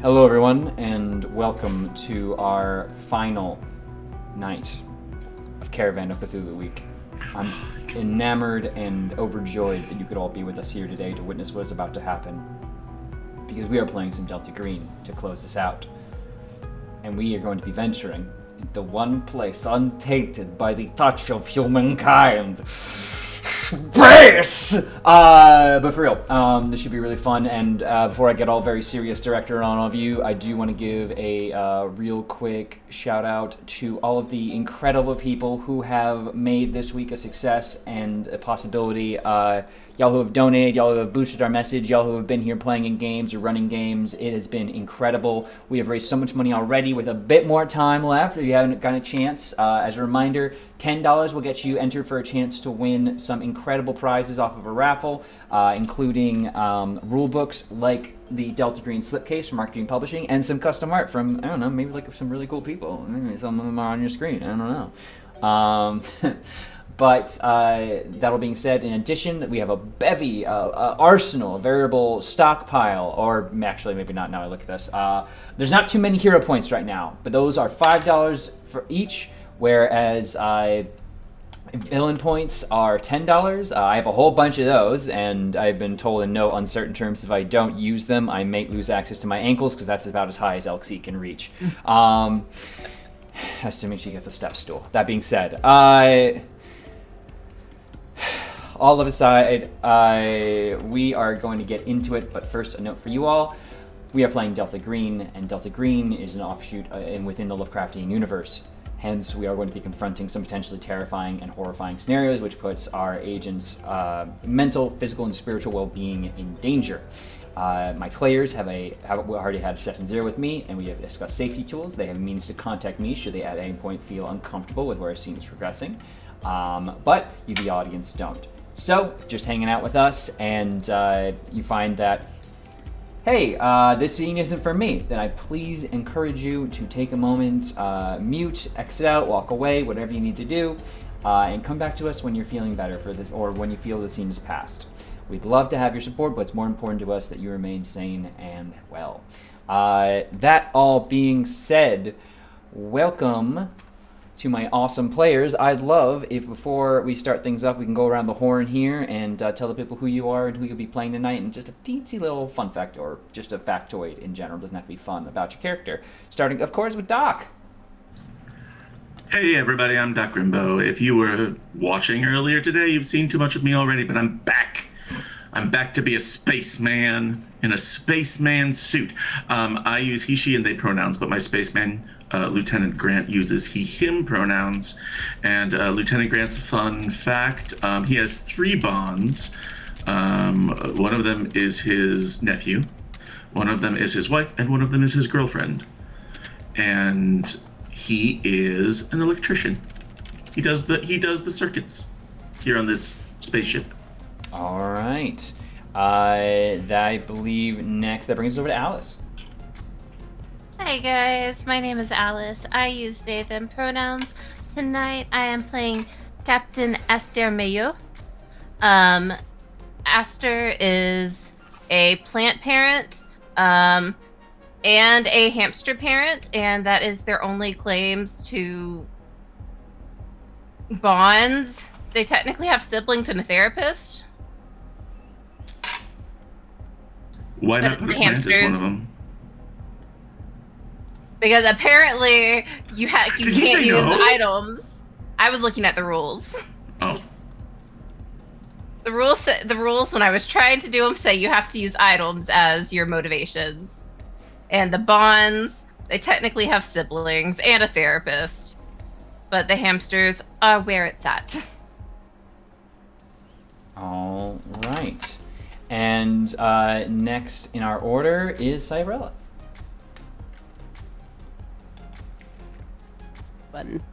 Hello everyone, and welcome to our final night of Caravan of Cthulhu Week. I'm enamored and overjoyed that you could all be with us here today to witness what is about to happen, because we are playing some Delta Green to close this out. And we are going to be venturing into one place untainted by the touch of humankind. Space! But for real, this should be really fun, and before I get all very serious director on all of you, I do want to give a real quick shout out to all of the incredible people who have made this week a success and a possibility. Y'all who have donated, y'all who have boosted our message, y'all who have been here playing in games or running games. It has been incredible. We have raised so much money already with a bit more time left if you haven't gotten a chance. As a reminder, $10 will get you entered for a chance to win some incredible prizes off of a raffle, including rule books like the Delta Green slipcase from Mark Green Publishing, and some custom art from, I don't know, maybe like some really cool people. Maybe some of them are on your screen. I don't know. But that all being said, in addition, we have a bevy, arsenal, a variable stockpile, or actually maybe not now I look at this. There's not too many hero points right now, but those are $5 for each, whereas villain points are $10. I have a whole bunch of those, and I've been told in no uncertain terms if I don't use them, I may lose access to my ankles, because that's about as high as Elxie can reach. Assuming she gets a step stool. That being said, all of aside, we are going to get into it, but first a note for you all. We are playing Delta Green, and Delta Green is an offshoot within the Lovecraftian universe. Hence, we are going to be confronting some potentially terrifying and horrifying scenarios, which puts our agents' mental, physical, and spiritual well-being in danger. My players have already had session 0 with me, and we have discussed safety tools. They have means to contact me should they at any point feel uncomfortable with where a scene is progressing. But you, the audience, don't. So, just hanging out with us, and you find that, hey, this scene isn't for me, then I please encourage you to take a moment, mute, exit out, walk away, whatever you need to do, and come back to us when you're feeling better for this, or when you feel the scene is past. We'd love to have your support, but it's more important to us that you remain sane and well. That all being said, welcome to my awesome players. I'd love if before we start things up, we can go around the horn here and tell the people who you are and who you'll be playing tonight, and just a teensy little fun fact, or just a factoid in general, doesn't have to be fun, about your character. Starting, of course, with Doc. Hey everybody, I'm Doc Rimbo. If you were watching earlier today, you've seen too much of me already, but I'm back. I'm back to be a spaceman in a spaceman suit. I use he, she, and they pronouns, but my spaceman, Lieutenant Grant, uses he, him pronouns. And Lieutenant Grant's a fun fact. He has 3 bonds. One of them is his nephew, one of them is his wife, and one of them is his girlfriend. And he is an electrician. He does the circuits here on this spaceship. All right. I believe next, that brings us over to Alice. Hi guys, my name is Alice. I use they, them pronouns. Tonight I am playing Captain Aster Mayo. Aster is a plant parent and a hamster parent, and that is their only claims to bonds. They technically have siblings and a therapist. Why not put a plant as one of them? Because apparently you can't use no? items. I was looking at the rules. Oh. The rules when I was trying to do them say you have to use items as your motivations. And the bonds, they technically have siblings and a therapist. But the hamsters are where it's at. All right. And next in our order is Cyrella.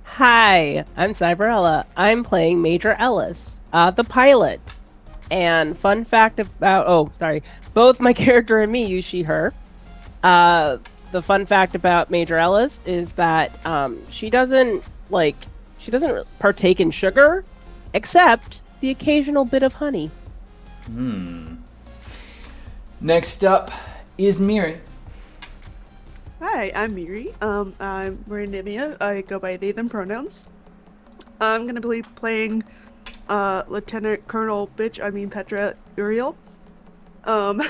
Hi, I'm Cyberella. I'm playing Major Ellis, the pilot. And fun fact about, both my character and me use she, her. The fun fact about Major Ellis is that she doesn't partake in sugar, except the occasional bit of honey. Next up is Miri. Hi, I'm Miri. I'm Marinimia. I go by they, them pronouns. I'm gonna be playing Lieutenant Colonel Petra Uriel. Um,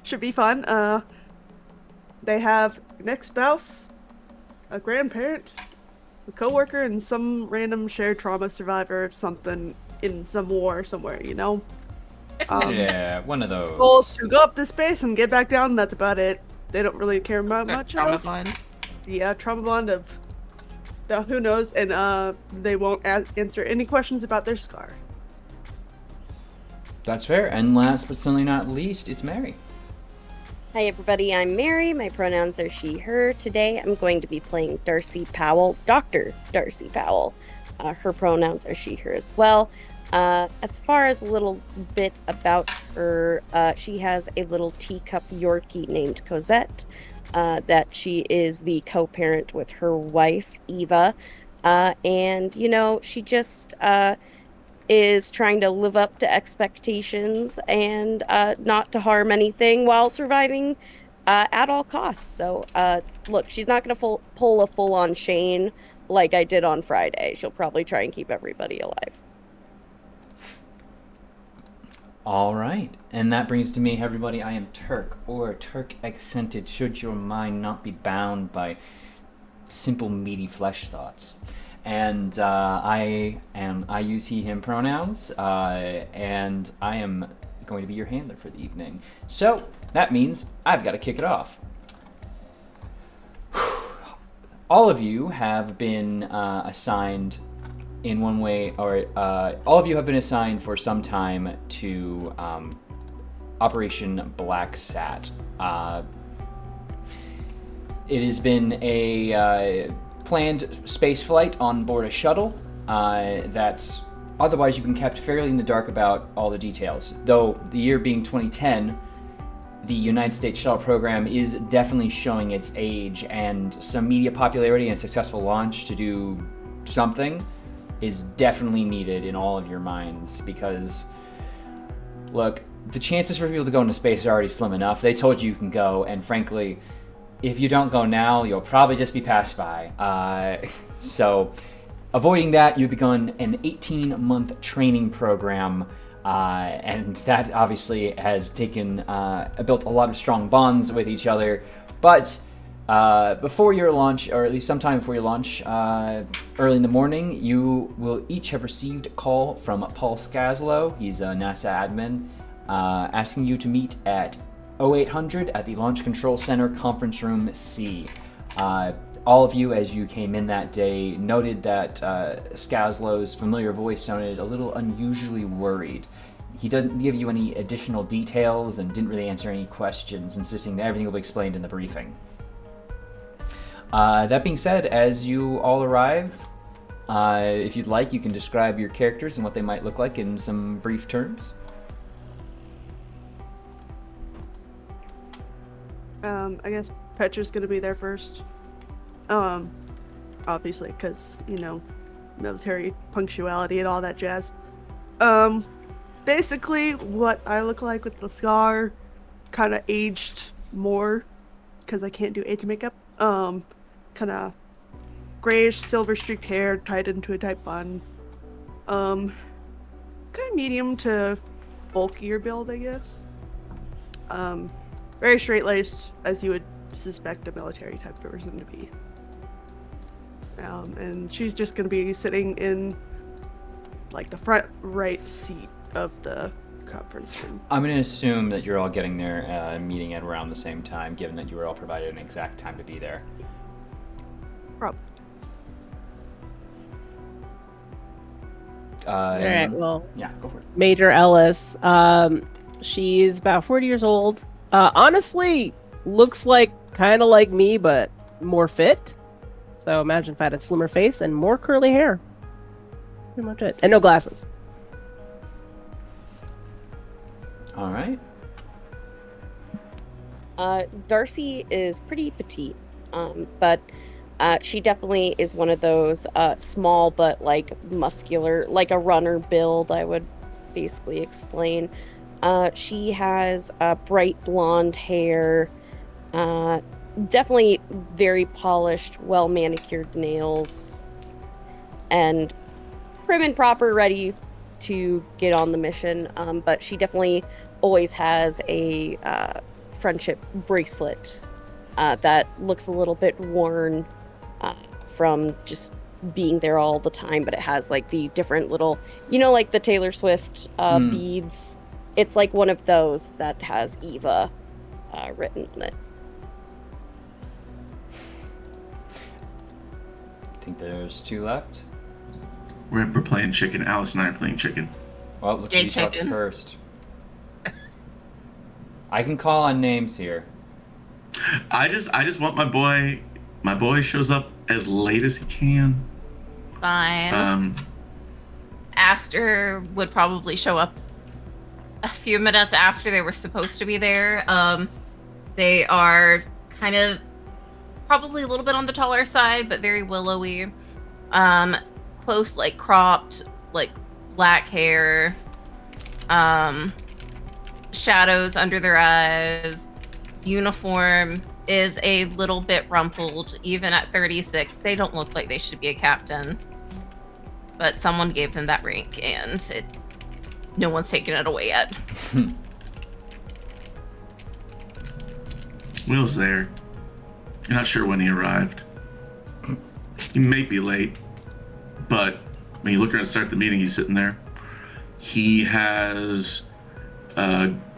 should be fun. They have an ex-spouse, a grandparent, a coworker, and some random shared trauma survivor of something in some war somewhere, you know? Yeah, one of those. Goal is to go up to space and get back down, that's about it. They don't really care about Sort of much trauma else. bond. Yeah, trauma bond of who knows, and they won't answer any questions about their scar. That's fair. And last but certainly not least, it's Mary. Hi everybody, I'm Mary. My pronouns are she, her. Today I'm going to be playing Darcy Powell, Dr. Darcy Powell. Her pronouns are she, her as well. As far as a little bit about her, she has a little teacup Yorkie named Cosette, that she is the co-parent with her wife, Eva. And, you know, she just is trying to live up to expectations and not to harm anything while surviving at all costs. So, look, she's not going to pull a full-on Shane like I did on Friday. She'll probably try and keep everybody alive. All right. And that brings to me, everybody, I am Turk, or Turk accented, should your mind not be bound by simple meaty flesh thoughts. And I use he, him pronouns, and I am going to be your handler for the evening. So that means I've got to kick it off. All of you have been assigned in one way, or all of you have been assigned for some time to Operation BlackSat. It has been a planned space flight on board a shuttle that's otherwise you've been kept fairly in the dark about all the details. Though the year being 2010, the United States shuttle program is definitely showing its age, and some media popularity and successful launch to do something is definitely needed in all of your minds, because look, the chances for people to go into space are already slim enough. They told you can go, and frankly, if you don't go now, you'll probably just be passed by. So, avoiding that, you've begun an 18-month training program, and that obviously has built a lot of strong bonds with each other. But before your launch, or at least sometime before your launch, early in the morning, you will each have received a call from Paul Skazlow. He's a NASA admin, asking you to meet at 0800 at the Launch Control Center, Conference Room C. All of you, as you came in that day, noted that Skazlow's familiar voice sounded a little unusually worried. He doesn't give you any additional details and didn't really answer any questions, insisting that everything will be explained in the briefing. That being said, as you all arrive, if you'd like, you can describe your characters and what they might look like in some brief terms. I guess Petra's gonna be there first. Obviously, because, you know, military punctuality and all that jazz. Basically, what I look like with the scar, kind of aged more, because I can't do age makeup. Kind of grayish, silver streaked hair tied into a tight bun. Kind of medium to bulkier build, I guess. Very straight-laced, as you would suspect a military type person to be. And she's just going to be sitting in, like, the front right seat of the conference room. I'm going to assume that you're all getting there, meeting at around the same time, given that you were all provided an exact time to be there. Probably. All right, well, yeah, go for it. Major Ellis, she's about 40 years old. Honestly, looks like kind of like me, but more fit. So imagine if I had a slimmer face and more curly hair. Pretty much it. And no glasses. All right. Darcy is pretty petite, but she definitely is one of those small but like muscular, like a runner build, I would basically explain. She has bright blonde hair, definitely very polished, well manicured nails, and prim and proper, ready to get on the mission. But she definitely always has a friendship bracelet that looks a little bit worn from just being there all the time, but it has like the different little, like the Taylor Swift beads. It's like one of those that has Eva written on it. I think there's 2 left. We're playing chicken. Alice and I are playing chicken. Well, looks Gay like you talked chicken. first. I can call on names here. I just want my boy. My boy shows up as late as he can. Fine. Aster would probably show up a few minutes after they were supposed to be there. They are kind of probably a little bit on the taller side, but very willowy. Close, like cropped, like black hair. Shadows under their eyes. Uniform is a little bit rumpled. Even at 36, they don't look like they should be a captain. But someone gave them that rank, and no one's taken it away yet. Will's there. You're not sure when he arrived. He may be late, but when you look around to start the meeting, he's sitting there. He has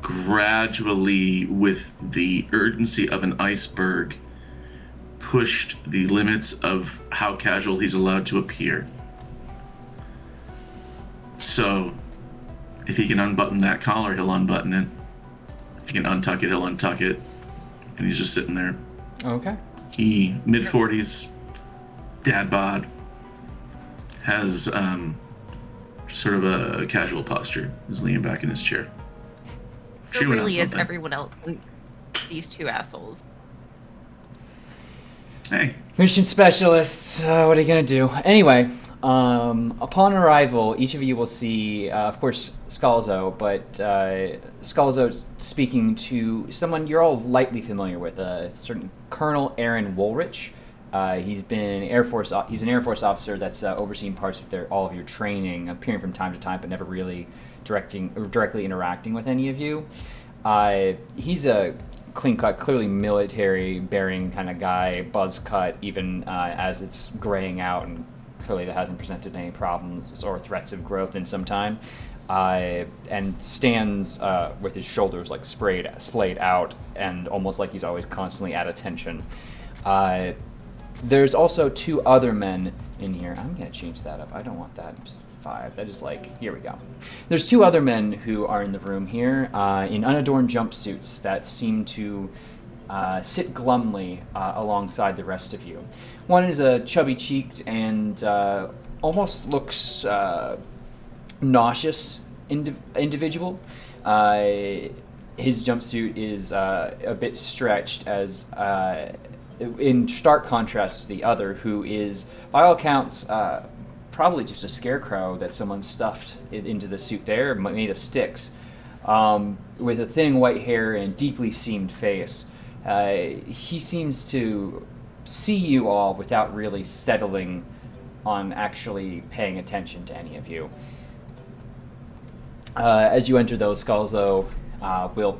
gradually, with the urgency of an iceberg, pushed the limits of how casual he's allowed to appear. So, if he can unbutton that collar, he'll unbutton it. If he can untuck it, he'll untuck it. And he's just sitting there. Okay. He, mid-40s, dad bod, has sort of a casual posture. He's leaning back in his chair. There Chewing on really is something. everyone else and these 2 assholes. Hey, Mission specialists, what are you going to do? Anyway, upon arrival, each of you will see, of course, Scalzo, but Scalzo's speaking to someone you're all lightly familiar with, a certain Colonel Aaron Woolrich. He's an Air Force officer that's overseen parts of all of your training, appearing from time to time, but never really directly interacting with any of you. He's a clean-cut, clearly military-bearing kind of guy, buzz-cut, even as it's graying out, and clearly that hasn't presented any problems or threats of growth in some time. And stands with his shoulders like splayed out, and almost like he's always constantly at attention. There's also 2 other men in here. I'm gonna change that up. I don't want that 5. That is like, here we go. There's 2 other men who are in the room here, in unadorned jumpsuits that seem to sit glumly alongside the rest of you. One is a chubby-cheeked and almost looks nauseous individual. His jumpsuit is a bit stretched, as in stark contrast to the other, who is, by all accounts, probably just a scarecrow that someone stuffed into the suit there, made of sticks, with a thin white hair and deeply seamed face. He seems to see you all without really settling on actually paying attention to any of you. As you enter those skulls, though, Will.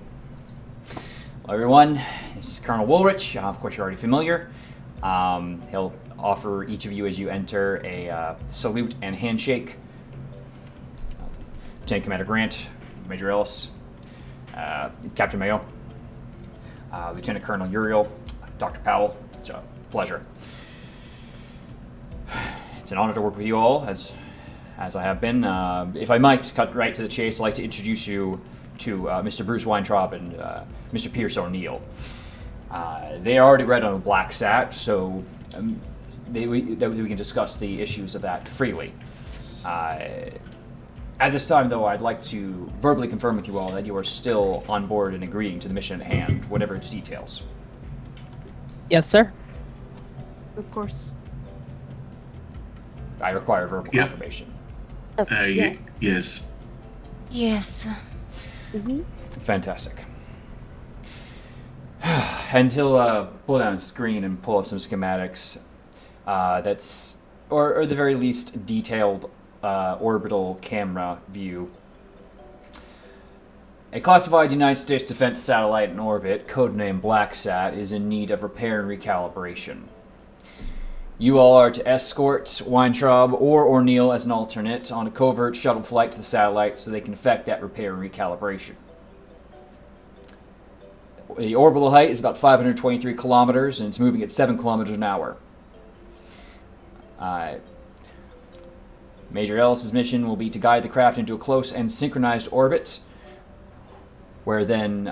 Hello, everyone. This is Colonel Woolrich. Of course, you're already familiar. He'll offer each of you as you enter a salute and handshake. Lieutenant Commander Grant, Major Ellis, Captain Mayo, Lieutenant Colonel Uriel, Dr. Powell. It's a pleasure. It's an honor to work with you all, as I have been. If I might cut right to the chase, I'd like to introduce you to Mr. Bruce Weintraub and Mr. Pierce O'Neill. They are already read on BlackSat, so we can discuss the issues of that freely. At this time, though, I'd like to verbally confirm with you all that you are still on board and agreeing to the mission at hand, whatever its details. Yes, sir. Of course. I require verbal Yep. confirmation. Yes. Yes. Mm-hmm. Fantastic. And he'll pull down his screen and pull up some schematics. Or at the very least, detailed orbital camera view. A classified United States defense satellite in orbit, codenamed BlackSat, is in need of repair and recalibration. You all are to escort Weintraub or O'Neill as an alternate on a covert shuttle flight to the satellite so they can effect that repair and recalibration. The orbital height is about 523 kilometers, and it's moving at 7 kilometers an hour. Major Ellis's mission will be to guide the craft into a close and synchronized orbit, where then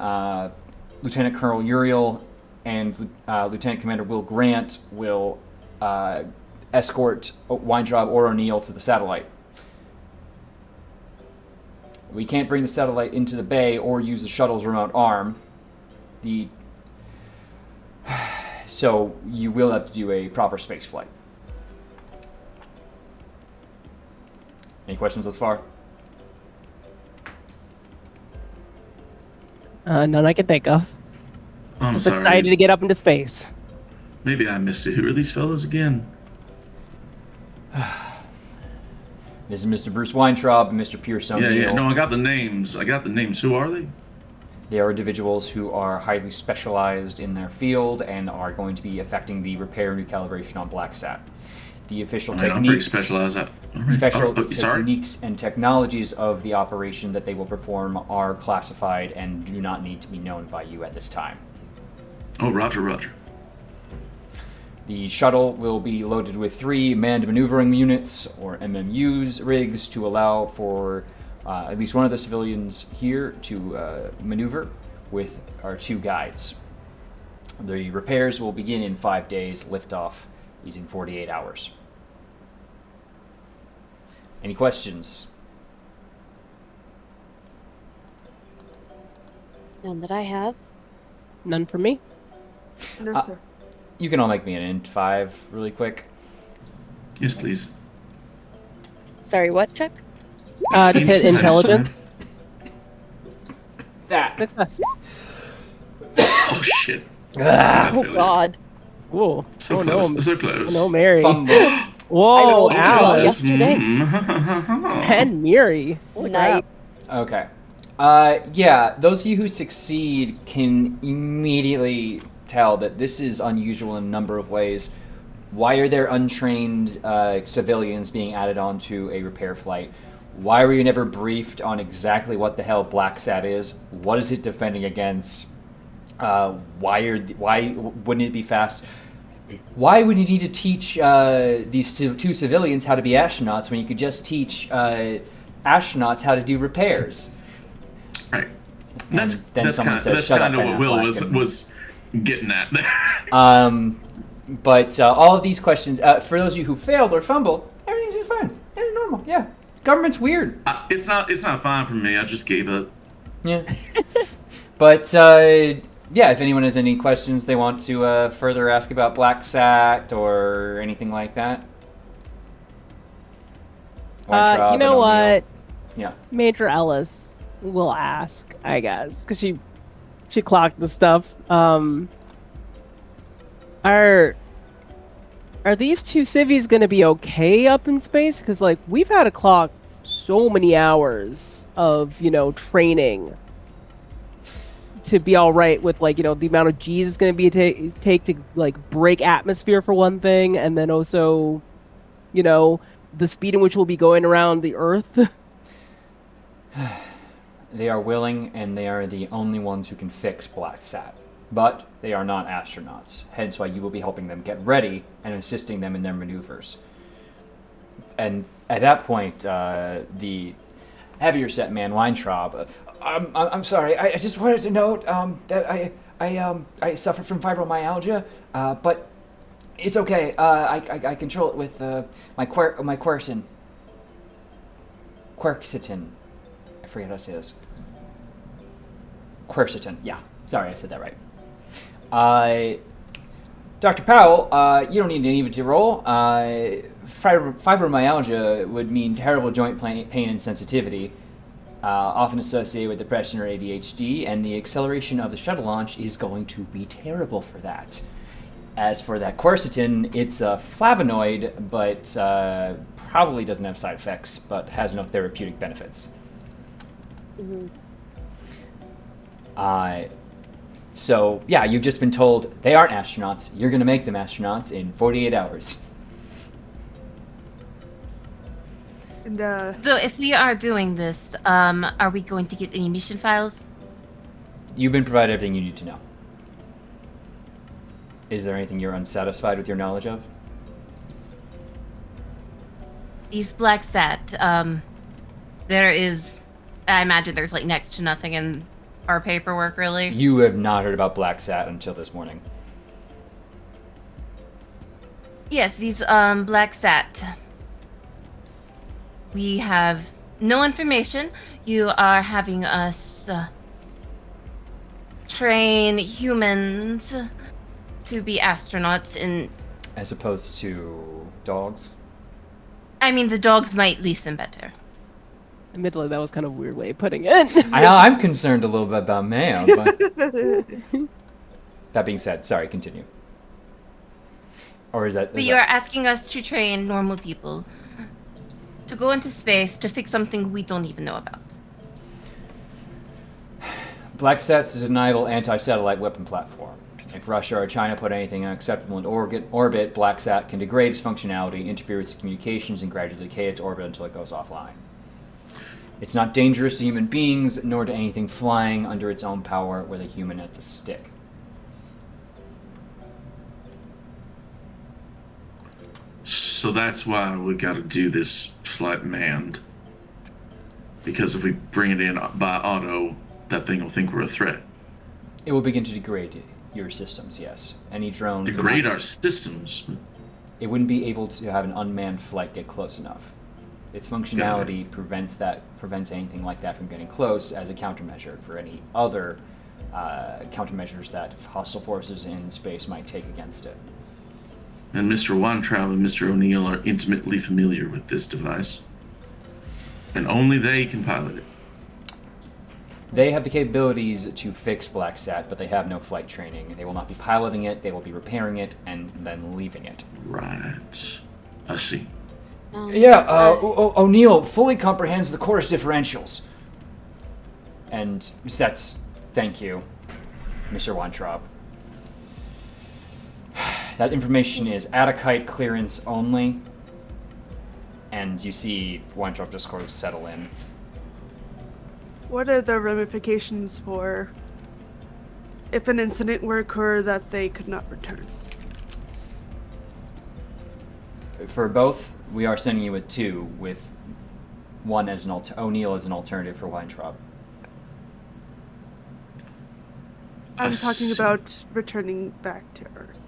Lieutenant Colonel Uriel and Lieutenant Commander Will Grant will escort Weintraub or O'Neill to the satellite. We can't bring the satellite into the bay or use the shuttle's remote arm. So you will have to do a proper space flight. Any questions thus far? None I can think of. I'm Just sorry. excited to get up into space. Maybe I missed it. Who are these fellows again? This is Mr. Bruce Weintraub and Mr. Pierce O'Neill. Yeah. No, I got the names. Who are they? They are individuals who are highly specialized in their field and are going to be affecting the repair and recalibration on BlackSat. The official I'm pretty techniques, specialized. All the right. official Sorry. techniques and technologies of the operation that they will perform are classified and do not need to be known by you at this time. Oh, Roger. The shuttle will be loaded with 3 manned maneuvering units, or MMUs, rigs to allow for at least one of the civilians here to maneuver with our 2 guides. The repairs will begin in 5 days, liftoff using 48 hours. Any questions? None that I have. None for me. No, sir. You can all make me an int 5 really quick. Yes, please. Sorry, what, Chuck? Just hit intelligence. That. Success. Oh shit. Oh God. Whoa. So oh close. no. So close. Oh no, Mary. Fumble. Whoa, rolled well Alice. yesterday. And Miri. Holy Night. crap. Okay. Yeah, those of you who succeed can immediately tell that this is unusual in a number of ways. Why are there untrained civilians being added onto a repair flight? Why were you never briefed on exactly what the hell BlackSat is? What is it defending against? Why wouldn't it be fast? Why would you need to teach these 2 civilians how to be astronauts when you could just teach astronauts how to do repairs? Right. And That's then someone said, that's "Shut kind up, of Ben what Will Affleck," and- was getting at there. But all of these questions, for those of you who failed or fumbled, everything's fine. It's normal. Yeah, government's weird. It's not fine for me. I just gave up. Yeah. But yeah, if anyone has any questions they want to further ask about BlackSat or anything like that. Weintraub You and know O'Neill. what? Yeah. Major Ellis will ask, I guess, because she clocked the stuff. Are these 2 civvies going to be okay up in space? Because like we've had to clock so many hours of training to be all right with like the amount of G's it's going to be take to like break atmosphere for one thing, and then also the speed in which we'll be going around the Earth. They are willing, and they are the only ones who can fix BlackSat. But they are not astronauts, hence why you will be helping them get ready and assisting them in their maneuvers. And at that point, the heavier set man, Weintraub, I'm sorry, I just wanted to note that I suffer from fibromyalgia, but it's okay. I control it with my quercetin. Quercetin. I forget how to say this. Quercetin. Yeah. Sorry, I said that right. Dr. Powell, you don't need any of it to roll. Fibromyalgia would mean terrible joint pain and sensitivity. often associated with depression or ADHD, and the acceleration of the shuttle launch is going to be terrible for that. As for that quercetin, it's a flavonoid, but probably doesn't have side effects, but has no therapeutic benefits. Mhm. So, yeah, you've just been told they aren't astronauts. You're going to make them astronauts in 48 hours. And So if we are doing this, are we going to get any mission files? You've been provided everything you need to know. Is there anything you're unsatisfied with your knowledge of? These BlackSat, there is, I imagine there's like next to nothing in our paperwork, really. You have not heard about BlackSat until this morning. Yes, these BlackSat. We have no information. You are having us train humans to be astronauts in... As opposed to dogs? I mean, the dogs might listen better. Admittedly, that was kind of a weird way of putting it. I'm concerned a little bit about Mayo, but... That being said, sorry, continue. Or is that... But you are asking us to train normal people to go into space to fix something we don't even know about. BlackSat's a deniable anti-satellite weapon platform. If Russia or China put anything unacceptable in orbit, BlackSat can degrade its functionality, interfere with its communications, and gradually decay its orbit until it goes offline. It's not dangerous to human beings, nor to anything flying under its own power with a human at the stick. So that's why we got to do this flight manned. Because if we bring it in by auto, that thing will think we're a threat. It will begin to degrade your systems, yes. Any drone... Degrade our systems? It wouldn't be able to have an unmanned flight get close enough. Its functionality prevents anything like that from getting close as a countermeasure for any other countermeasures that hostile forces in space might take against it. And Mr. Weintraub and Mr. O'Neill are intimately familiar with this device. And only they can pilot it. They have the capabilities to fix BlackSat, but they have no flight training. They will not be piloting it, they will be repairing it, and then leaving it. Right. I see. O'Neill fully comprehends the course differentials. And that's... Thank you, Mr. Weintraub. That information is Atticite clearance only. And you see Weintraub just sort of settle in. what are the ramifications for if an incident were to occur that they could not return? For both, we are sending you with two, with one as an O'Neill as an alternative for Weintraub. I'm talking about returning back to Earth.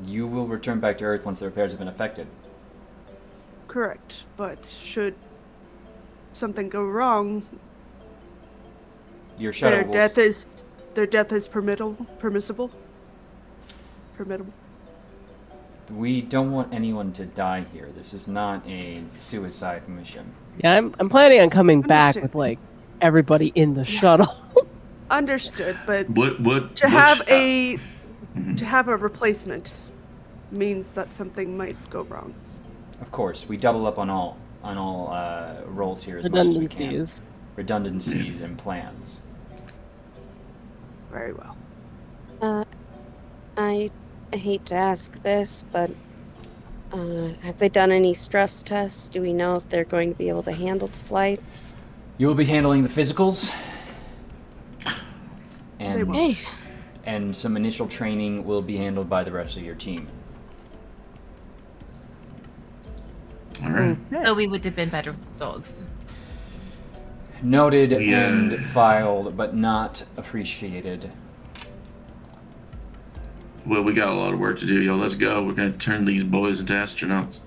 You will return back to Earth once the repairs have been effected. Correct, but should something go wrong, Your shuttle will... their death is permissible. We don't want anyone to die here. This is not a suicide mission. Yeah, I'm planning on coming back Understood. with like everybody in the shuttle. Understood, but What to have a replacement means that something might go wrong. Of course, we double up on all roles here as much as we can. Redundancies. Redundancies and plans. Very well. I hate to ask this, but have they done any stress tests? Do we know if they're going to be able to handle the flights? You will be handling the physicals. They will. Hey, And some initial training will be handled by the rest of your team. All right. So we would have been better with dogs. Noted Yeah. and filed, but not appreciated. Well, we got a lot of work to do, yo. Let's go. We're gonna turn these boys into astronauts.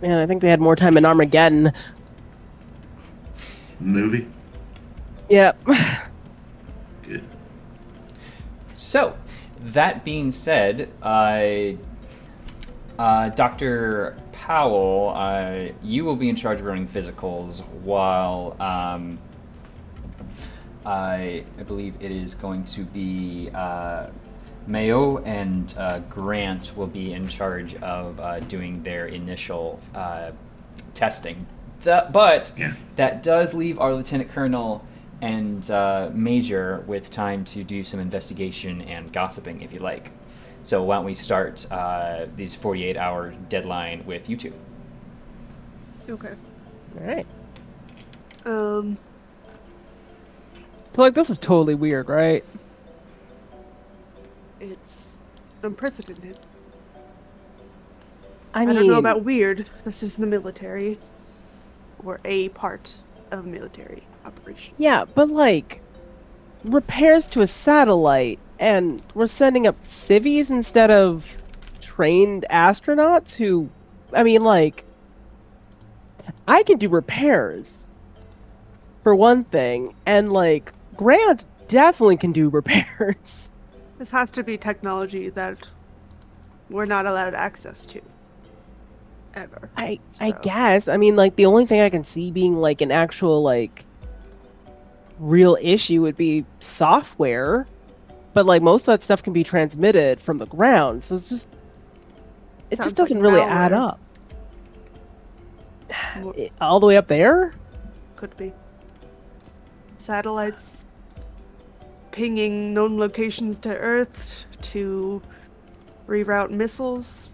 Man, I think they had more time in Armageddon. Movie. Yep. Good. So, that being said, Dr. Powell, you will be in charge of running physicals, while I believe it is going to be Mayo and Grant will be in charge of doing their initial testing. But Yeah. that does leave our Lieutenant Colonel and Major with time to do some investigation and gossiping, if you like. So why don't we start these 48-hour deadline with you two? Okay. All right. Um, So like this is totally weird, right? it's unprecedented. I I mean, don't know about weird. This is the military, or a part of military operation. yeah, but like repairs to a satellite, and we're sending up civvies instead of trained astronauts who, I mean, like, I can do repairs for one thing, and like Grant definitely can do repairs. This has to be technology that we're not allowed access to. Ever. I So. guess. I mean, like the only thing I can see being like an actual like real issue would be software, but like most of that stuff can be transmitted from the ground, so it Sounds just doesn't like really add malware. up. Mo- All the way up there? Could be. Satellites pinging known locations to Earth to reroute missiles.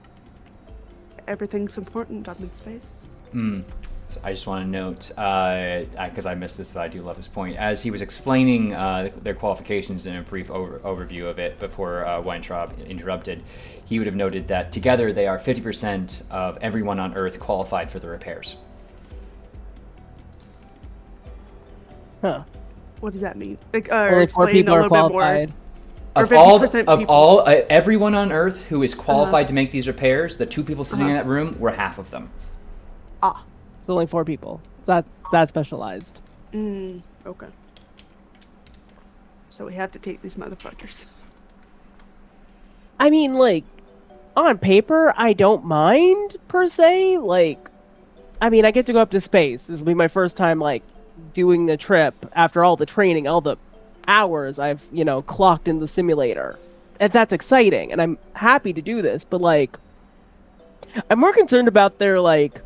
Everything's important up in space. So I just want to note, because I missed this, but I do love this point. As he was explaining their qualifications in a brief overview of it before Weintraub interrupted, he would have noted that together they are 50% of everyone on Earth qualified for the repairs. Huh. What does that mean? Like, Only 4 explain people a are little bit more. qualified. Or Of all, 50% of people. all, everyone on Earth who is qualified to make these repairs, the 2 people sitting in Uh-huh. that room were half of them. Ah. It's only 4 people. So that's specialized. Okay. So we have to take these motherfuckers. I mean, like, on paper, I don't mind per se. Like, I mean, I get to go up to space. This will be my first time, like, doing the trip after all the training, all the hours I've, clocked in the simulator. And that's exciting, and I'm happy to do this, but, like, I'm more concerned about their, like,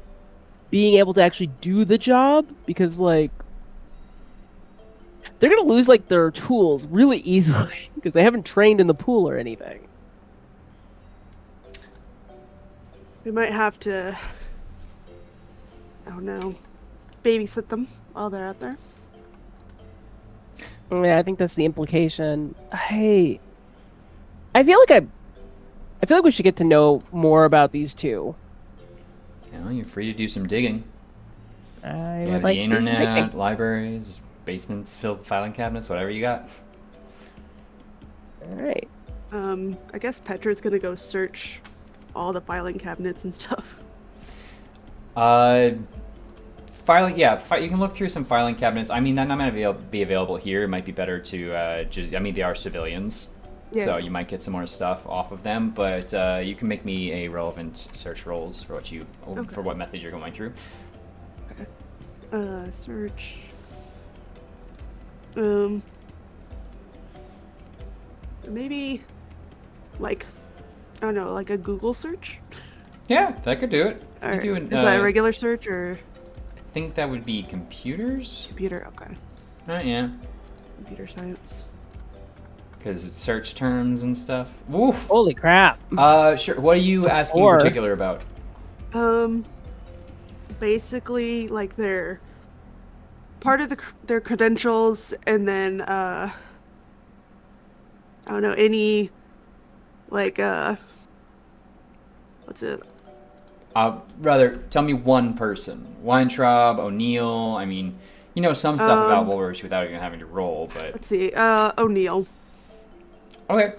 being able to actually do the job, because, like, they're gonna lose, like, their tools really easily, because they haven't trained in the pool or anything. We might have to, I don't know, babysit them while they're out there. Yeah, I think that's the implication. I feel like we should get to know more about these two. You're free to do some digging. I You would have like the to do some internet, digging. libraries, basements filled with filing cabinets, whatever you got. All right. I guess Petra's gonna go search all the filing cabinets and stuff. Filing, yeah, you can look through some filing cabinets. I mean, they're not going to be available here. It might be better to just, I mean, they are civilians, Yeah. so you might get some more stuff off of them, but you can make me a relevant search rolls for for what method you're going through. Search. Maybe, like, I don't know, like a Google search? Yeah, that could do it. Or, You do is that a regular search or I think that would be computers. computer? Okay. Yeah, Computer science. because it's search terms and stuff. Woof. Holy crap. Sure. What are you asking in Or- particular about? Basically, like their part of their credentials, and then I don't know, any like what's it? Rather, tell me one person. Weintraub, O'Neill. I mean, you know some stuff about Woolrich without even having to roll, but Let's see. O'Neill. okay.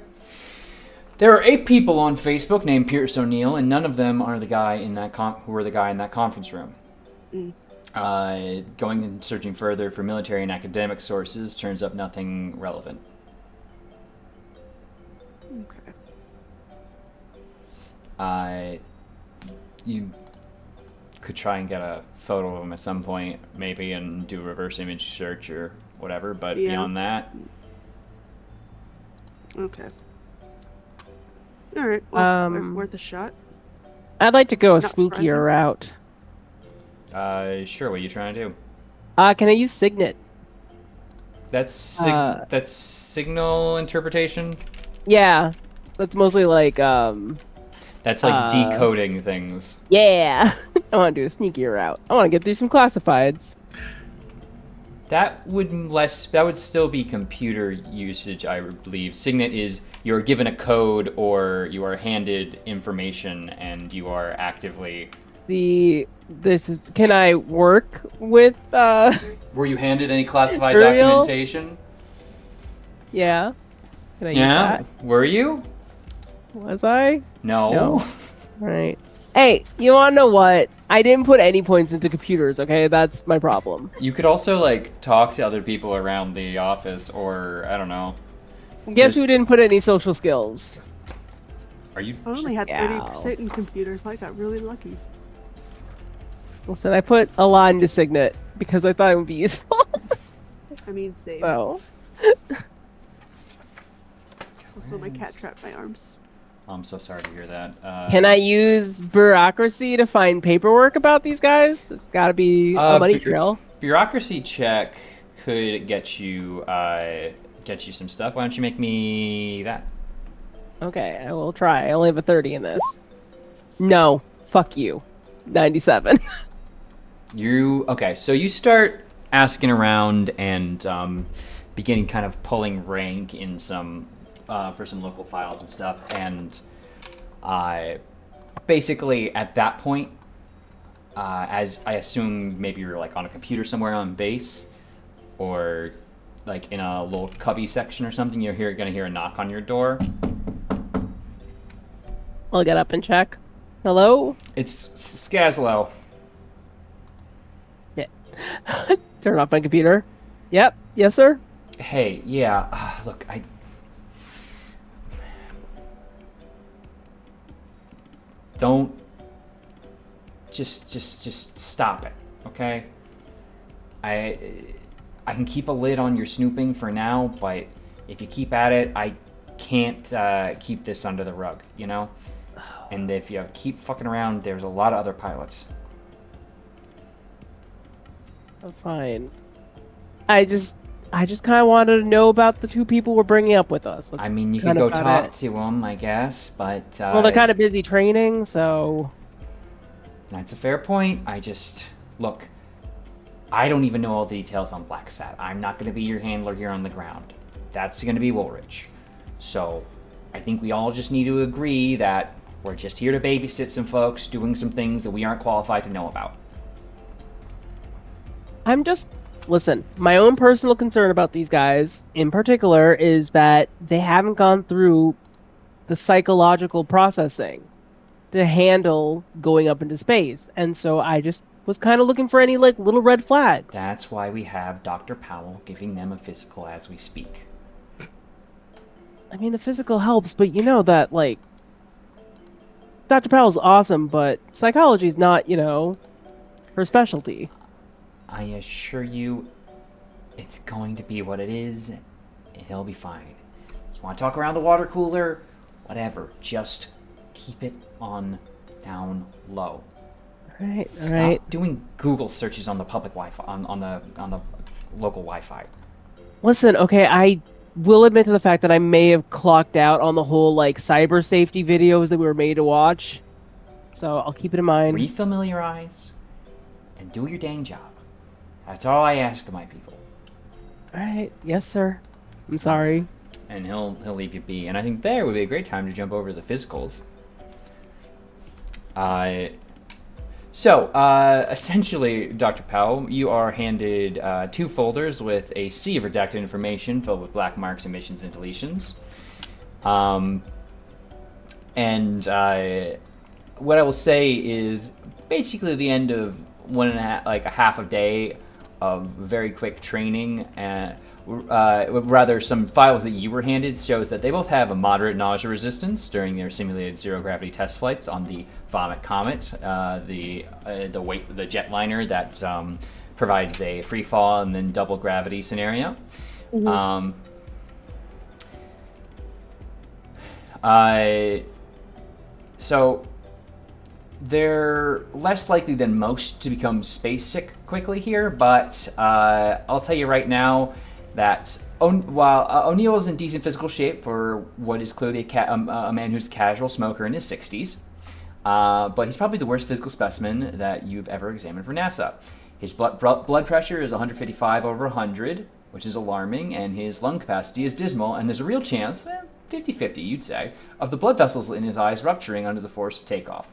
There are 8 people on Facebook named Pierce O'Neill, and none of them are the guy in that who were the guy in that conference room. Going and searching further for military and academic sources turns up nothing relevant. Okay. You could try and get a photo of him at some point, maybe, and do a reverse image search or whatever. But Yeah. beyond that, Okay. All right. Well, Um, worth a shot. I'd like to go a Not surprising. sneakier route. sure. What are you trying to do? Can I use Signet? That's that's signal interpretation. Yeah, that's mostly like That's like decoding things. Yeah, I want to do a sneakier route. I want to get through some classifieds. That would still be computer usage, I believe. Signet is you're given a code or you are handed information and you are actively. Can I work with Were you handed any classified Uriel? documentation? Yeah. Can I use Yeah. that? Were you? Was I? No. No. Right. Hey, you wanna know what? I didn't put any points into computers, okay? That's my problem. You could also like talk to other people around the office, or I don't know. Guess Just- who didn't put any social skills? Are you? I only had Yeah. 30% in computers. I got really lucky. Listen, I put a lot into Signet because I thought it would be useful. I mean, same. So Also, my cat trapped my arms. I'm so sorry to hear that. can I use bureaucracy to find paperwork about these guys? There's gotta be a money trail. Bureaucracy check could get you some stuff. Why don't you make me that? Okay, I will try. I only have a 30 in this. No, fuck you. 97. Okay, so you start asking around and beginning kind of pulling rank in some for some local files and stuff, and basically at that point, as I assume maybe you're like on a computer somewhere on base, or like in a little cubby section or something, gonna hear a knock on your door. I'll get up and check. Hello? It's Skazlow. Yeah. Turn off my computer. Yep. Yes, sir. Hey, yeah, look, don't just stop it, okay? I can keep a lid on your snooping for now, but if you keep at it, I can't keep this under the rug, you know? And if you keep fucking around, there's a lot of other pilots. I'm fine. I just kind of wanted to know about the two people we're bringing up with us. I mean, you could kind go of about talk it. to them, I guess, but... Well, they're kind of busy training, so... That's a fair point. Look, I don't even know all the details on BlackSat. I'm not going to be your handler here on the ground. That's going to be Woolrich. So, I think we all just need to agree that we're just here to babysit some folks doing some things that we aren't qualified to know about. Listen, my own personal concern about these guys, in particular, is that they haven't gone through the psychological processing to handle going up into space. And so I just was kind of looking for any, like, little red flags. That's why we have Dr. Powell giving them a physical as we speak. I mean, the physical helps, but you know that, like... Dr. Powell's awesome, but psychology's not, her specialty. I assure you, it's going to be what it is, and he'll be fine. You want to talk around the water cooler? Whatever. Just keep it on down low. All right. Stop doing Google searches on the public Wi-Fi on the local Wi-Fi. Listen, okay, I will admit to the fact that I may have clocked out on the whole like cyber safety videos that we were made to watch. So I'll keep it in mind. Refamiliarize and do your dang job. That's all I ask of my people. All right. Yes, sir. I'm sorry. And he'll leave you be. And I think there would be a great time to jump over to the physicals. Essentially, Dr. Powell, you are handed 2 folders with a sea of redacted information filled with black marks, omissions, and deletions. What I will say is basically the end of a half a day of very quick training. rather, some files that you were handed shows that they both have a moderate nausea resistance during their simulated zero-gravity test flights on the Vomit Comet, the jetliner that provides a free fall and then double gravity scenario. Mhm. So they're less likely than most to become space sick quickly here, but I'll tell you right now that while O'Neill is in decent physical shape for what is clearly a man who's a casual smoker in his 60s, but he's probably the worst physical specimen that you've ever examined for NASA. His blood pressure is 155 over 100, which is alarming, and his lung capacity is dismal, and there's a real chance, 50-50 you'd say, of the blood vessels in his eyes rupturing under the force of takeoff.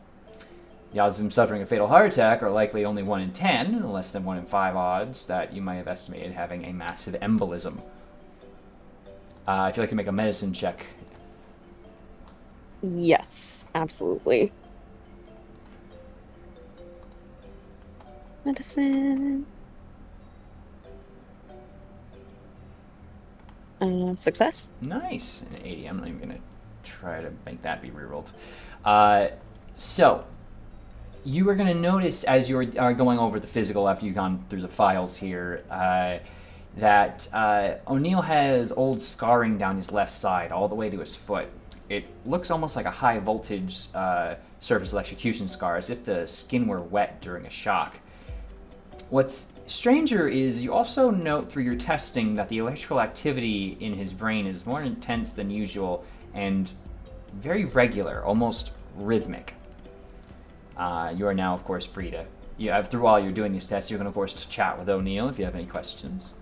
The odds of him suffering a fatal heart attack are likely only 1 in 10, less than 1 in 5 odds that you might have estimated having a massive embolism. I feel like I can make a medicine check. Yes, absolutely. Medicine. Success. Nice. An 80. I'm not even going to try to make that be rerolled. So, you are going to notice as you are going over the physical after you've gone through the files here that O'Neill has old scarring down his left side all the way to his foot. It looks almost like a high voltage surface electrocution scar, as if the skin were wet during a shock. What's stranger is you also note through your testing that the electrical activity in his brain is more intense than usual and very regular, almost rhythmic. You are now, of course, free to... through while you're doing these tests, you can, of course, chat with O'Neill if you have any questions.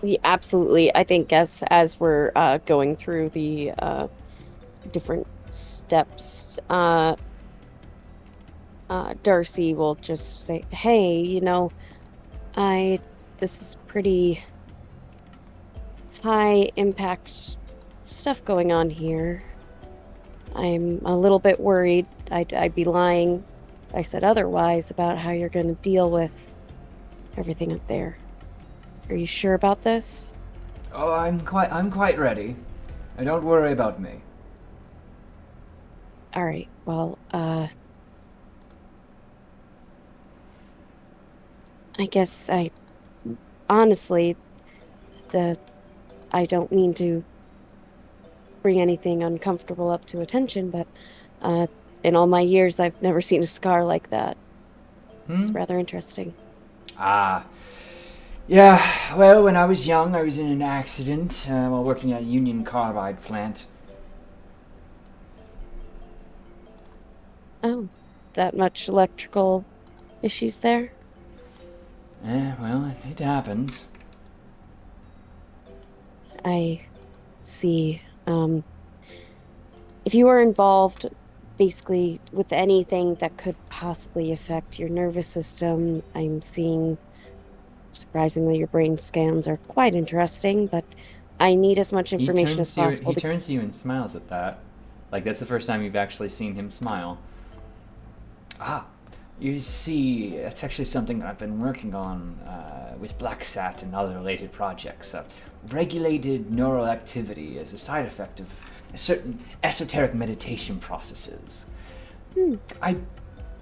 Yeah, absolutely. I think as we're going through the different steps, Darcy will just say, "Hey, this is pretty high impact stuff going on here. I'm a little bit worried. I'd be lying if I said otherwise about how you're going to deal with everything up there. Are you sure about this?" Oh, I'm quite ready. Don't worry about me. All right. Well, I guess honestly, I don't mean to bring anything uncomfortable up to attention, but in all my years, I've never seen a scar like that. It's rather interesting. Yeah, well, when I was young, I was in an accident while working at a Union Carbide plant. Oh, that much electrical issues there? Well, it happens. I see. If you were involved basically with anything that could possibly affect your nervous system, I'm seeing, surprisingly, your brain scans are quite interesting, but I need as much information as possible. He turns to you and smiles at that. Like, that's the first time you've actually seen him smile. You see, it's actually something I've been working on with BlackSat and other related projects. Regulated neural activity as a side effect of certain esoteric meditation processes. I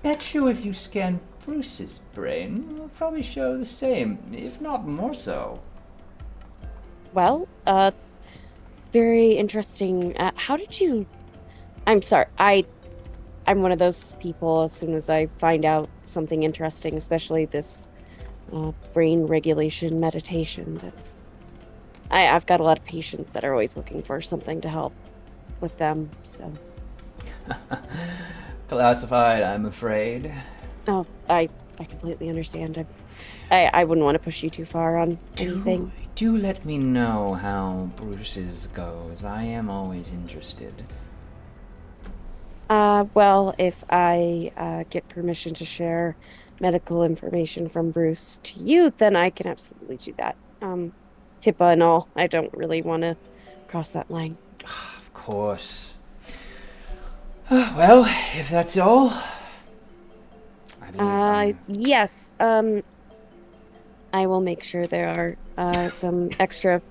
bet you if you scan Bruce's brain, it'll probably show the same, if not more so. Well, very interesting. How did you... I'm sorry, I'm one of those people, as soon as I find out something interesting, especially this brain regulation meditation, I've got a lot of patients that are always looking for something to help with them, so... Classified, I'm afraid. Oh, I completely understand. I wouldn't want to push you too far on anything. Do let me know how Bruce's goes. I am always interested. Well, if I get permission to share medical information from Bruce to you, then I can absolutely do that. HIPAA and all. I don't really want to cross that line. Of course. Well, if that's all, I believe yes. I will make sure there are some extra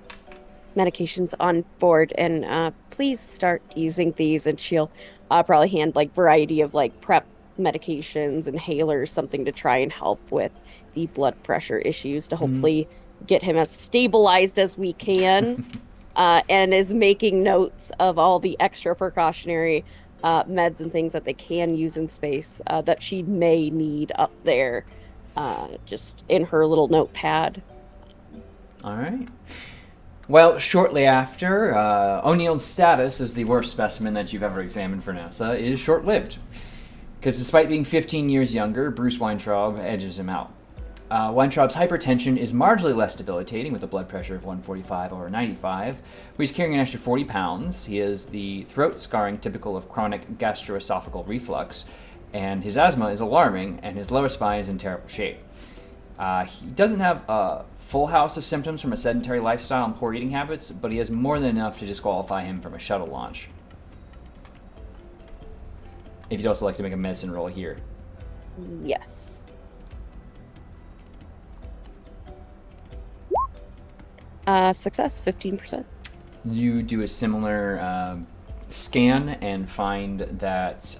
medications on board, and please start using these. And she'll probably hand like variety of like prep medications, inhalers, something to try and help with the blood pressure issues to hopefully get him as stabilized as we can. And is making notes of all the extra precautionary meds and things that they can use in space that she may need up there, just in her little notepad. All right. Well, shortly after, O'Neill's status as the worst specimen that you've ever examined for NASA is short-lived. Because despite being 15 years younger, Bruce Weintraub edges him out. Weintraub's hypertension is marginally less debilitating, with a blood pressure of 145/95, but he's carrying an extra 40 pounds. He has the throat scarring typical of chronic gastroesophageal reflux, and his asthma is alarming, and his lower spine is in terrible shape. He doesn't have a full house of symptoms from a sedentary lifestyle and poor eating habits, but he has more than enough to disqualify him from a shuttle launch. If you'd also like to make a medicine roll here. Yes. Success, 15%. You do a similar scan and find that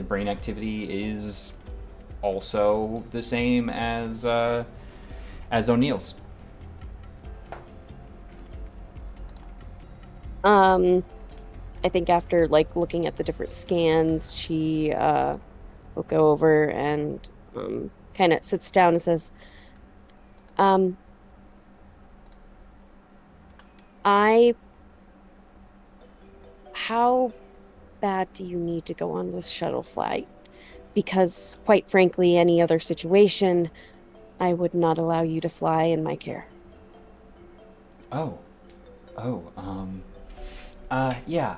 brain activity is also the same as O'Neill's. I think after like looking at the different scans, she will go over and kind of sits down and says, how bad do you need to go on this shuttle flight? Because quite frankly, any other situation, I would not allow you to fly in my care. Yeah.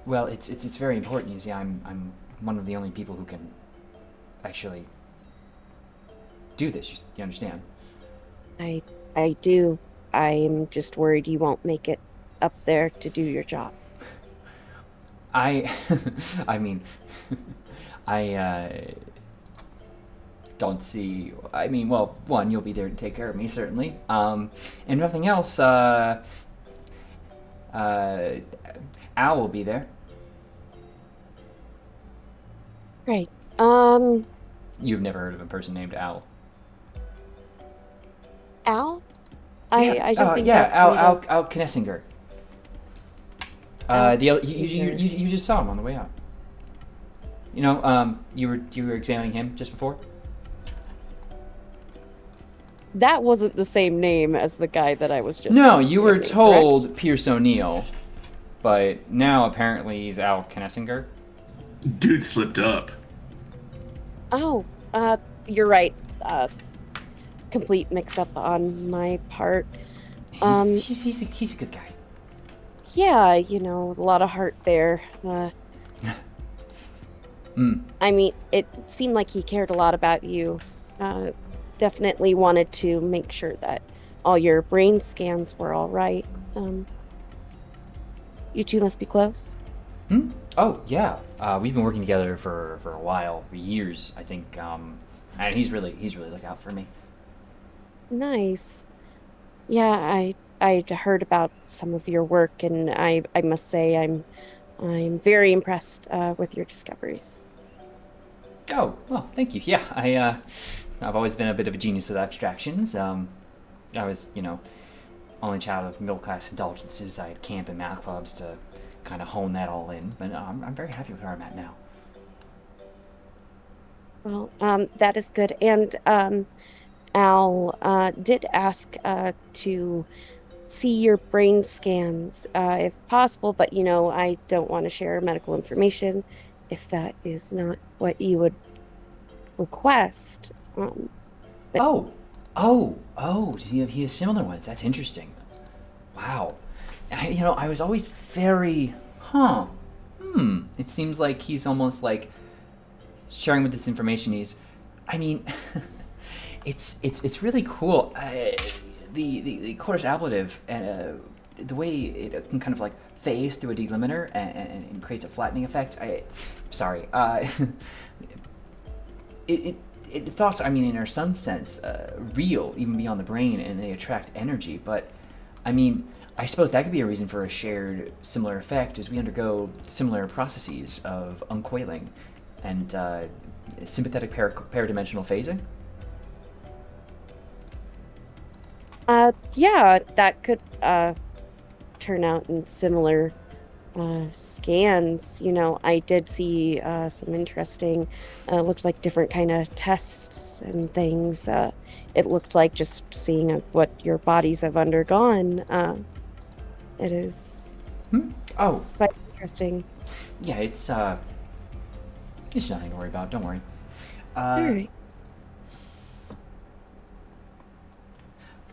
Well, it's very important. You see, I'm one of the only people who can actually do this. You understand? I do. I'm just worried you won't make it up there to do your job. I mean, I don't see. I mean, well, one, you'll be there to take care of me, certainly. And nothing else. Al will be there. Great. You've never heard of a person named Al? Al? I don't think yeah, that's Al Knessinger. You just saw him on the way out. You know, you were examining him just before. That wasn't the same name as the guy that I was just. No, you were examining, told correct? Pierce O'Neill, but now apparently he's Al Knessinger. Dude slipped up. Oh, you're right. Complete mix-up on my part. He's a good guy. Yeah, a lot of heart there. I mean, it seemed like he cared a lot about you. Definitely wanted to make sure that all your brain scans were all right. You two must be close. Oh, yeah. We've been working together for a while, for years, I think. And he's really looked out for me. Nice. Yeah, I heard about some of your work, and I must say I'm very impressed with your discoveries. Oh, well, thank you. Yeah, I've always been a bit of a genius with abstractions. I was, only child of middle-class indulgences. I had camp and math clubs to kind of hone that all in. But I'm very happy with where I'm at now. Well, that is good. And Al did ask to see your brain scans if possible, but I don't want to share medical information if that is not what you would request. He has similar ones. That's interesting. Wow. I was always very, It seems like he's almost like sharing with this information. It's really cool. The chorus ablative and the way it can kind of like phase through a delimiter and creates a flattening effect. Thoughts, in some sense, real, even beyond the brain, and they attract energy. But I mean, I suppose that could be a reason for a shared similar effect as we undergo similar processes of uncoiling and sympathetic paradimensional phasing. Yeah, that could turn out in similar scans. You know, I did see some interesting, looked like different kind of tests and things. It looked like just seeing what your bodies have undergone. It is Oh, quite interesting. yeah, it's nothing to worry about. Don't worry. All right.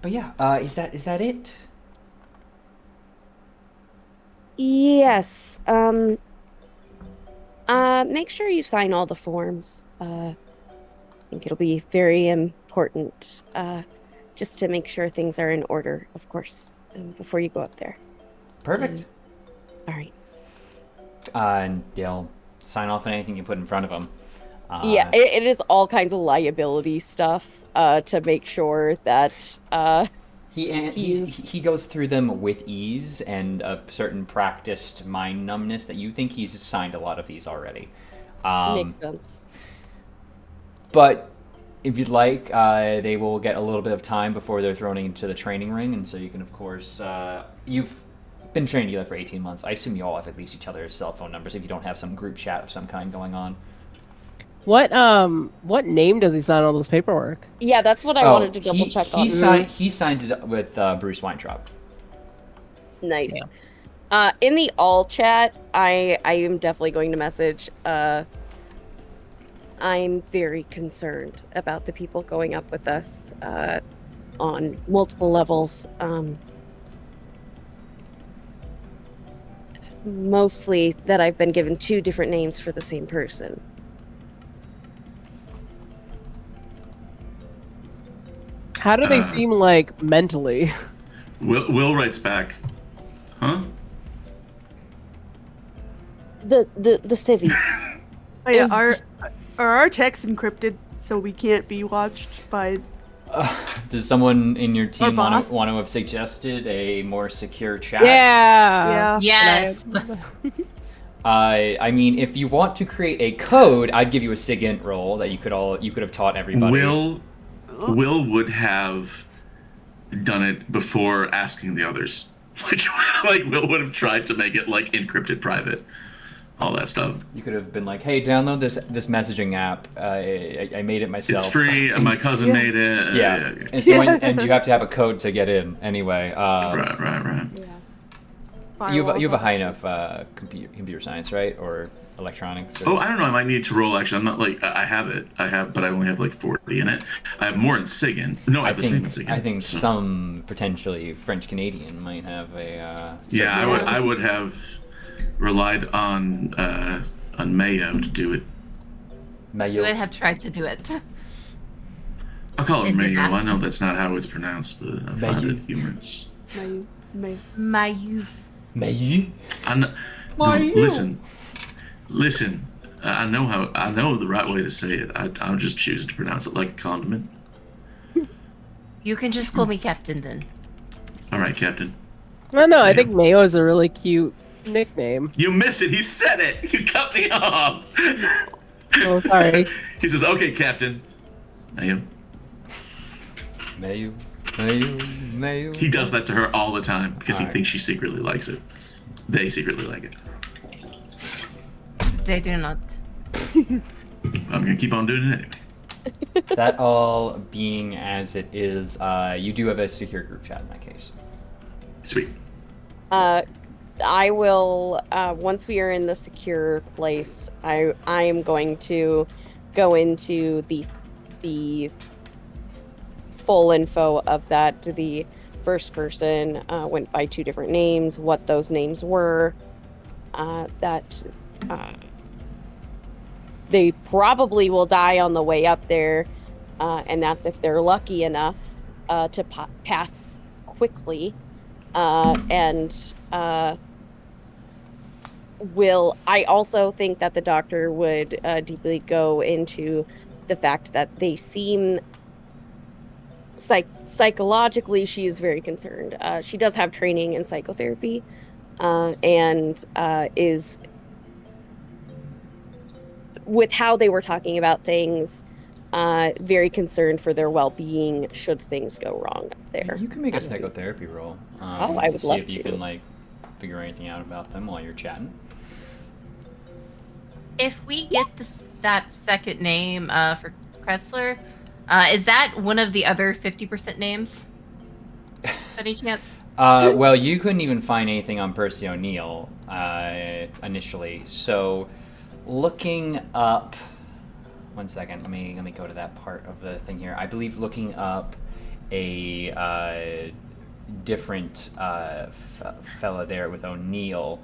But yeah, is that it? Yes. Make sure you sign all the forms. I think it'll be very important. Just to make sure things are in order, of course, before you go up there. Perfect. All right. And they'll sign off on anything you put in front of them. Yeah, it is all kinds of liability stuff to make sure that he goes through them with ease and a certain practiced mind numbness that you think he's signed a lot of these already. makes sense. But if you'd like, they will get a little bit of time before they're thrown into the training ring, and so you can, of course, you've been trained together for 18 months. I assume you all have at least each other's cell phone numbers if you don't have some group chat of some kind going on. What name does he sign all this paperwork? Yeah, that's what I wanted to double check on. He signs it with Bruce Weintraub. Nice. Yeah. In the all chat, I am definitely going to message. I'm very concerned about the people going up with us on multiple levels. Mostly that I've been given 2 different names for the same person. How do they seem like mentally? Will writes back, huh? The civvies. Oh, yeah, are our texts encrypted so we can't be watched by? Does someone in your team want boss? to have suggested a more secure chat? Yeah. Yes. I mean, if you want to create a code, I'd give you a SIGINT role that you could have taught everybody. Will would have done it before asking the others. Like Will would have tried to make it like encrypted private, all that stuff. You could have been like, "Hey, download this messaging app. I made it myself. It's free. My cousin made it. Yeah, and, so and you have to have a code to get in anyway. Right. Yeah. You have a high enough computer science, right, or electronics? Or... Oh, I don't know. I might need to roll. Actually, I'm not like I have it. But I only have like 40 in it. I have more in SIGINT. No, I have the same in SIGINT. I think some potentially French Canadian might have a. Yeah, I would have relied on Mayo to do it. Mayo. You would have tried to do it. I'll call it It did Mayo. not. I know that's not how it's pronounced, but I find Mayo. it humorous. My youth. Mayo. Listen. I know the right way to say it. I'll just choose to pronounce it like a condiment. You can just call me Captain then. All right, Captain. No, I think Mayo is a really cute nickname. You missed it. He said it. You cut me off. Oh, sorry. He says, "Okay, Captain." Mayo. He does that to her all the time because he thinks she secretly likes it. They secretly like it. They do not. I'm gonna keep on doing it anyway. That all being as it is, you do have a secure group chat in that case. Sweet. I will once we are in the secure place, I am going to go into the full info of that. The first person went by 2 different names, what those names were, that they probably will die on the way up there, and that's if they're lucky enough to pass quickly. I also think that the doctor would deeply go into the fact that they seem psychologically, she is very concerned. She does have training in psychotherapy, and is, with how they were talking about things, very concerned for their well-being should things go wrong up there. You can make a psychotherapy roll. I would see love if you to. can like figure anything out about them while you're chatting. If we get that second name for Kressler, is that one of the other 50% names? By any chance? Well, you couldn't even find anything on Percy O'Neill initially. So, looking up, one second. Let me go to that part of the thing here. I believe looking up a different fella there with O'Neill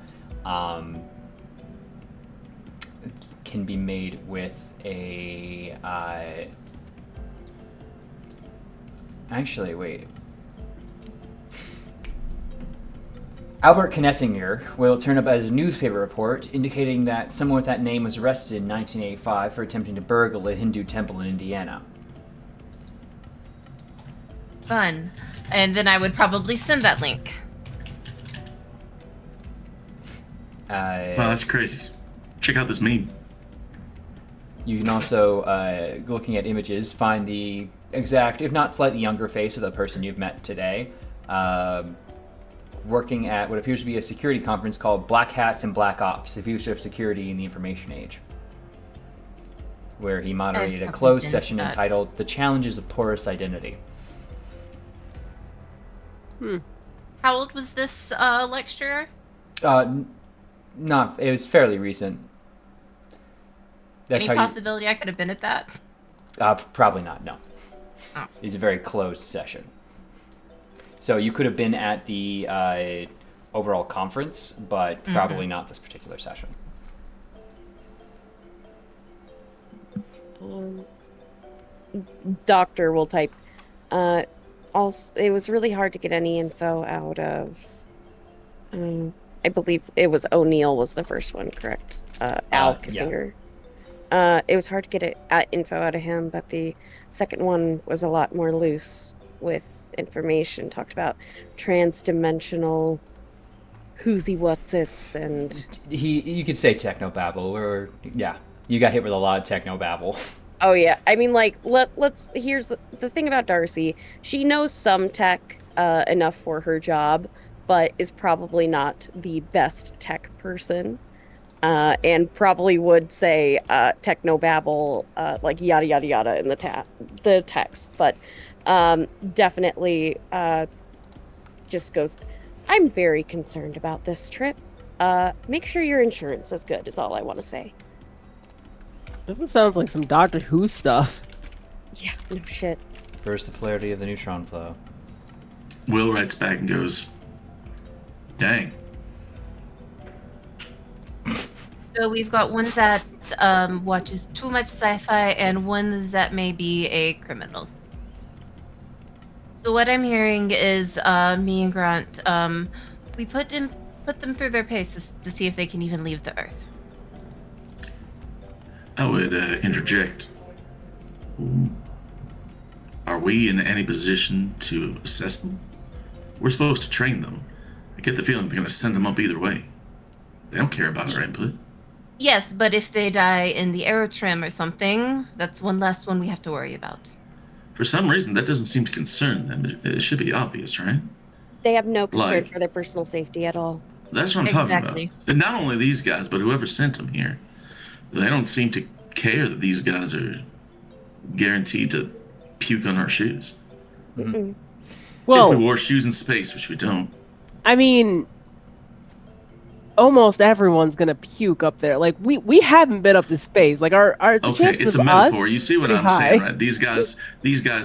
can be made with a. Actually, wait. Albert Knessinger will turn up as a newspaper report indicating that someone with that name was arrested in 1985 for attempting to burgle a Hindu temple in Indiana. Fun. And then I would probably send that link. Wow, that's crazy. Check out this meme. You can also, looking at images, find the exact, if not slightly younger face of the person you've met today, working at what appears to be a security conference called Black Hats and Black Ops, the future of security in the information age, where he moderated a closed session entitled The Challenges of Porous Identity. How old was this lecturer? It was fairly recent. Any possibility I could have been at that? Probably not, no. Oh. It's a very closed session. So you could have been at the overall conference, but probably not this particular session. Doctor will type. Also, it was really hard to get any info out of. I believe it was O'Neill was the first one, correct? Al Kissinger. Yeah. It was hard to get info out of him, but the second one was a lot more loose with information. Talked about trans-dimensional who's-he what's-its, and you could say technobabble, or yeah, you got hit with a lot of technobabble. Oh yeah, I mean, like, let's. Here's the thing about Darcy. She knows some tech enough for her job, but is probably not the best tech person, and probably would say technobabble, like yada yada yada in the text, but definitely just goes. I'm very concerned about this trip. Make sure your insurance is good. Is all I want to say. This sounds like some Doctor Who stuff. Yeah, no shit. First, the polarity of the neutron flow. Will writes back and goes, dang. So we've got one that watches too much sci-fi and one that may be a criminal. So what I'm hearing is me and Grant, we put them through their paces to see if they can even leave the Earth. I would interject. Are we in any position to assess them? We're supposed to train them. I get the feeling they're going to send them up either way. They don't care about our input. Yes, but if they die in the aerotrim or something, that's one less one we have to worry about. For some reason, that doesn't seem to concern them. It should be obvious, right? They have no concern for their personal safety at all. That's what I'm talking about. And not only these guys, but whoever sent them here. They don't seem to care that these guys are guaranteed to puke on our shoes. Mm-hmm. Well, if we wore shoes in space, which we don't. I mean, almost everyone's gonna puke up there. Like we haven't been up to space. Like our okay, chances it's a of metaphor. Us you see what I'm high. saying, right? These guys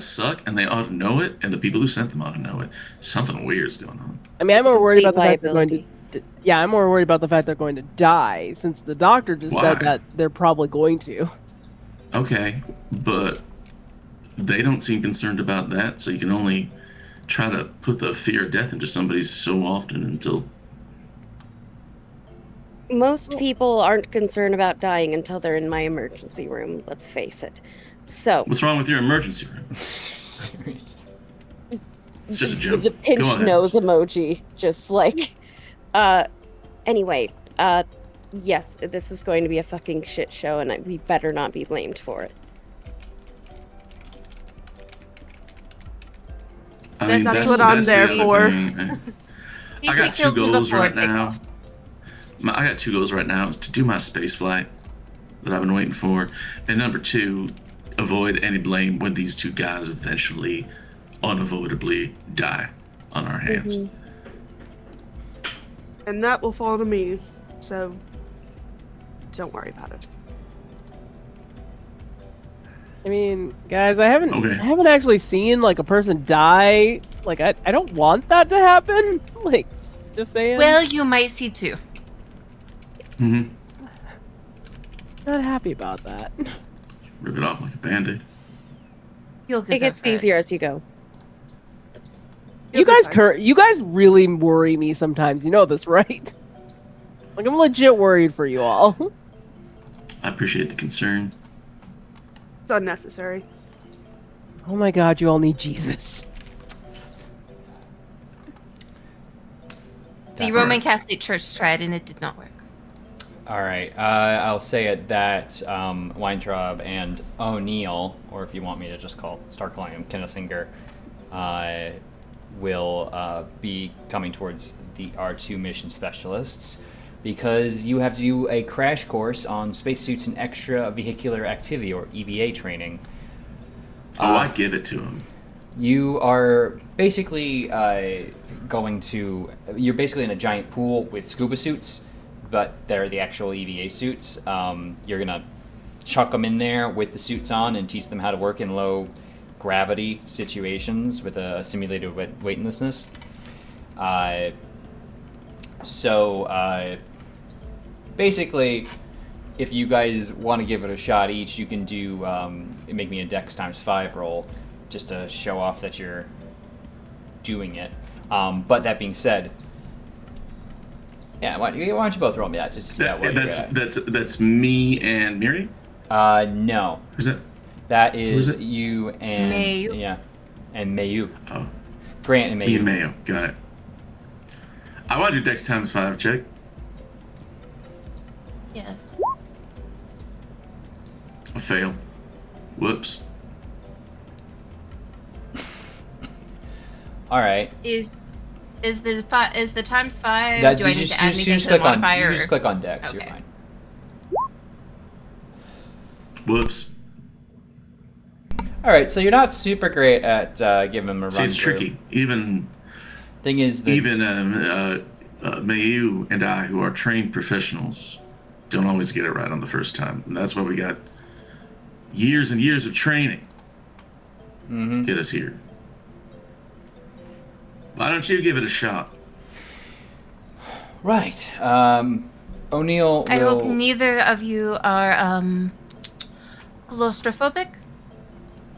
suck, and they ought to know it. And the people who sent them ought to know it. Something weird's going on. I mean, I'm more worried about the fact they're going to. Yeah, I'm more worried about the fact they're going to die, since the doctor just said that they're probably going to. Okay, but they don't seem concerned about that, so you can only try to put the fear of death into somebody so often until... Most people aren't concerned about dying until they're in my emergency room, let's face it. So... What's wrong with your emergency room? Seriously. It's just a joke. The Go pinched ahead. nose emoji, just like. Anyway, yes, this is going to be a fucking shit show, and we better not be blamed for it. I mean, That's what I'm the there other for. thing. You I got killed two me goals before right now. takeoff. I got 2 goals right now. Is to do my space flight that I've been waiting for, and number 2, avoid any blame when these 2 guys eventually, unavoidably die on our hands. Mhm. And that will fall to me. So don't worry about it. I mean, guys, I haven't Okay. actually seen like a person die. Like I don't want that to happen. Like just saying. Well, you might see too. Mm-hmm. Not happy about that. Rip it off like a band-aid. You'll get It gets over it. easier as you go. You guys really worry me sometimes. You know this, right? Like I'm legit worried for you all. I appreciate the concern. It's unnecessary. Oh my god, you all need Jesus. The Roman Catholic Church tried and it did not work. All right. I'll say it that Weintraub and O'Neill, or if you want me to just start calling him Kinnesinger, will be coming towards the R2 mission specialists because you have to do a crash course on spacesuits and extra vehicular activity, or EVA training. I give it to him. You are basically you're basically in a giant pool with scuba suits, but they're the actual EVA suits. You're gonna chuck them in there with the suits on and teach them how to work in low gravity situations with a simulated weightlessness. Basically, if you guys want to give it a shot each, you can do make me a Dex ×5 roll just to show off that you're doing it. But that being said, yeah, why don't you both roll me that just to see what you're at. That's me and Miri? No. Who's that? That Who's is it? you and Mayu. Yeah, and Mayu. Oh, Grant and Mayu. me and Mayo. Got it. I want to do Dex ×5 check. Yes. A fail. Whoops. All right. Is the ×5? That, Do I you need just, to add you anything just to the click on. modifier? You just click on Dex. You're Okay. fine. Whoops. All right. So you're not super great at giving them a run. See, it's tricky. Even Thing is, that Mayu and I, who are trained professionals, don't always get it right on the first time. And that's why we got years and years of training to get us here. Why don't you give it a shot? Right. O'Neill I hope will. neither of you are claustrophobic.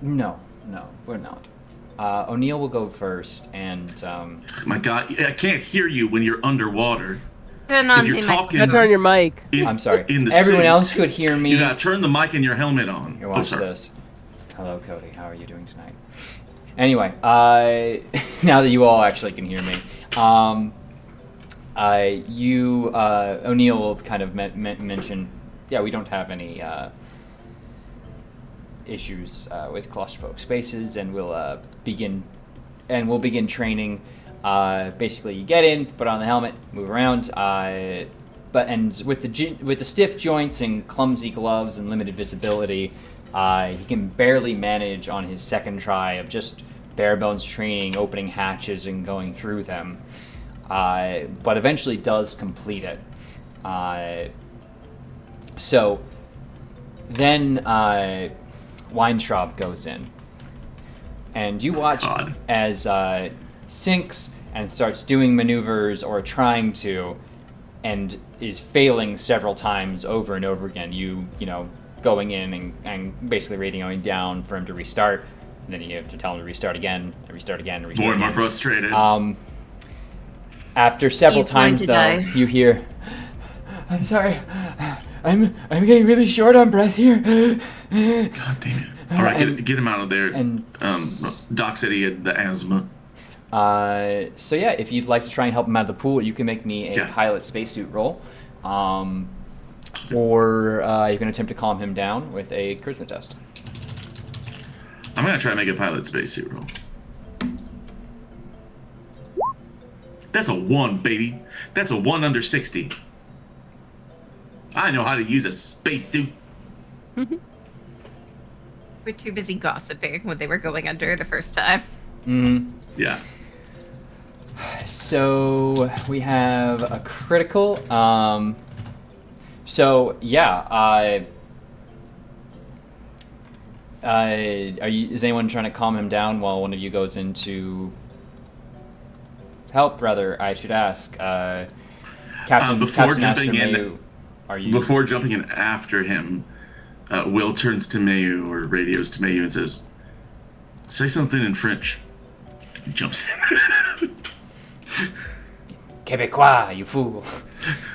No, we're not. O'Neill will go first, and My God, I can't hear you when you're underwater. Turn on If you're the talking- Gotta turn your mic. I'm sorry. In the Everyone suit, else could hear me. You gotta turn the mic and your helmet on. Here, Oh, watch sorry. this. Hello, Cody. How are you doing tonight? Anyway, now that you all actually can hear me, O'Neill will kind of mention, yeah, we don't have any issues with claustrophobic spaces, and we'll begin training. Basically, you get in, put on the helmet, move around. But with the stiff joints and clumsy gloves and limited visibility, he can barely manage on his second try of just bare bones training, opening hatches and going through them. But eventually does complete it. So then Weintraub goes in, and you watch God. as sinks and starts doing maneuvers or trying to, and is failing several times over and over again. You know, going in and basically radioing down for him to restart. And then you have to tell him to restart again, and restart again, and restart More and again. more frustrated. After several He's going times, to though, die. you hear, "I'm sorry, I'm getting really short on breath here." God damn it. All right, and- get him out of there. and Doc said he had the asthma. So yeah, if you'd like to try and help him out of the pool, you can make me a Yeah. pilot spacesuit roll. Or you can attempt to calm him down with a charisma test. I'm gonna try and make a pilot spacesuit roll. That's a 1, baby. That's a 1 under 60. I know how to use a spacesuit. We're too busy gossiping when they were going under the first time. Yeah. So we have a critical. So yeah, is anyone trying to calm him down while one of you goes into help? Rather, I should ask. Captain Master Mayu, are you? Before jumping in after him, Will turns to Mayu or radios to Mayu and says, "Say something in French." He jumps in. Québécois, you fool.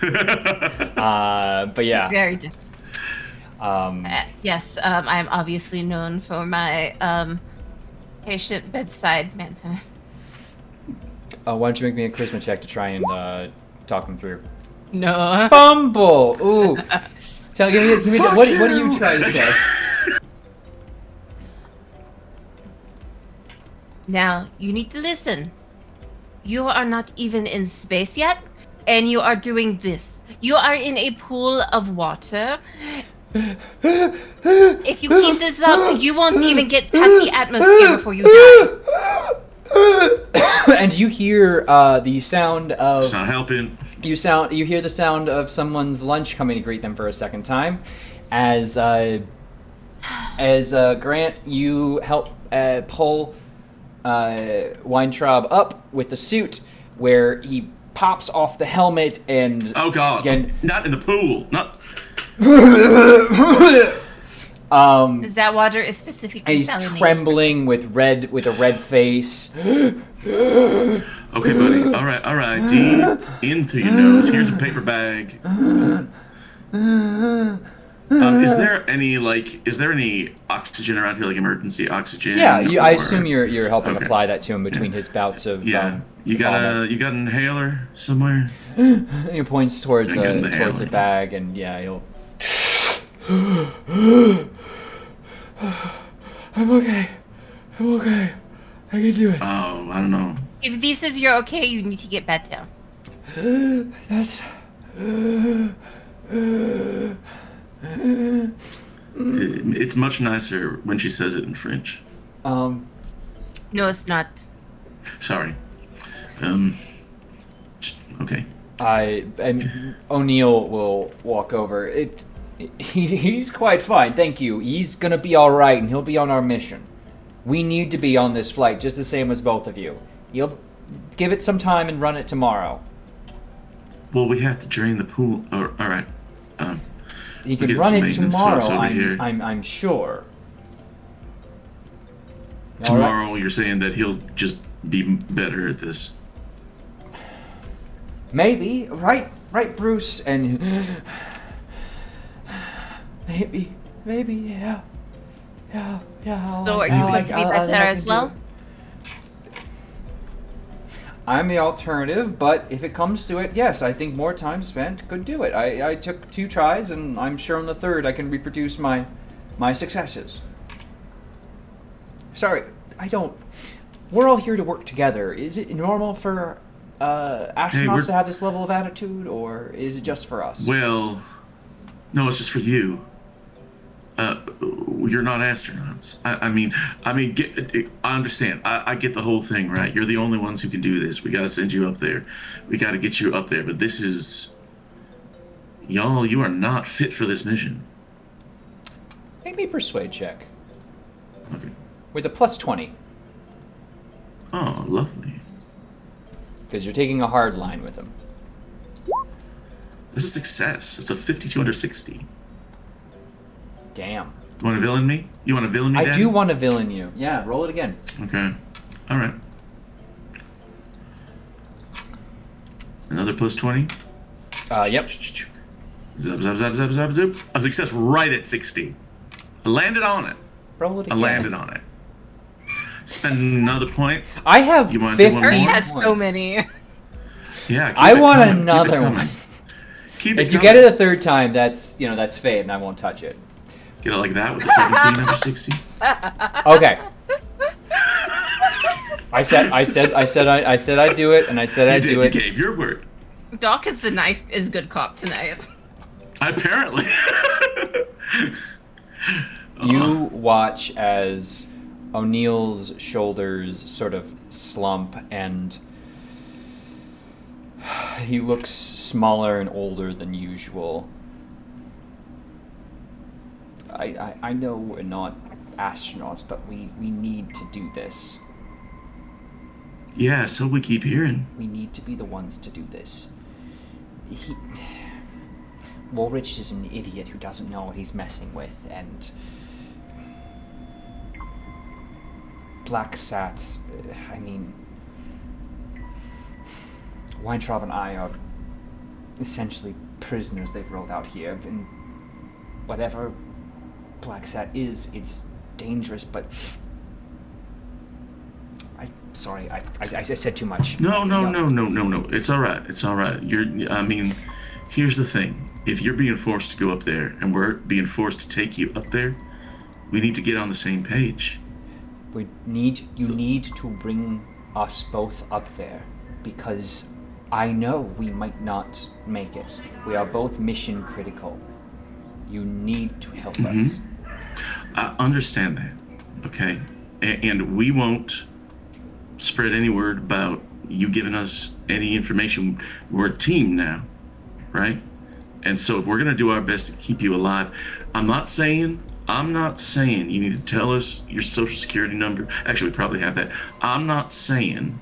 But yeah. Very different. Yes, I'm obviously known for my patient bedside manner. Why don't you make me a charisma check to try and talk him through? No. Fumble. Ooh. Give me what are you trying to say? Now, you need to listen. You are not even in space yet, and you are doing this. You are in a pool of water. If you keep this up, you won't even get past the atmosphere before you die. And you hear the sound of... It's not helping. You hear the sound of someone's lunch coming to greet them for a second time. As Grant, you help pull Weintraub up with the suit, where he pops off the helmet and... Oh god! Again, not in the pool. Not. That water is specifically and he's salinated. trembling with a red face. Okay, buddy. All right. Deep in through your nose. Here's a paper bag. Is there any oxygen around here, like emergency oxygen? Yeah, I or- assume you're helping Okay. apply that to him between his bouts of Yeah. You got an inhaler somewhere? He points towards I got an a inhaler. bag, and yeah, he'll. I'm okay. I can do it. Oh, I don't know. If this is your okay, you need to get better. That's. It's much nicer when she says it in French. No, it's not. Sorry. Okay. And O'Neill will walk over. He's quite fine, thank you. He's gonna be all right, and he'll be on our mission. We need to be on this flight, just the same as both of you. You'll give it some time and run it tomorrow. Well, we have to drain the pool. All right. He can get run some it maintenance tomorrow. folks over here. I'm sure. All right. Tomorrow, you're saying that he'll just be better at this. Maybe, right, Bruce, and maybe, yeah. So are you going to be better as well? I'm the alternative, but if it comes to it, yes, I think more time spent could do it. I took 2 tries, and I'm sure on the 3rd I can reproduce my successes. Sorry, we're all here to work together. Is it normal for astronauts to have this level of attitude, or is it just for us? Well, no, it's just for you. You're not astronauts. I understand. I get the whole thing, right? You're the only ones who can do this. We gotta send you up there. We gotta get you up there. But this is... Y'all, you are not fit for this mission. Make me a persuade check. Okay. With a +20. Oh, lovely. Because you're taking a hard line with him. This is success. It's a 52 under 60. Damn. You want to villain me? You want to villain me, I Daddy? do want to villain you. Yeah, roll it again. Okay. All right. Another +20. Yep. Zub, zub, zub, zub, zub, zub. A success right at 60. I landed on it. Roll it I again. landed on it. spend another point? I have You wanna do one 15 more? Has so points. many. Yeah. keep I it want coming, keep it another coming. one. Keep it If you coming. get it a third time, that's that's fate, and I won't touch it. Get it like that with a 17 under 60. Okay. I said I'd do it, and I said You I'd did. do You it. gave your word. Doc is is good cop tonight. Apparently. You watch as O'Neill's shoulders sort of slump, and he looks smaller and older than usual. I know we're not astronauts, but we need to do this. Yeah, so we keep hearing. We need to be the ones to do this. Woolrich is an idiot who doesn't know what he's messing with, and BlackSat, Weintraub and I are essentially prisoners they've rolled out here, and whatever BlackSat is, it's dangerous, but sorry, I said too much. No. It's all right. It's all right. Here's the thing. If you're being forced to go up there and we're being forced to take you up there, we need to get on the same page. You need to bring us both up there, because I know we might not make it. We are both mission critical. You need to help us. I understand that, okay? And we won't spread any word about you giving us any information. We're a team now, right? And so if we're gonna do our best to keep you alive, I'm not saying you need to tell us your social security number. Actually, we probably have that. I'm not saying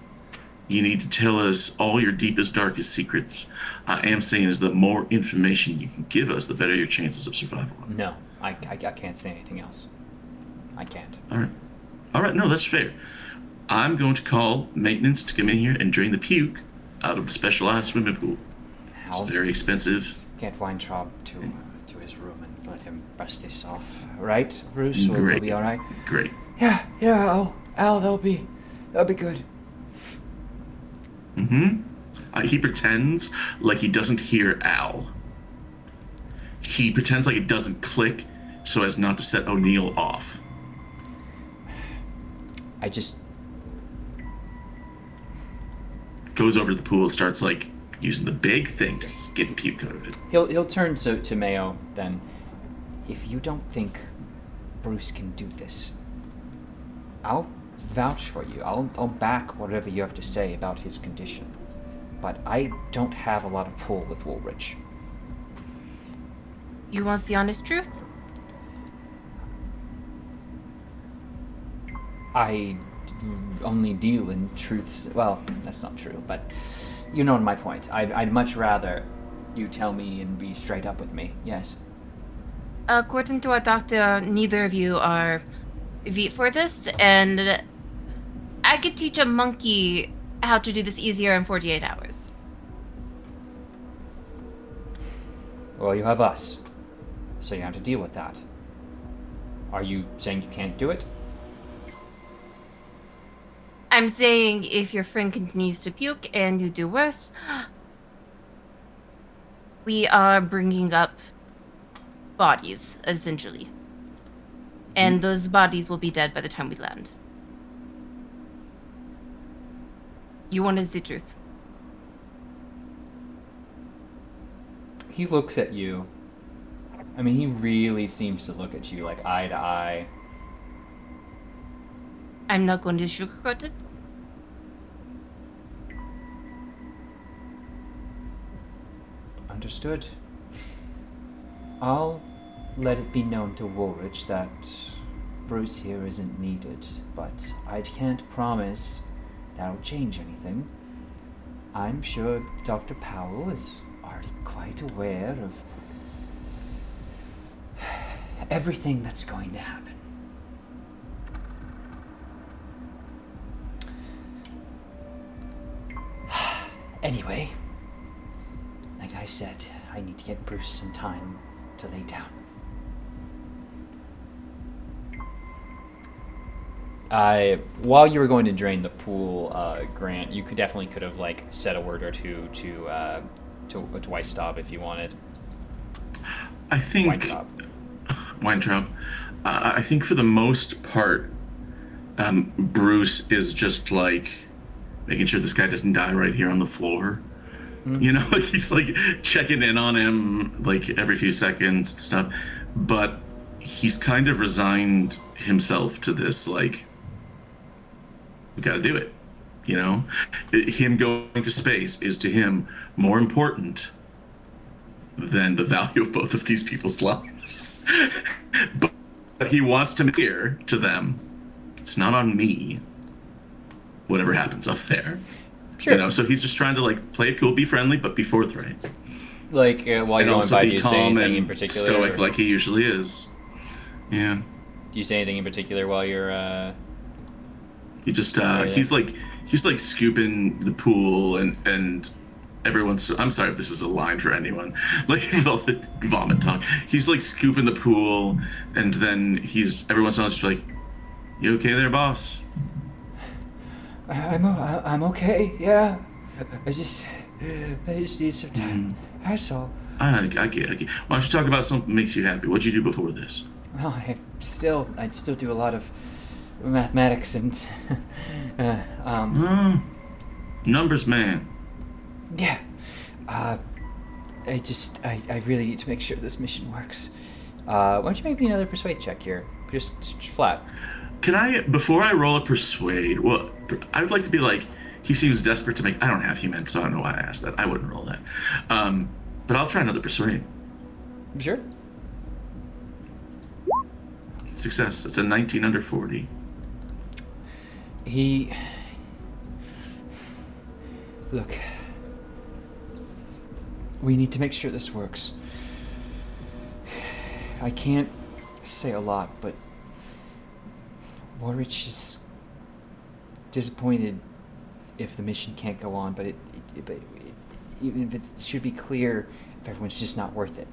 you need to tell us all your deepest, darkest secrets. I am saying is the more information you can give us, the better your chances of survival are. No, I can't say anything else. I can't. All right, no, that's fair. I'm going to call maintenance to come in here and drain the puke out of the specialized swimming pool. It's very expensive. Get Weintraub to his room and let him brush this off. Right, Bruce? Will Great. be all right? Great. Yeah. Al, that'll be good. He pretends like he doesn't hear Al. He pretends like it doesn't click so as not to set O'Neill off. I just... Goes over to the pool, starts like using the big thing to get puke out of it. He'll turn to Mayo then. If you don't think Bruce can do this, I'll vouch for you. I'll back whatever you have to say about his condition. But I don't have a lot of pull with Woolrich. You want the honest truth? I only deal in truths. Well, that's not true, but you know my point. I'd much rather you tell me and be straight up with me. Yes. According to our doctor, neither of you are fit for this, and I could teach a monkey how to do this easier in 48 hours. Well, you have us, so you have to deal with that. Are you saying you can't do it? I'm saying if your friend continues to puke and you do worse, we are bringing up bodies, essentially. And those bodies will be dead by the time we land. You wanted the truth. He looks at you. I mean, he really seems to look at you like eye to eye. I'm not going to sugarcoat it. Understood. I'll let it be known to Woolrich that Bruce here isn't needed, but I can't promise that'll change anything. I'm sure Dr. Powell is already quite aware of everything that's going to happen. Anyway, like I said, I need to get Bruce some time to lay down. While you were going to drain the pool, Grant, you could have like said a word or two to Weisstaub if you wanted. I think Weintraub. I think for the most part, Bruce is just like making sure this guy doesn't die right here on the floor. You know, like he's like checking in on him like every few seconds and stuff. But he's kind of resigned himself to this, like, we gotta do it. You know? Him going to space is to him more important than the value of both of these people's lives. But he wants to make clear to them, it's not on me, whatever happens up there. Sure. You know, so he's just trying to like play it cool, be friendly, but be forthright. Like while And you're also going by, be do you say calm anything in and particular? stoic like he usually is. Yeah. Do you say anything in particular while you're? He just he's like scooping the pool and everyone's. I'm sorry if this is a line for anyone. Like with all the vomit talk, he's like scooping the pool, and then he's every once in a while just like, "You okay there, boss?" I'm okay. Yeah. I just need some time. That's all. I get. Why don't you talk about something that makes you happy? What'd you do before this? Well, I'd still do a lot of mathematics and Numbers man. yeah. I really need to make sure this mission works. Why don't you make me another persuade check here? Just flat. Can I, before I roll a persuade, well, I would like to be like, he seems desperate to make, I don't have human, so I don't know why I asked that. I wouldn't roll that. But I'll try another persuade. Sure. Success. It's a 19 under 40. Look. We need to make sure this works. I can't say a lot, but Warwich is disappointed if the mission can't go on, but even if it should be clear if everyone's just not worth it.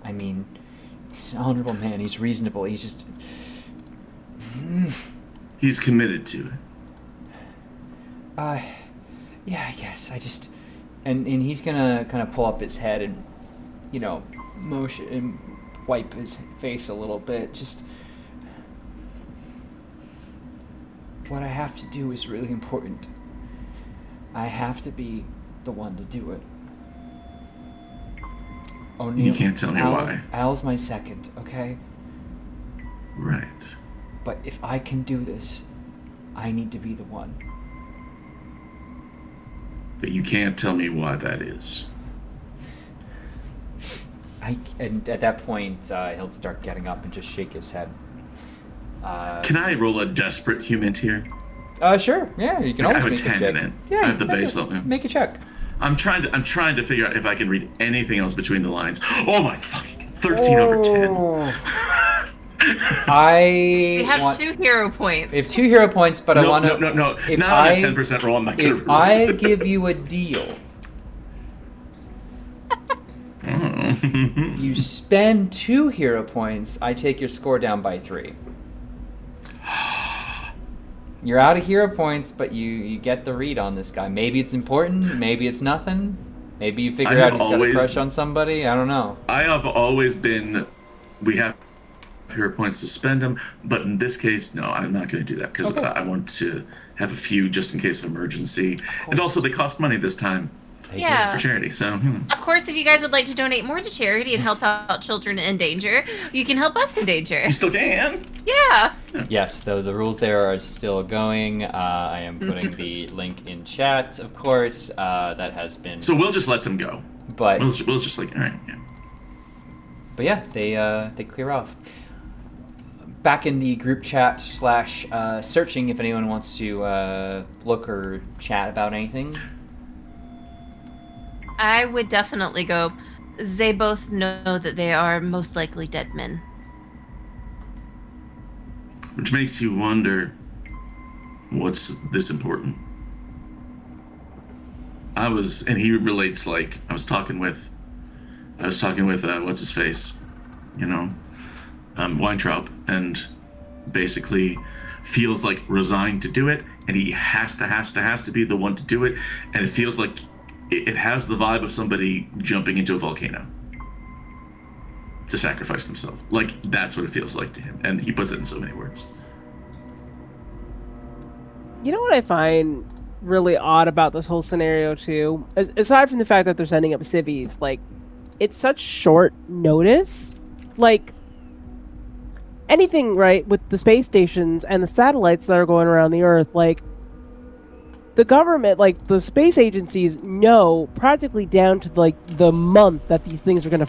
I mean, he's an honorable man, he's reasonable, he's just... He's committed to it. Yeah, I guess, and he's gonna kind of pull up his head and, you know, motion and wipe his face a little bit, just... What I have to do is really important. I have to be the one to do it. O'Neill, You can't tell me why. Al's my second, okay? Right. But if I can do this, I need to be the one. But you can't tell me why that is. And at that point, he'll start getting up and just shake his head. Can I roll a desperate human here? Sure. Yeah, you can I always have a make 10 a check. in it. Yeah, I have the make base a- level. Make a check. I'm trying to figure out if I can read anything else between the lines. Oh my fucking 13 over 10. We have 2 hero points. We have 2 hero points, but I want to... No. If Not on a 10% roll, I'm not going to If I give you a deal, you spend 2 hero points, I take your score down by 3. You're out of hero points, but you get the read on this guy. Maybe it's important, maybe it's nothing. Maybe you figure out he's got a crush on somebody, I don't know. I have always been, we have hero points to spend them, but in this case, no, I'm not going to do that because Okay. I want to have a few just in case of emergency. And also, they cost money this time Yeah. for charity, so... Of course, if you guys would like to donate more to charity and help out children in danger, you can help us in danger. You still can. Yeah. Yes, though the rules there are still going. I am putting the link in chat, of course. That has been... So we'll just let them go. But We'll just like, all right, yeah. But yeah, they clear off. Back in the group chat / searching if anyone wants to look or chat about anything. I would definitely go. They both know that they are most likely dead men. Which makes you wonder, what's this important? And he relates like, I was talking with what's his face, you know, Weintraub, and basically feels like resigned to do it, and he has to be the one to do it, and it feels like it has the vibe of somebody jumping into a volcano to sacrifice themselves. Like, that's what it feels like to him, and he puts it in so many words. You know what I find really odd about this whole scenario too, aside from the fact that they're sending up civvies, like, it's such short notice. Like, anything, right, with the space stations and the satellites that are going around the Earth, like, the government, like, the space agencies know practically down to, like, the month that these things are gonna,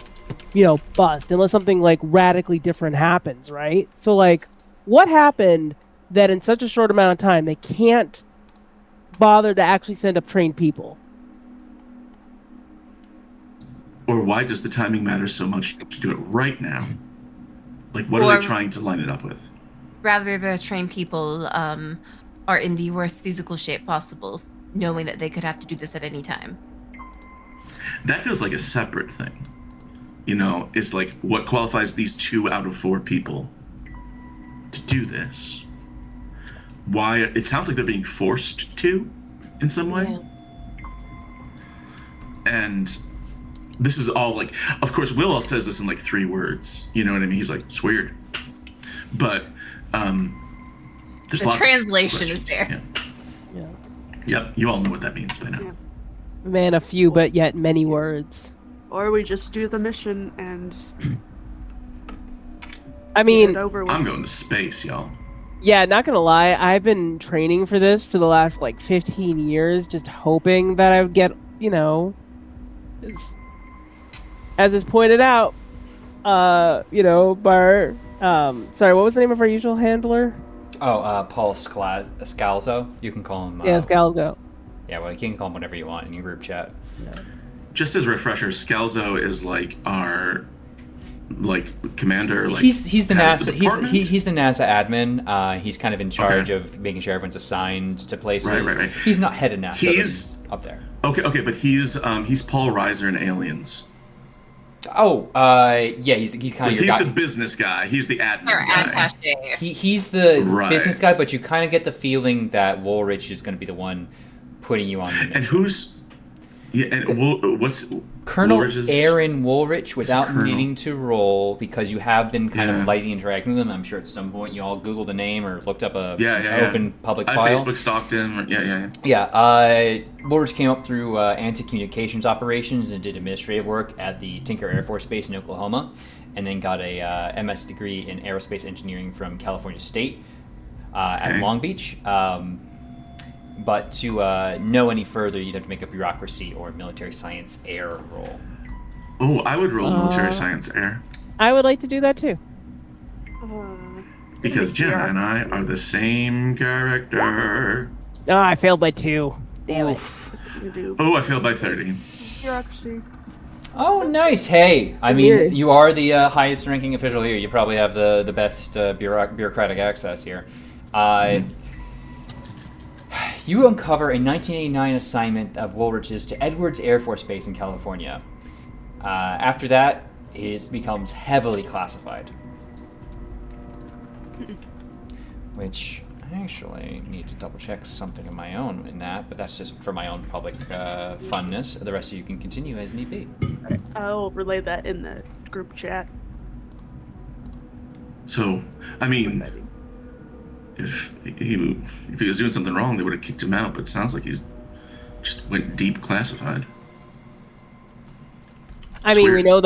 bust, unless something, like, radically different happens, right? So, like, what happened that in such a short amount of time they can't bother to actually send up trained people? Or why does the timing matter so much to do it right now? Like, what are they trying to line it up with? Rather, the trained people are in the worst physical shape possible, knowing that they could have to do this at any time. That feels like a separate thing. It's like, what qualifies these 2 out of 4 people to do this? Why? It sounds like they're being forced to, in some way. Yeah. And this is all like, of course, Will all says this in like 3 words. You know what I mean? He's like, it's weird. But there's The lots translation of is there. Yeah. Yep, you all know what that means by now. Yeah. Man, a few but yet many words. Or we just do the mission and I get mean, it over with. I'm going to space, y'all. yeah, not gonna lie, I've been training for this for the last, like, 15 years, just hoping that I would get, as is pointed out, by our, sorry, what was the name of our usual handler? Oh, Paul Scalzo. You can call him. Yeah, Scalzo. Yeah, well, you can call him whatever you want in your group chat. Just as a refresher, Scalzo is like our commander. Like, he's the head of NASA. the He's department? he's the NASA admin. He's kind of in charge of making sure everyone's assigned to places. Right. He's not head of NASA. But He's- he's up there. Okay, but he's Paul Reiser in Aliens. Oh, yeah, he's kind Like, of your he's guy. the business guy. He's the admin Or guy. attaché. He's the Right. business guy, but you kind of get the feeling that Woolrich is going to be the one putting you on the mission. And who's? Yeah, and what's Colonel Woolrich's- Aaron Woolrich, without Colonel. needing to roll, because you have been kind Yeah. of lightly interacting with him. I'm sure at some point you all Googled the name or looked up a Yeah. open public I file. Facebook stalked him. Yeah. Yeah, Woolrich came up through anti-communications operations and did administrative work at the Tinker Air Force Base in Oklahoma, and then got a MS degree in aerospace engineering from California State at Okay. Long Beach. But to know any further, you'd have to make a bureaucracy or military science air roll. Oh, I would roll military science air I would like to do that too. because Jenna and I are the same character. Oh, I failed by 2. Damn it. You do Oh, I failed by 30. bureaucracy. Oh, nice. Hey, I mean, Weird. you are the highest ranking official here. You probably have the best bureaucratic access here. You uncover a 1989 assignment of Woolrich's to Edwards Air Force Base in California. After that, it becomes heavily classified. Which, I actually need to double check something of my own in that, but that's just for my own public funness. The rest of you can continue as need be. I'll relay that in the group chat. So, I mean, if he was doing something wrong, they would have kicked him out. But it sounds like he's just went deep classified. I mean, Weird. we know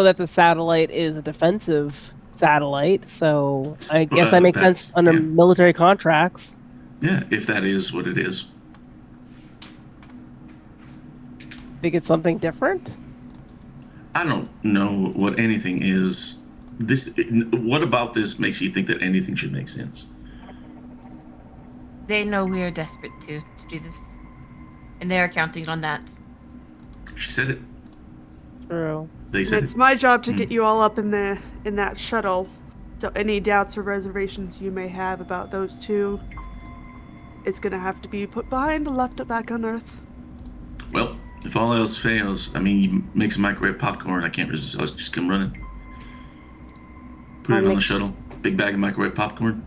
that the satellite is a defensive satellite, so I guess that makes sense That's- under yeah. military contracts. Yeah, if that is what it is. Think it's something different? I don't know what anything is. What about this makes you think that anything should make sense? They know we are desperate to do this, and they are counting on that. She said it. True. They And said it's it. my job to get you all up in that shuttle. So any doubts or reservations you may have about those two, it's gonna have to be put behind and left back on Earth. Well, if all else fails, I mean, you make some microwave popcorn. I can't resist. I'll just come running. Put I'll it on make- the shuttle. Big bag of microwave popcorn.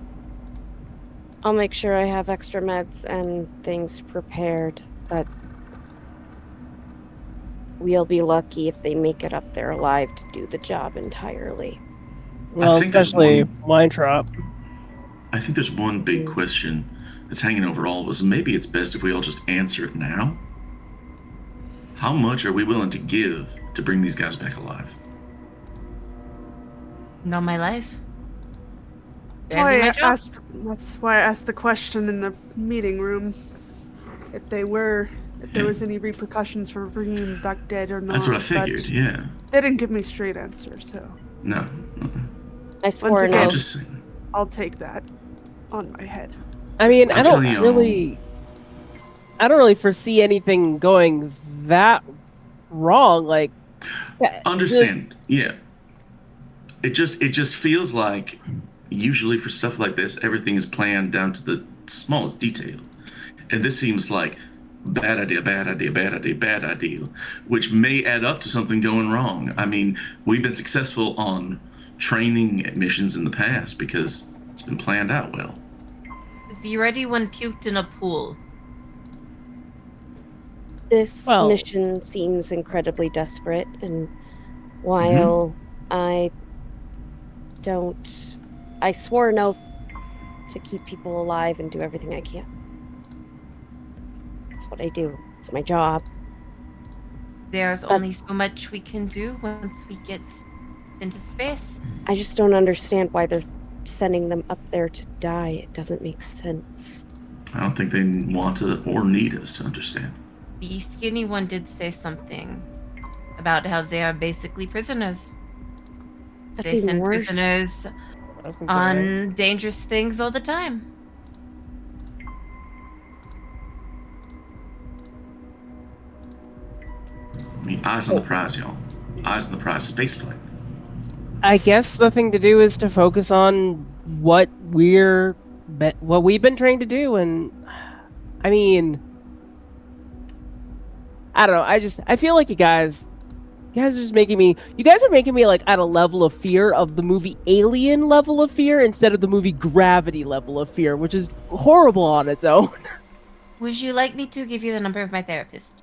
I'll make sure I have extra meds and things prepared, but we'll be lucky if they make it up there alive to do the job entirely. Well, think there's especially one- Weintraub. I think there's one big question that's hanging over all of us, and maybe it's best if we all just answer it now. How much are we willing to give to bring these guys back alive? Not my life. That's Barely my job. that's why I asked the question in the meeting room. If there was any repercussions for bringing them back dead or not. That's what I but figured, yeah. They didn't give me a straight answer, so No. I swore again, no. I'm just saying. I'll take that on my head. I mean, I'm I don't telling you, really foresee anything going that wrong. Like, Understand, yeah. It just feels like usually for stuff like this, everything is planned down to the smallest detail. And this seems like bad idea, bad idea, bad idea, bad idea, which may add up to something going wrong. I mean, we've been successful on training missions in the past because it's been planned out well. The ready one puked in a pool. This Well- mission seems incredibly desperate, and while I swore an oath to keep people alive and do everything I can. That's what I do. It's my job. There's only so much we can do once we get into space. I just don't understand why they're sending them up there to die. It doesn't make sense. I don't think they want to or need us to understand. The skinny one did say something about how they are basically prisoners. That's They even send worse. prisoners I was gonna say, on dangerous things all the time. I mean, eyes on the prize, y'all. Eyes on the prize. Spaceflight. I guess the thing to do is to focus on what we've been trained to do, and I mean, I don't know. I feel like you guys are just making me. You guys are making me like at a level of fear of the movie Alien level of fear instead of the movie Gravity level of fear, which is horrible on its own. Would you like me to give you the number of my therapist?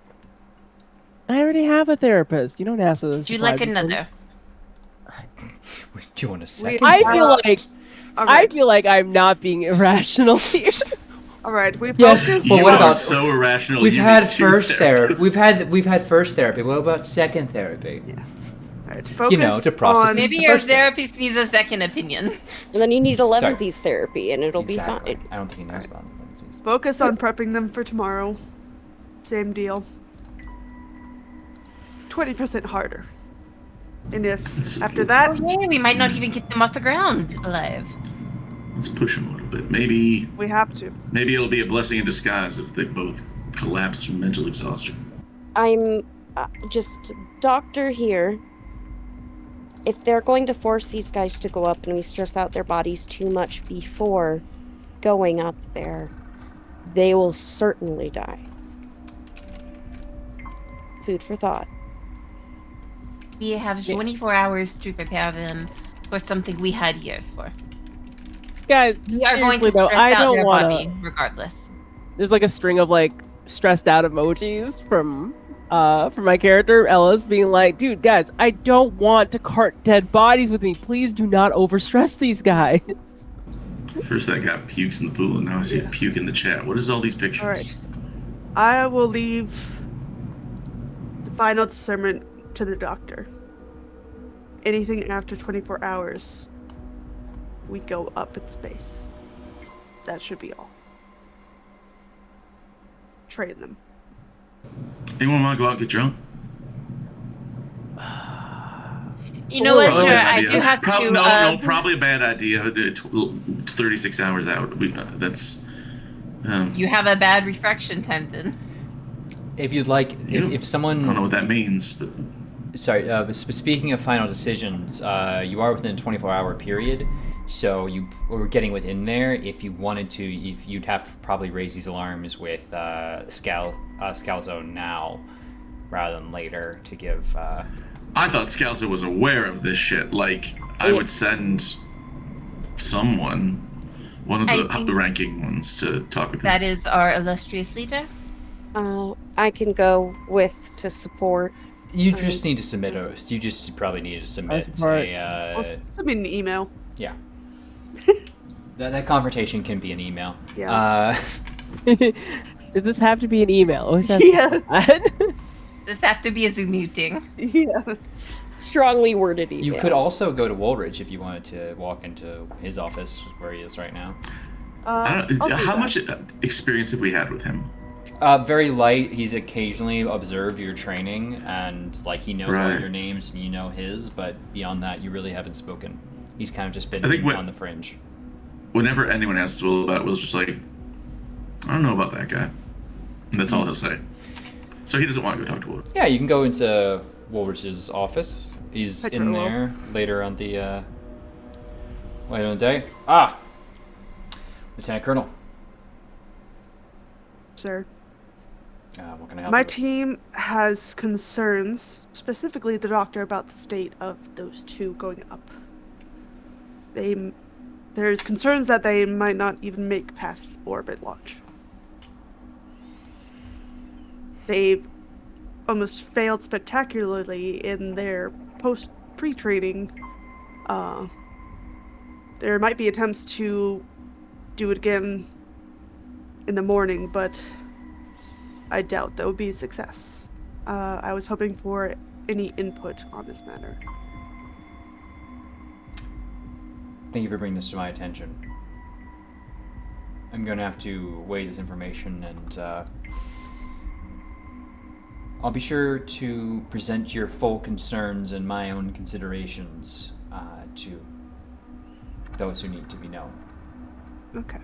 I already have a therapist. You don't ask those. Would you like another? Do you want a second? I feel like All I right, feel like I'm not being irrational here. all right. We Yes, focused. but You what are about- so irrational. We've you had need two first therapy. therapists. We've had first therapy. What about second therapy? All right, focus You know, to process on, this. Maybe the your first thing. therapist needs a second opinion. And then you need Sorry. 11Z's therapy, and it'll Exactly. be fine. I don't think he knows about lenses. focus on prepping them for tomorrow. Same deal. 20% harder. And if That's after okay. that Oh, yay, we might not even get them off the ground alive. Let's push them a little bit. Maybe we have to. it'll be a blessing in disguise if they both collapse from mental exhaustion. I'm just doctor here. If they're going to force these guys to go up and we stress out their bodies too much before going up there, they will certainly die. Food for thought. We have 24 hours to prepare them for something we had years for. Guys, We are going seriously to though, stress I out don't their want body to. regardless. There's like a string of like stressed out emojis from my character Ellis being like, dude, guys, I don't want to cart dead bodies with me. Please do not overstress these guys. First that guy pukes in the pool, and now I see a puke in the chat. What is all these pictures? All right. I will leave the final discernment to the doctor. Anything after 24 hours, we go up in space. That should be all. Train them. Anyone want to go out and get drunk? You know what? Probably Sure, a bad I idea. do have to. No, probably a bad idea. 36 hours out. That's. You have a bad refraction time then. If you'd like, You- if someone, I don't know what that means, but sorry, speaking of final decisions, you are within a 24-hour period, so we're getting within there. If you wanted to, if you'd have to probably raise these alarms with Scalzo now, rather than later, to give. I thought Scalzo was aware of this shit. Like, I would send someone one of I the think- ranking ones to talk with him. That is our illustrious leader. I can go with to support. You just need to submit a. You just probably need to submit support. a. Well, send me an email. Yeah. that confrontation can be an email. Yeah. Did this have to be an email? Always has Yeah. to be that. Does have to be a Zoom meeting. Yeah. Strongly worded email. You could also go to Woolridge if you wanted to walk into his office where he is right now. I don't, I'll do how that. much experience have we had with him? Very light. He's occasionally observed your training, and like he knows all Right. your names and you know his. But beyond that, you really haven't spoken. He's kind of just been I think on the fringe. Whenever anyone asks Will about it, Will's just like, I don't know about that guy. And that's all he'll say. So he doesn't want to go talk to Will. Yeah, you can go into Woolridge's office. He's Hi, in Turtle. there later on the day. Ah, Lieutenant Colonel. Sir. What can I help My you with? team has concerns, specifically the doctor, about the state of those two going up. There's concerns that they might not even make past orbit launch. They've almost failed spectacularly in their pre-training. There might be attempts to do it again in the morning, but I doubt that would be a success. I was hoping for any input on this matter. Thank you for bringing this to my attention. I'm going to have to weigh this information, and I'll be sure to present your full concerns and my own considerations to those who need to be known. Okay.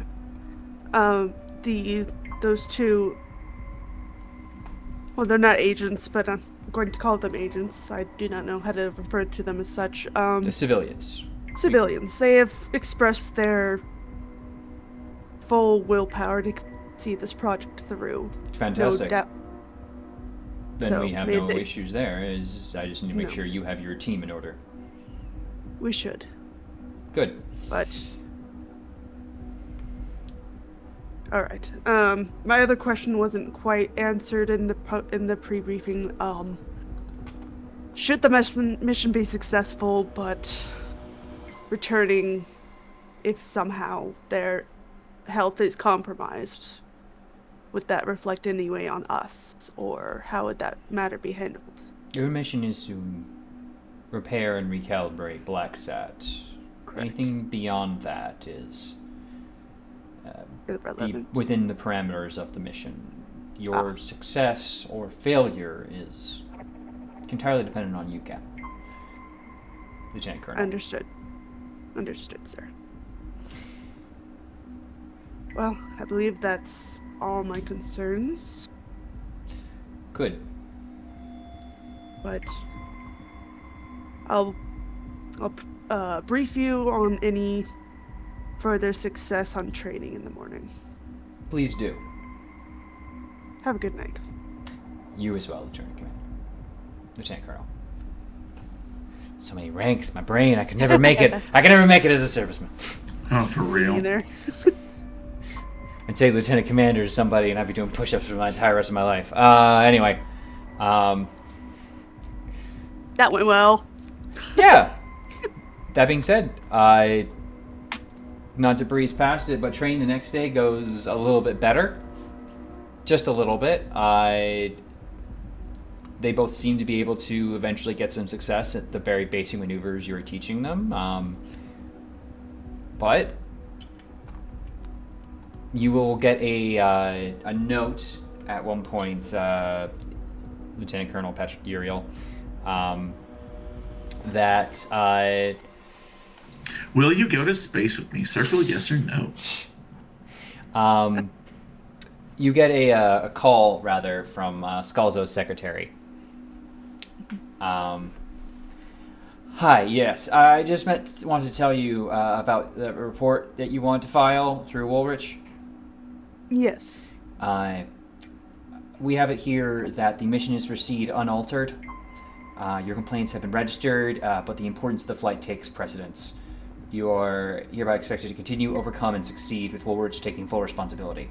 Those two. Well, they're not agents, but I'm going to call them agents. I do not know how to refer to them as such. The civilians. Civilians. They have expressed their full willpower to see this project through. Fantastic. No doubt. Then So, we have maybe no they- issues there. I just need to make No. sure you have your team in order. We should, Good. but. All right. My other question wasn't quite answered in the pre-briefing. Should the mission be successful, but returning, if somehow their health is compromised, would that reflect anyway on us, or how would that matter be handled? Your mission is to repair and recalibrate BlackSat. Anything beyond that is Irrelevant. within the parameters of the mission. Your success or failure is entirely dependent on you, Cap. Lieutenant Colonel. Understood. Understood, sir. Well, I believe that's all my concerns, Good. but I'll brief you on any further success on training in the morning. Please do. Have a good night. You as well, Lieutenant Commander. Lieutenant Colonel. So many ranks, my brain. I could never make it. I could never make it as a serviceman. Oh, for real? You there? I'd say Lieutenant Commander to somebody, and I'd be doing push-ups for my entire rest of my life. Anyway, That went well. yeah. That being said, not to breeze past it, but training the next day goes a little bit better. Just a little bit. They both seem to be able to eventually get some success at the very basic maneuvers you were teaching them. But you will get a note at one point, Lieutenant Colonel Uriel, that Will you go to space with me? Circle yes or no. you get a call, rather, from Scalzo's secretary. Hi, yes, I just wanted to tell you about the report that you want to file through Woolrich. Yes. We have it here that the mission is proceed unaltered. Your complaints have been registered, but the importance of the flight takes precedence. You are hereby expected to continue, overcome, and succeed, with Woolwich taking full responsibility.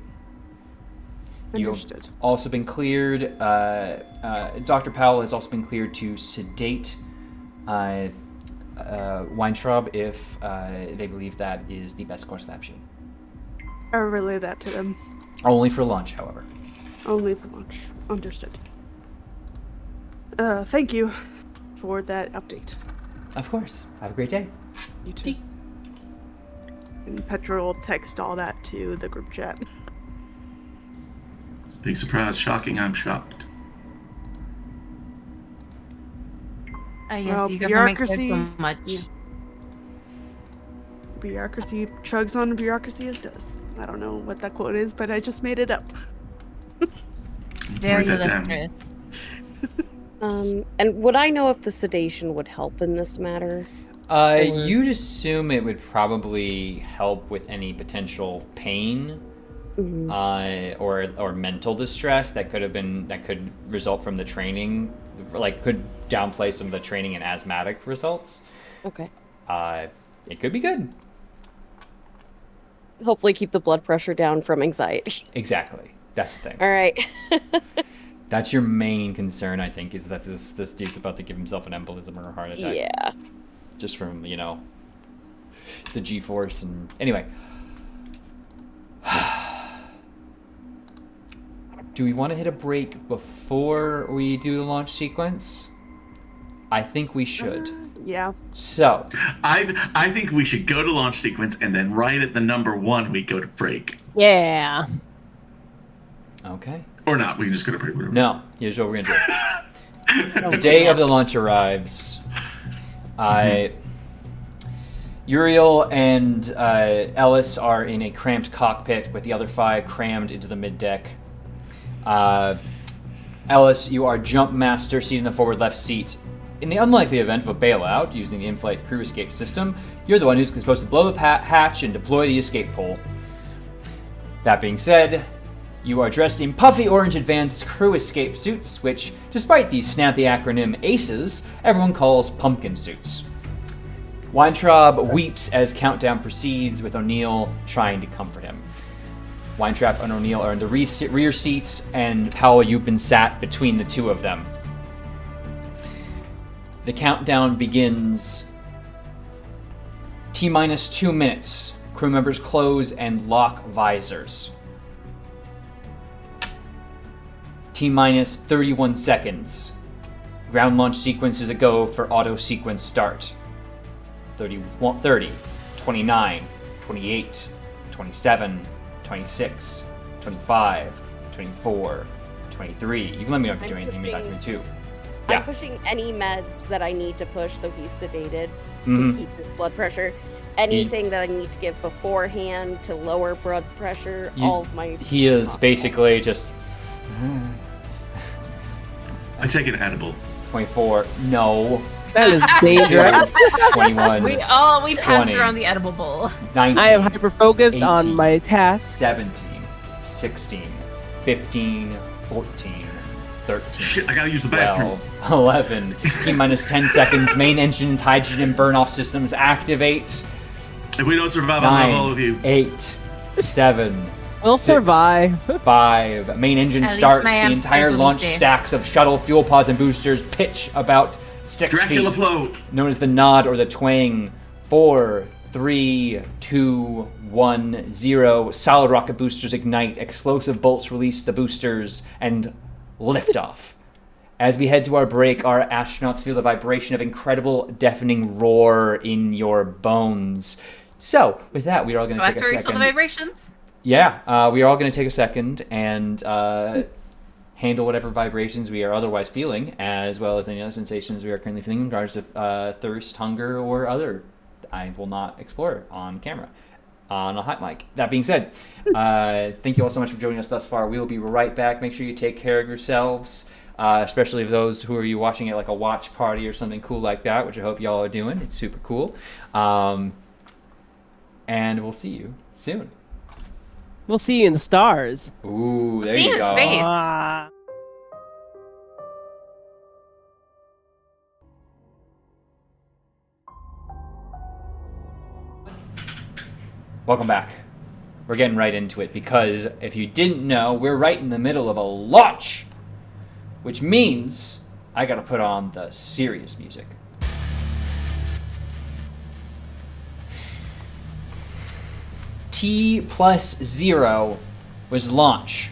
You've Understood. also been cleared. Dr. Powell has also been cleared to sedate Weintraub if they believe that is the best course of action. I'll relay that to them. Only for lunch, however. Only for lunch. Understood. Thank you for that update. Of course. Have a great day. You too. And Petra will text all that to the group chat. It's a big surprise. Shocking. I'm shocked. Yes, Well, you government cares so bureaucracy- much. Bureaucracy chugs on bureaucracy as does. I don't know what that quote is, but I just made it up. Very Write that down. illustrious. And would I know if the sedation would help in this matter? You'd assume it would probably help with any potential pain, or mental distress that could result from the training, like could downplay some of the training and asthmatic results. Okay. It could be good. Hopefully keep the blood pressure down from anxiety. Exactly. That's the thing. All right. That's your main concern, I think, is that this dude's about to give himself an embolism or a heart attack. Yeah. Just from, the G-force and... Anyway. Do we want to hit a break before we do the launch sequence? I think we should. Yeah. So... I think we should go to launch sequence, and then right at the number 1, we go to break. Yeah. Okay. Or not. We can just go to break. Whatever. No. Here's what we're going to do. The day of the launch arrives. Uriel and Ellis are in a cramped cockpit with the other 5 crammed into the middeck. Ellis, you are jump master, seated in the forward left seat. In the unlikely event of a bailout using the in-flight crew escape system, you're the one who's supposed to blow the hatch and deploy the escape pole. That being said, you are dressed in puffy orange advanced crew escape suits, which, despite the snappy acronym ACES, everyone calls pumpkin suits. Weintraub weeps as countdown proceeds, with O'Neill trying to comfort him. Weintraub and O'Neill are in the rear seats, and Powell, you've been sat between the two of them. The countdown begins. T-minus 2 minutes. Crew members close and lock visors. T-minus 31 seconds. Ground launch sequence is a go for auto sequence start. 30, 29, 28, 27, 26, 25, 24, 23. You can let me know if you're doing anything. You may talk to me too. I'm pushing any meds that I need to push so he's sedated to keep his blood pressure. Anything that I need to give beforehand to lower blood pressure. All of my. He is basically just. I take an edible. 24. No. That is dangerous. 21. We 20, passed around the edible bowl. 19. I am hyper focused 18, on my task. 17, 16, 15, 14, 13. Shit, I gotta use the bathroom. 12, 11. T-minus 10 seconds. Main engines, hydrogen burn-off systems activate. If we don't survive, I'll love all of 9, you. 8, 7. We'll 6, survive. 5. Main engine At least starts. my The amps entire will be launch safe. stacks of shuttle fuel pods and boosters pitch about 6 Dracula feet. float. Known as the nod or the twang. 4, 3, 2, 1, 0. Solid rocket boosters ignite. Explosive bolts release the boosters and liftoff. As we head to our break, our astronauts feel the vibration of incredible, deafening roar in your bones. So, with that, we are all going to take a That's where we feel the second. vibrations. Yeah, we are all going to take a second and handle whatever vibrations we are otherwise feeling, as well as any other sensations we are currently feeling in regards to thirst, hunger, or other. I will not explore on camera, on a hot mic. That being said, thank you all so much for joining us thus far. We will be right back. Make sure you take care of yourselves, especially those who are you watching it like a watch party or something cool like that, which I hope y'all are doing. It's super cool. And we'll see you soon. We'll see you in the stars. Ooh, there See you you in go. space. Ah. Welcome back. We're getting right into it because if you didn't know, we're right in the middle of a launch, which means I gotta put on the serious music. T+0 was launch.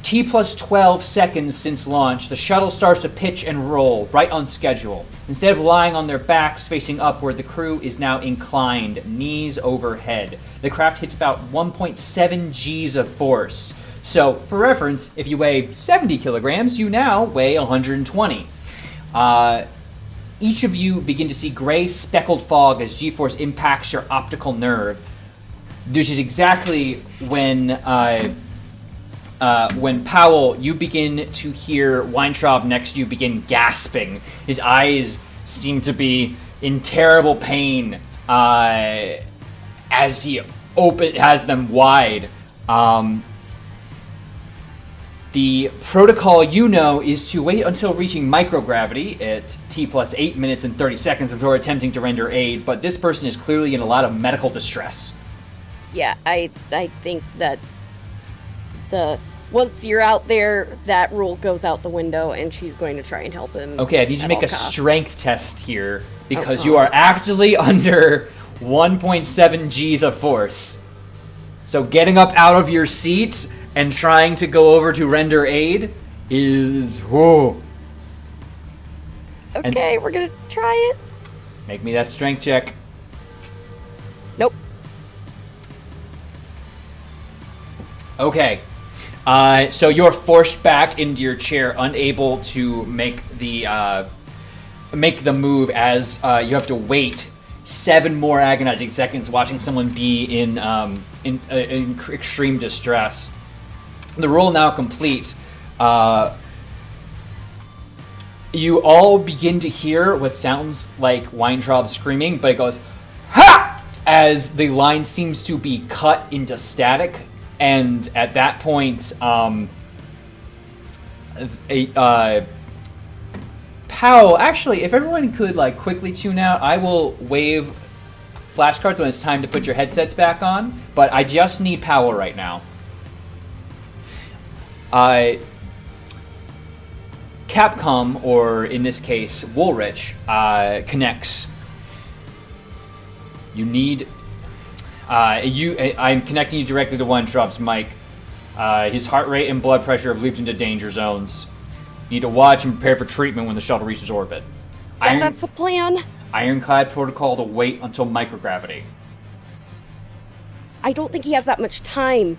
T+12 seconds since launch, the shuttle starts to pitch and roll, right on schedule. Instead of lying on their backs facing upward, the crew is now inclined, knees overhead. The craft hits about 1.7 Gs of force. So, for reference, if you weigh 70 kilograms, you now weigh 120. Each of you begin to see gray speckled fog as G-force impacts your optical nerve. This is exactly when Powell, you begin to hear Weintraub next to you begin gasping. His eyes seem to be in terrible pain as he has them wide. The protocol is to wait until reaching microgravity at T+8 minutes and 30 seconds before attempting to render aid, but this person is clearly in a lot of medical distress. Yeah, I think that once you're out there, that rule goes out the window, and she's going to try and help him. Okay, I need you to make a costs. strength test here because you are actually under 1.7 Gs of force. So getting up out of your seat and trying to go over to render aid is whoa. Okay, we're gonna try it. Make me that strength check. Nope. Okay. So you're forced back into your chair, unable to make the move as you have to wait 7 more agonizing seconds watching someone be in extreme distress. The roll now complete. You all begin to hear what sounds like Weintraub screaming, but it goes, "Ha!" as the line seems to be cut into static. And at that point, Powell, actually, if everyone could quickly tune out, I will wave flashcards when it's time to put your headsets back on, but I just need Powell right now. Capcom, or in this case, Woolrich, connects. You need... I'm connecting you directly to Weintraub's mic. His heart rate and blood pressure have moved into danger zones. You need to watch and prepare for treatment when the shuttle reaches orbit. Yeah, that's the plan. Ironclad protocol to wait until microgravity. I don't think he has that much time.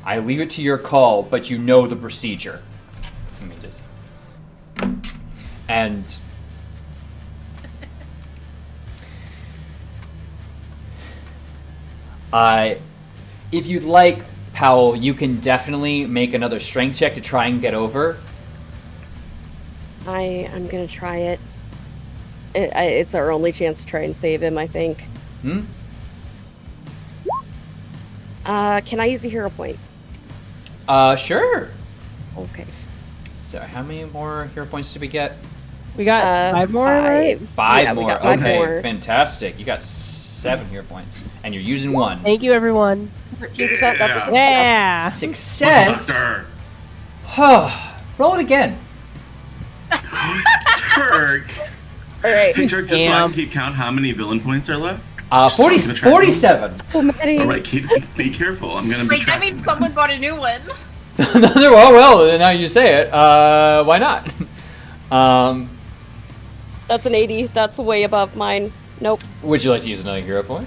I leave it to your call, but you know the procedure. Let me just... And... if you'd like, Powell, you can definitely make another strength check to try and get over. I'm gonna try it. It's our only chance to try and save him, I think. Can I use a hero point? Sure. Okay. So how many more hero points did we get? We got 5 more, right? 5 Yeah, we more. got 5 okay, more. Fantastic. You got 7 hero points, and you're using 1. Thank you, everyone. 13%, that's a success. Yeah. Success. Doctor. Roll it again. Turk. Alright. Hey, Turk, just so I Scam. can keep count how many villain points are left. 47. So many. All right, be careful. I'm gonna be Wait, that tracking means them. someone bought a new one. well, now you say it. Why not? That's an 80. That's way above mine. Nope. Would you like to use another hero point?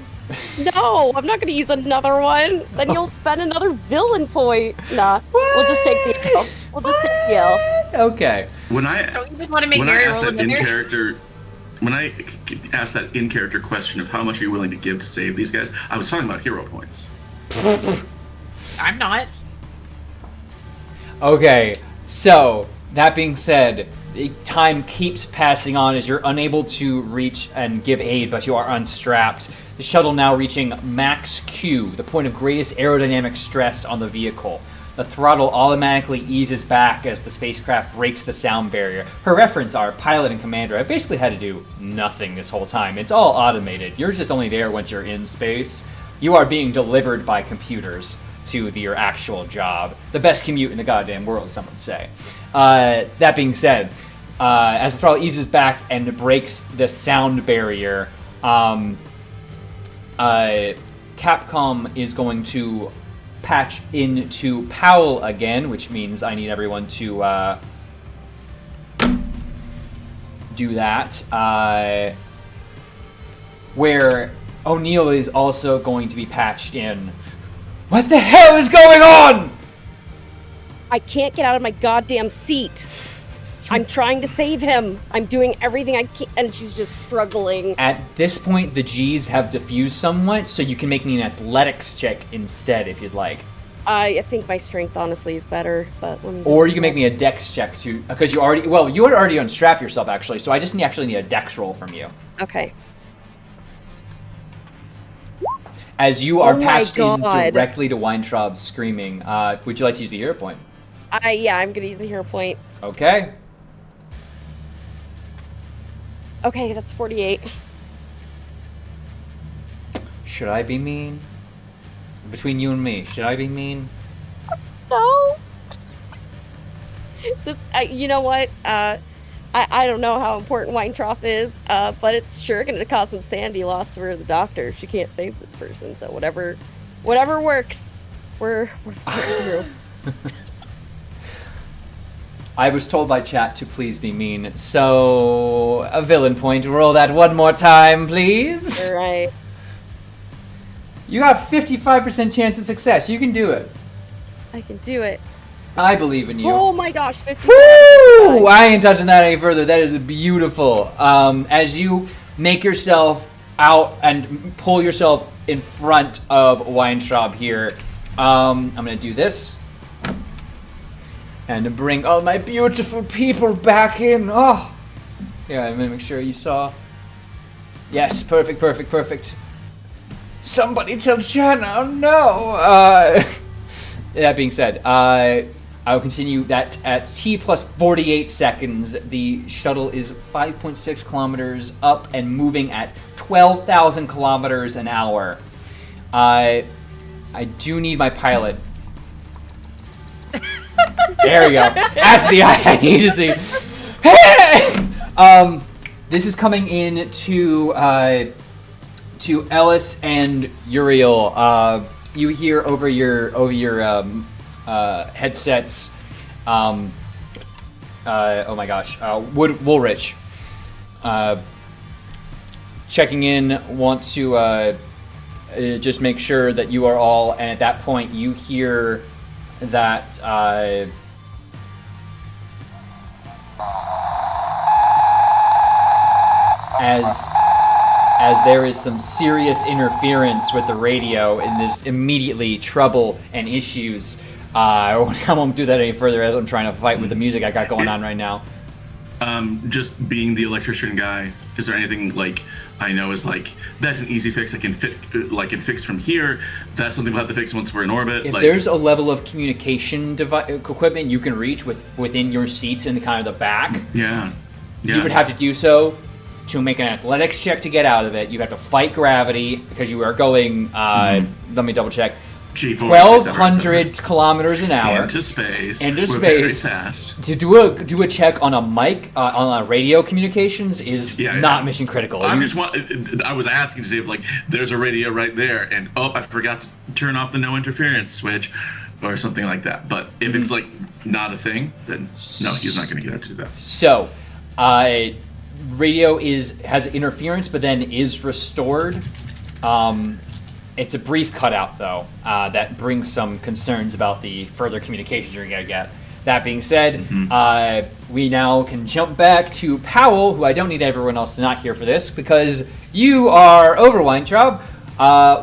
No, I'm not gonna use another one. Then you'll spend another villain point. Nah, we'll just take the L. We'll just take the L. Okay. When I Don't you just want to make when I Mary asked roll that another? in character, when I asked that in character question of how much are you willing to give to save these guys, I was talking about hero points. I'm not. Okay. So that being said, the time keeps passing on as you're unable to reach and give aid, but you are unstrapped. The shuttle now reaching max Q, the point of greatest aerodynamic stress on the vehicle. the throttle automatically eases back as the spacecraft breaks the sound barrier. For reference, our pilot and commander have basically had to do nothing this whole time. It's all automated. You're just only there once you're in space. You are being delivered by computers to your actual job. The best commute in the goddamn world, some would say. That being said, as the throttle eases back and breaks the sound barrier, Capcom is going to patch into Powell again, which means I need everyone to do that. Where O'Neill is also going to be patched in. What the hell is going on? I can't get out of my goddamn seat. I'm trying to save him. I'm doing everything I can, and she's just struggling. At this point, the G's have diffused somewhat, so you can make me an athletics check instead if you'd like. I think my strength honestly is better, but let me. Or you can make me a dex check too, because you had already unstrapped yourself actually. So I just actually need a dex roll from you. Okay. As you are Oh my patched in God. directly to Weintraub's screaming, would you like to use a hero point? Yeah, I'm gonna use a hero point. Okay. Okay, that's 48. Should I be mean? Between you and me, should I be mean? No. This, you know what? I don't know how important Weintraub is, but it's sure going to cause some sanity loss for the doctor. She can't save this person, so whatever works, we're through. I was told by chat to please be mean, so a villain point. Roll that one more time, please. All right. You have 55% chance of success. You can do it. I can do it. I believe in you. Oh my gosh, 50. Woo! I ain't touching that any further. That is beautiful. As you make yourself out and pull yourself in front of Weintraub here, I'm going to do this. And to bring all my beautiful people back in. Oh! Yeah, I'm going to make sure you saw. Yes, perfect. Somebody tell Shanna, oh no! That being said, I will continue that at T plus 48 seconds. The shuttle is 5.6 kilometers up and moving at 12,000 kilometers an hour. I do need my pilot. There we go. That's the eye I need to see. This is coming in to Ellis and Uriel. You hear over your headsets. Oh my gosh, Woolrich checking in. Want to just make sure that you are all. And at that point, you hear that. As there is some serious interference with the radio and there's immediately trouble and issues. I won't do that any further as I'm trying to fight with the music I got going on right now. Just being the electrician guy, is there anything I know is that's an easy fix I can fix from here? That's something we'll have to fix once we're in orbit. If there's a level of communication equipment you can reach within your seats in the kind of the back, yeah. You would have to do so. To make an athletics check to get out of it, you have to fight gravity because you are going. Let me double check. 1,200 kilometers an hour into space. We're very fast. To do a check on a mic on a radio communications is not mission critical. I was asking to see if there's a radio right there, and I forgot to turn off the no interference switch, or something like that. But if it's not a thing, then no, he's not going to get up to that. So, radio has interference, but then is restored. It's a brief cutout, though, that brings some concerns about the further communications you're going to get. That being said, we now can jump back to Powell, who I don't need everyone else to not hear for this, because you are over, Weintraub.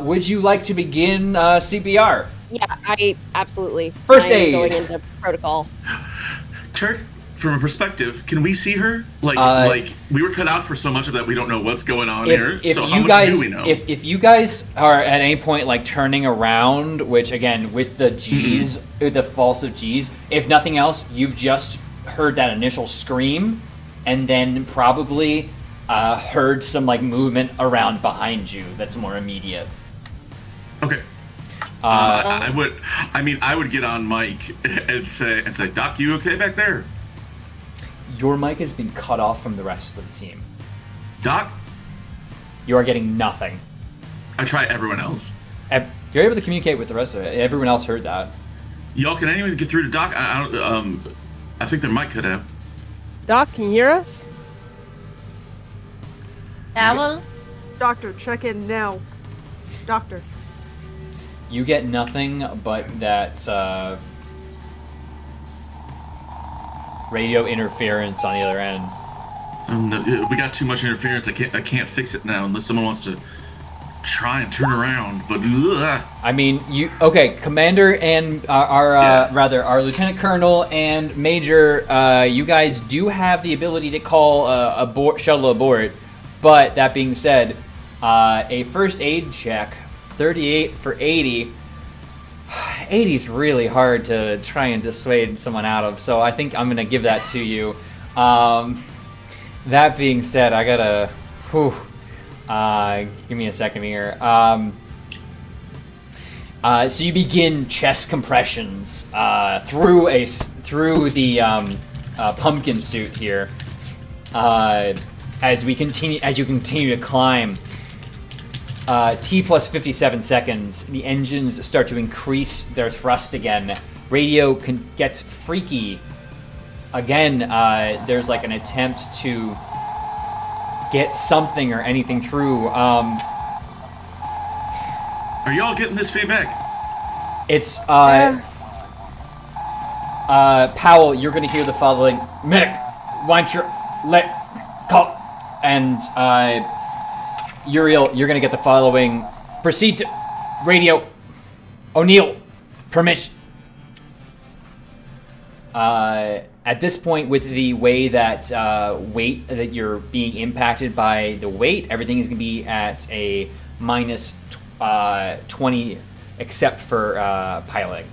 Would you like to begin CPR? Yeah, I absolutely. First I am aid. going into protocol. Turk, from a perspective, can we see her? Like we were cut out for so much of that we don't know what's going on here. So how much do we know? If you guys are at any point like turning around, which again with the G's, with the false of G's, if nothing else, you've just heard that initial scream, and then probably heard some like movement around behind you that's more immediate. Okay. I would get on Mike and say, Doc, you okay back there? Your mic has been cut off from the rest of the team. Doc? You are getting nothing. I try everyone else. You're able to communicate with the rest of it. Everyone else heard that. Y'all, can anyone get through to Doc? I think their mic could have. Doc, can you hear us? Owl? Doctor, check in now. Doctor. You get nothing but that radio interference on the other end. We got too much interference. I can't fix it now unless someone wants to try and turn around. But I mean, Commander and our Lieutenant Colonel and Major, you guys do have the ability to call shuttle abort. But that being said, a first aid check. 38 for 80. 80 is really hard to try and dissuade someone out of, so I think I'm going to give that to you. That being said, I gotta... give me a second here. So you begin chest compressions through the pumpkin suit here. As you continue to climb. T plus 57 seconds, the engines start to increase their thrust again. Radio gets freaky. Again, there's like an attempt to get something or anything through. Are y'all getting this feedback? It's, Powell, you're gonna hear the following. Medic, why don't you call, and, Uriel, you're going to get the following. Proceed to radio. O'Neill, permission. At this point, with the way that weight, that you're being impacted by the weight, everything is going to be at a minus 20, except for piloting.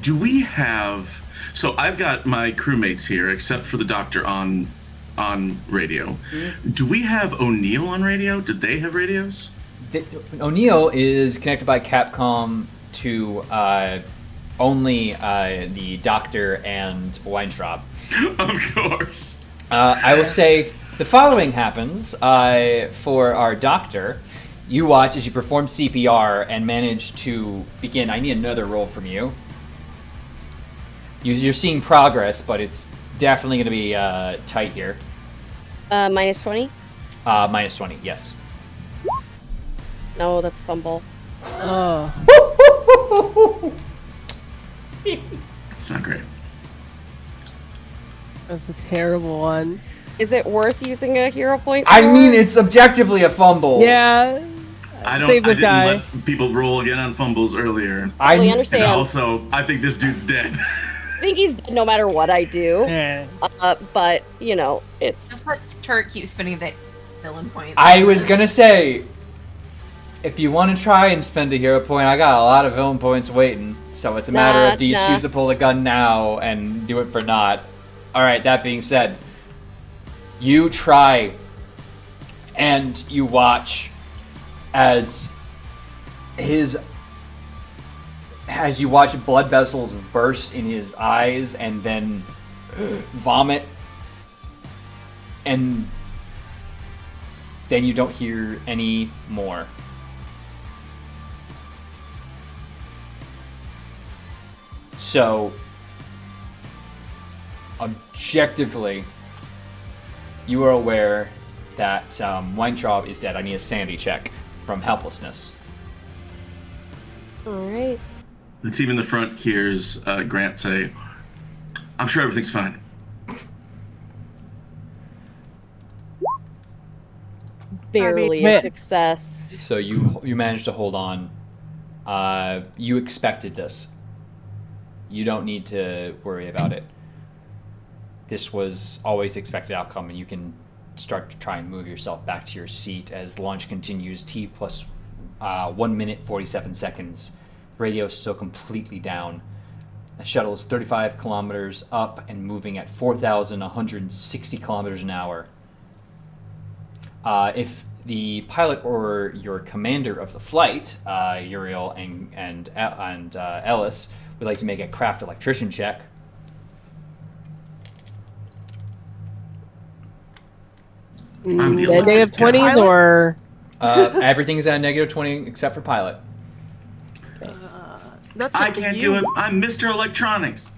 Do we have... So I've got my crewmates here, except for the doctor on radio. Mm-hmm. Do we have O'Neill on radio? Did they have radios? O'Neill is connected by Capcom to only the doctor and Weintraub. Of course. I will say the following happens for our doctor. You watch as you perform CPR and manage to begin. I need another roll from you. You're seeing progress, but it's definitely going to be tight here. Minus 20? Minus 20, yes. No, that's fumble. It's not great. That's a terrible one. Is it worth using a hero point for? I mean, it's objectively a fumble. Yeah. I Save this didn't guy. let people roll again on fumbles earlier. We understand. And also, I think this dude's dead. I think he's dead no matter what I do. Yeah. But, you know, it's... Just let Turk keep spinning the villain point. I was gonna say, if you want to try and spend a hero point, I got a lot of villain points waiting. So it's a matter of, do you choose to pull the gun now and do it for not? Alright, that being said, you try and you watch as you watch blood vessels burst in his eyes and then vomit, and then you don't hear any more. So, objectively, you are aware that Weintraub is dead. I need a sanity check from helplessness. Alright. The team in the front hears Grant say, "I'm sure everything's fine." Barely a success. So you managed to hold on. You expected this. You don't need to worry about it. this was always the expected outcome, and you can start to try and move yourself back to your seat as the launch continues. T plus 1 minute 47 seconds. Radio is still completely down. The shuttle is 35 kilometers up and moving at 4,160 kilometers an hour. If the pilot or your commander of the flight, Uriel and Ellis, would like to make a craft electrician check. I'm the Negative electric guy. 20s or Everything is at a negative 20 except for pilot. That's I up to can't you. do it. I'm Mr. Electronics.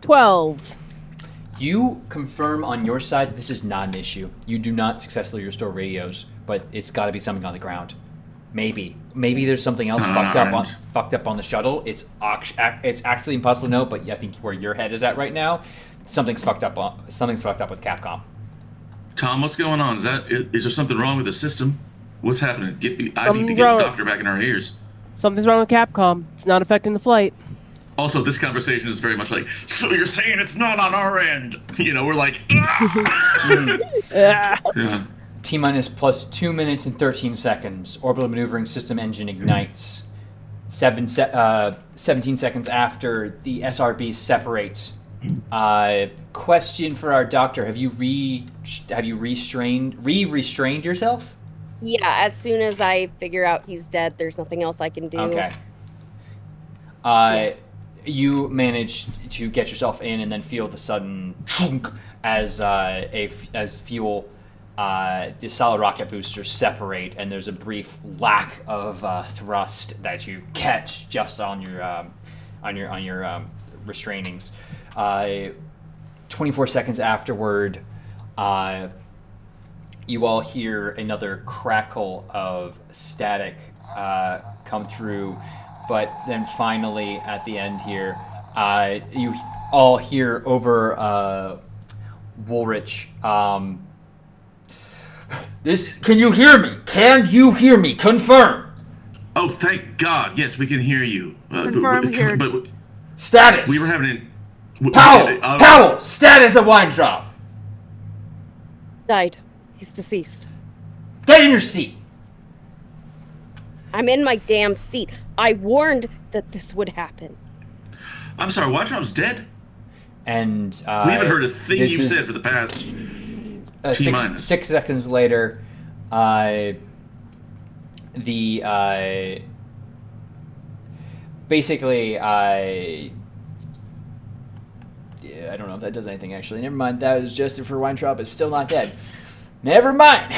12. You confirm on your side this is not an issue. You do not successfully restore radios, but it's got to be something on the ground. Maybe there's something else fucked up on the shuttle. It's actually impossible to know, but I think where your head is at right now, something's fucked up with Capcom. Tom, what's going on? Is there something wrong with the system? What's happening? I need to Something's get wrong. a doctor back in our ears. Something's wrong with Capcom. It's not affecting the flight. Also, this conversation is very much like, so you're saying it's not on our end? You know, we're like, ah! Yeah. T-minus plus 2 minutes and 13 seconds. Orbital maneuvering system engine ignites. 17 seconds after the SRBs separate. Question for our doctor: Have you restrained yourself? Yeah, as soon as I figure out he's dead, there's nothing else I can do. Okay. You manage to get yourself in, and then feel the sudden chunk as fuel. The solid rocket boosters separate, and there's a brief lack of thrust that you catch just on your restrainings. 24 seconds afterward, you all hear another crackle of static come through, but then finally at the end here, you all hear over Woolrich. Can you hear me? Can you hear me? Confirm. Oh, thank God. Yes, we can hear you. Confirm here. But Status. we were having Powell. Status of Weintraub. Died. He's deceased. Get in your seat. I'm in my damn seat. I warned that this would happen. I'm sorry, Weintraub's dead? And We haven't heard a thing this you've is- said for the past T-minus. 6 seconds later, basically, I don't know if that does anything, actually. Never mind. That was just for Weintraub. It's still not dead. Never mind.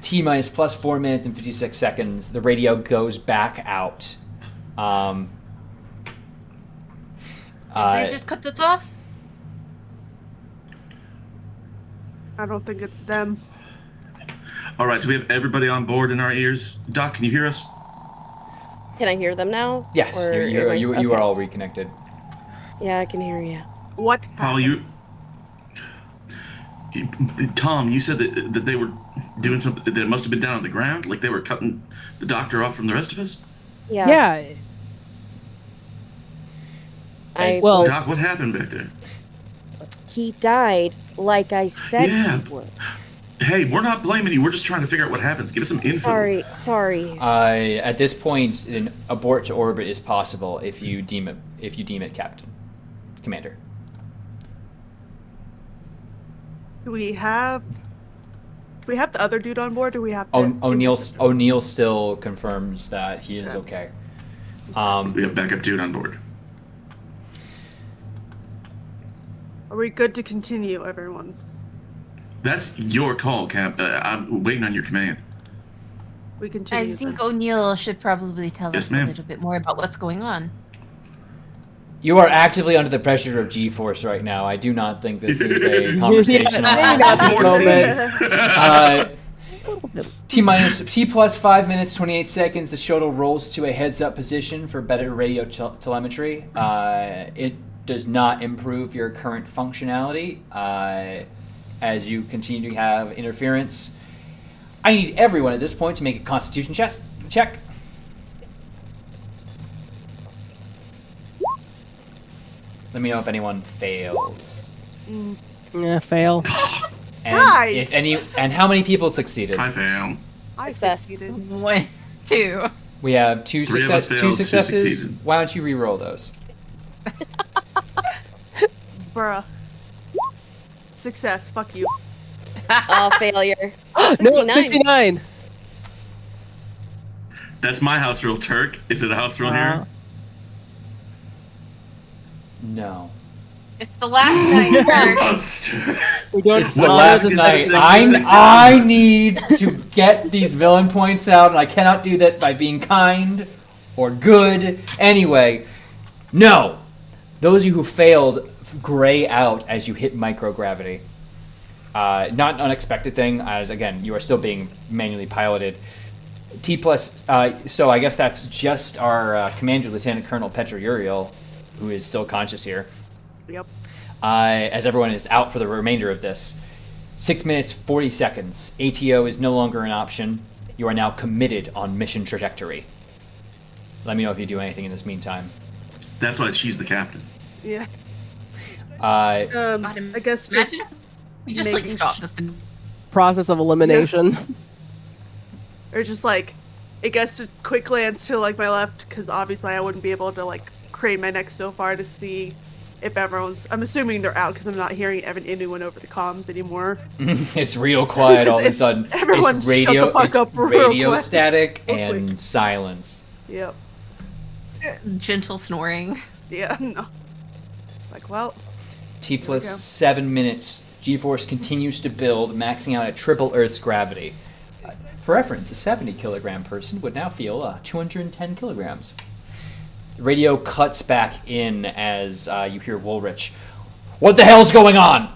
T-minus plus 4 minutes and 56 seconds. The radio goes back out. They just cut it off? I don't think it's them. All right, do we have everybody on board in our ears? Doc, can you hear us? Can I hear them now? Yes, Or you am I- are okay. all reconnected. Yeah, I can hear you. What? Paul, Tom, you said that they were doing something that must have been down on the ground, like they were cutting the doctor off from the rest of us? Yeah. Yeah. Well- Doc, what happened back there? He died like I said Yeah. he would. Hey, we're not blaming you. We're just trying to figure out what happens. Give us some info. Sorry. At this point, an abort to orbit is possible if you deem it, Commander. Do we have the other dude on board? Do we have? The O'Neill still confirms that he is okay. We have backup dude on board. Are we good to continue, everyone? That's your call, Cap. I'm waiting on your command. We continue. I think O'Neill should probably tell Yes, us ma'am. a little bit more about what's going on. You are actively under the pressure of G-force right now. I do not think this is a conversation. Maybe not at the moment. T plus 5 minutes 28 seconds. The shuttle rolls to a heads-up position for better radio telemetry. It does not improve your current functionality as you continue to have interference. I need everyone at this point to make a Constitution check. Let me know if anyone fails. Yeah, fail. And Guys! if any, and how many people succeeded? I fail. I Success. succeeded. 1, 2. We have two Three of us failed, two successes. succeeded. Why don't you re-roll those? Bruh. Success. Fuck you. Oh, failure. No, 69. 69. That's my house rule, Turk. Is it a house rule here? No. It's the last night, Kirk. Monster. We're doing It's the What's last that? night. It's a six, I need to get these villain points out, and I cannot do that by being kind or good. Anyway, no. Those of you who failed gray out as you hit microgravity. Not an unexpected thing, as again, you are still being manually piloted. T plus, so I guess that's just our Commander Lieutenant Colonel Petra Uriel, who is still conscious here. Yep. As everyone is out for the remainder of this. 6 minutes, 40 seconds. ATO is no longer an option. You are now committed on mission trajectory. Let me know if you do anything in this meantime. That's why she's the captain. Yeah. Uh, I guess just Imagine we just like making stopped this. Process of elimination. or just like, I guess just quick glance to like my left, because obviously I wouldn't be able to like crane my neck so far to see if everyone's. I'm assuming they're out because I'm not hearing anyone over the comms anymore. it's real quiet all of a sudden. Everyone It's radio, shut the fuck up it's real radio quick. static Real and quick. silence. Yep. Gentle snoring. Yeah. No. It's like, well. T plus Here we go. 7 minutes. G-force continues to build, maxing out at triple Earth's gravity. For reference, a 70-kilogram person would now feel 210 kilograms. The radio cuts back in as you hear Woolrich. What the hell's going on?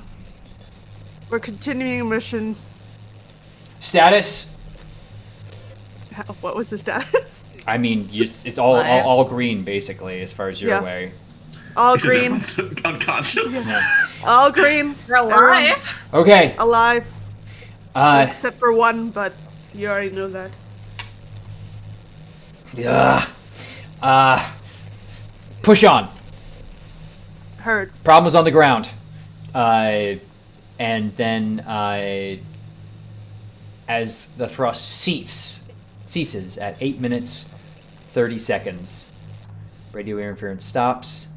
We're continuing mission. Status? What was the status? I mean, it's all green, basically, as far as you're Yeah. aware. All Except green. everyone's unconscious. Yeah. All green. We're alive. Okay. Alive. Uh, Except for one, but you already know that. push on. Heard. Problems on the ground. And then as the thrust ceases at 8 minutes, 30 seconds, radio interference stops.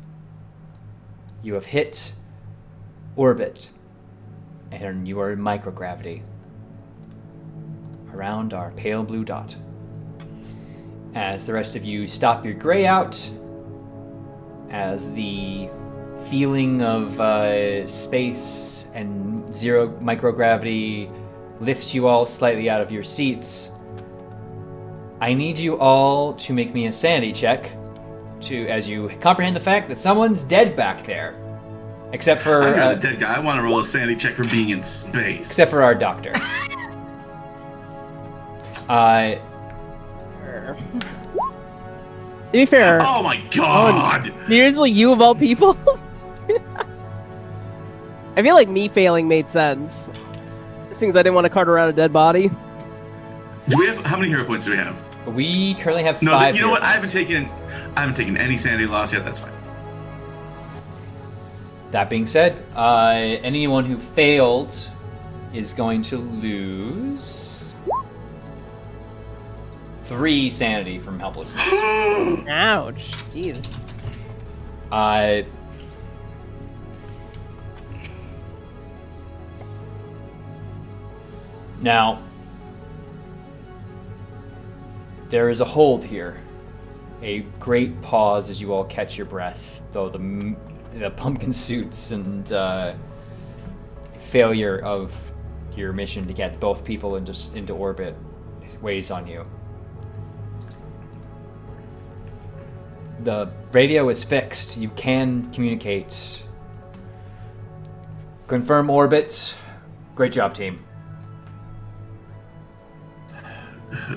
You have hit orbit, and you are in microgravity around our pale blue dot. As the rest of you stop your gray out, as the feeling of space and zero microgravity lifts you all slightly out of your seats, I need you all to make me a sanity check as you comprehend the fact that someone's dead back there. Except for I'm the dead guy. I want to roll a sanity check for being in space. except for our doctor. To be fair, Oh my god! seriously, you of all people? I feel like me failing made sense. Things I didn't want to cart around a dead body. Do we have how many hero points do we have? We currently have No, 5. you know what? I heroes. haven't taken any sanity loss yet. That's fine. That being said, anyone who failed is going to lose 3 sanity from helplessness. Ouch. Jeez. Now, there is a hold here. A great pause as you all catch your breath, though the pumpkin suits and failure of your mission to get both people into orbit weighs on you. The radio is fixed. You can communicate. Confirm orbit. Great job, team.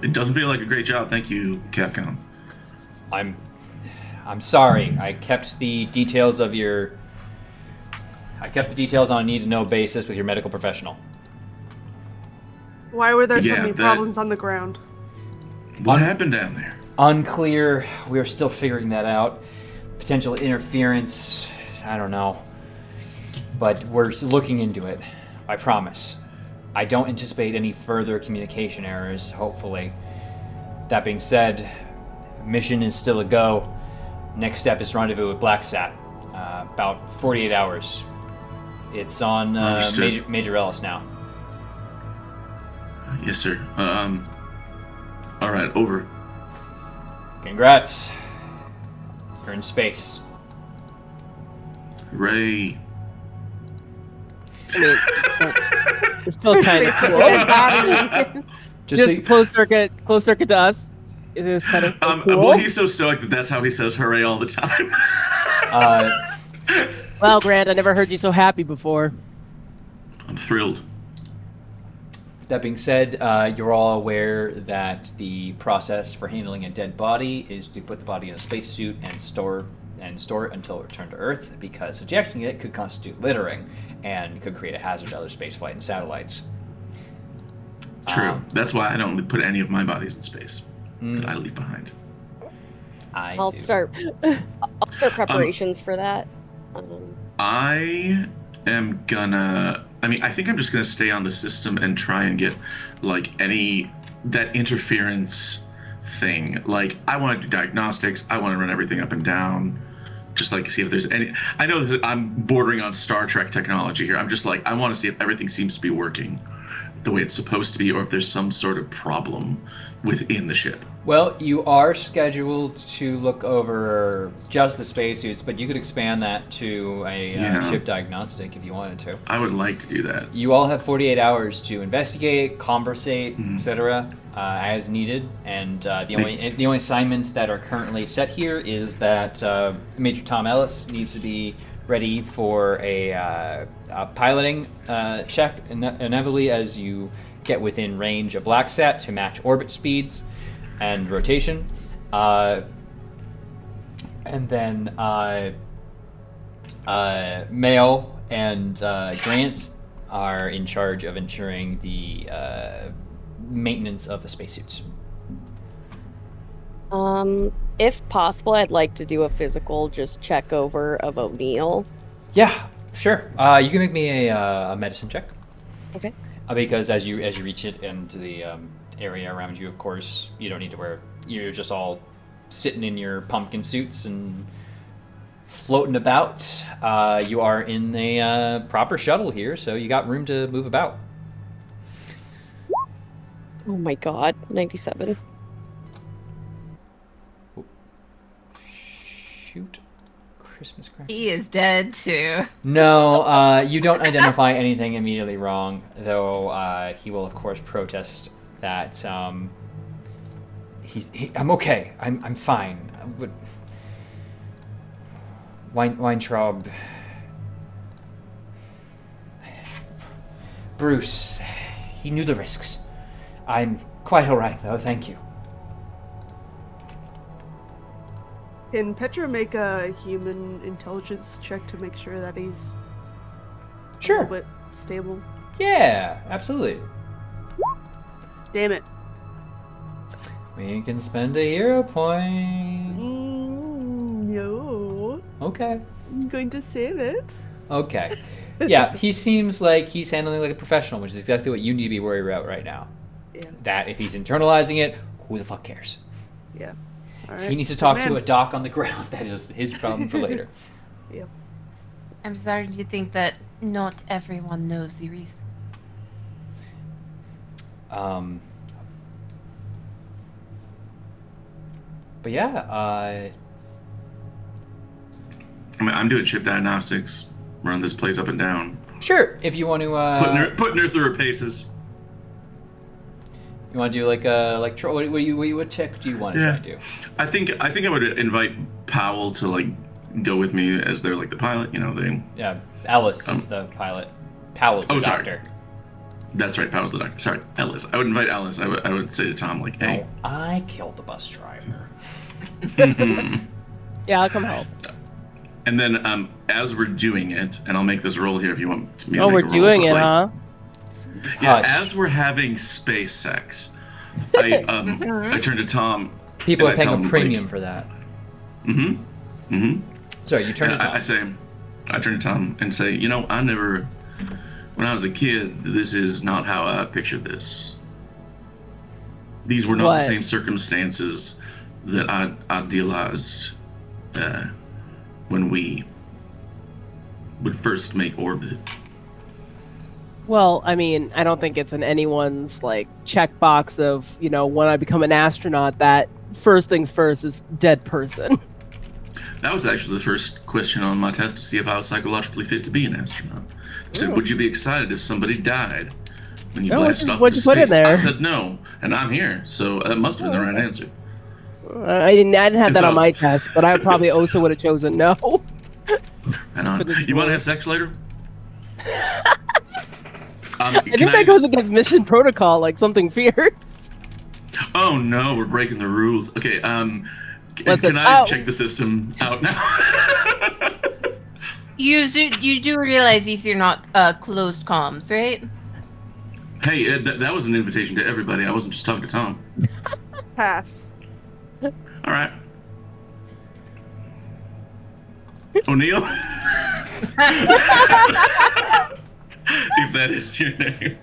It doesn't feel like a great job. Thank you, Capcom. I'm sorry. I kept the details on a need-to-know basis with your medical professional. Why were there so Yeah, many that- problems on the ground? What happened down there? Unclear. We are still figuring that out. Potential interference. I don't know. But we're looking into it. I promise. I don't anticipate any further communication errors, hopefully. That being said, mission is still a go. Next step is rendezvous with BlackSat. About 48 hours. It's on Major Ellis now. Yes, sir. All right, over. Congrats. You're in space. Hooray. I mean, it's still kind of cool. Just closed circuit to us. It is kind of cool. Well, he's so stoic that's how he says hooray all the time. Well, Grant, I never heard you so happy before. I'm thrilled. That being said, you're all aware that the process for handling a dead body is to put the body in a spacesuit and store it until returned to Earth, because ejecting it could constitute littering and could create a hazard to other spaceflight and satellites. True. That's why I don't put any of my bodies in space that I leave behind. I'll start preparations for that. I am gonna. I think I'm just gonna stay on the system and try and get that interference thing. Like, I want to do diagnostics. I want to run everything up and down. Just see if there's any. I know that I'm bordering on Star Trek technology here. I'm just I want to see if everything seems to be working the way it's supposed to be, or if there's some sort of problem within the ship. Well, you are scheduled to look over just the spacesuits, but you could expand that to a ship diagnostic if you wanted to. I would like to do that. You all have 48 hours to investigate, conversate, etc., as needed. And the only assignments that are currently set here is that Major Tom Ellis needs to be ready for a piloting check, inevitably as you get within range of BlackSat to match orbit speeds and rotation. And then Mayo and Grant are in charge of ensuring the maintenance of the spacesuits. If possible, I'd like to do a physical just check over of O'Neill. Yeah, sure. You can make me a medicine check. Okay. Because as you reach it into the area around you, of course, you don't need to wear. You're just all sitting in your pumpkin suits and floating about. You are in the proper shuttle here, so you got room to move about. Oh my god, 97. Shoot. Christmas crack. He is dead too. No, you don't identify anything immediately wrong, though he will, of course, protest that I'm okay. I'm fine. Weintraub. Bruce, he knew the risks. I'm quite alright, though, thank you. Can Petra make a human intelligence check to make sure that he's a little bit stable? Yeah, absolutely. Damn it. We can spend a hero point. No. Okay. I'm going to save it. Okay. Yeah, he seems like he's handling like a professional, which is exactly what you need to be worried about right now. Yeah. That if he's internalizing it, who the fuck cares? Yeah. All right. If he needs to talk to a doc on the ground, that is his problem for later. Yep. I'm starting to think that not everyone knows the risks. But yeah, I'm doing ship diagnostics, run this place up and down. Sure, if you want to Putting her through her paces. You want to do like what tech do you want to try to do? I think I would invite Powell to go with me as they're the pilot. Yeah, Alice is the pilot. Powell's the doctor. Sorry. That's right, Powell's the doctor. Sorry, Alice. I would invite Alice. I would say to Tom hey. No, I killed the bus driver. Yeah, I'll come help. And then as we're doing it, and I'll make this roll here if you want me to Oh, make we're a roll, doing but, it, huh? Yeah, Hush. as we're having space sex, I turn to Tom. People and are paying I tell a him, premium for that. Mm-hmm. Sorry, you turn to Tom. I say, I turn to Tom and say, you know, when I was a kid, this is not how I pictured this. These were not What? the same circumstances that I idealized when we would first make orbit. Well, I mean, I don't think it's in anyone's like checkbox of, you know, when I become an astronaut, that first things first is dead person. That was actually the first question on my test to see if I was psychologically fit to be an astronaut. It said, would you be excited if somebody died when you blasted off What'd into you put in space? there? I said no, and I'm here, so that must have been the right answer. I didn't have And that so- on my test, but I probably also would have chosen no. And on. For this You want to role. have sex later? I think that goes against mission protocol, like something fierce. Oh no, we're breaking the rules. Okay, Listen, can I oh. check the system out now? You do realize these are not closed comms, right? Hey, that was an invitation to everybody. I wasn't just talking to Tom. Pass. All right. O'Neill? If that is your name.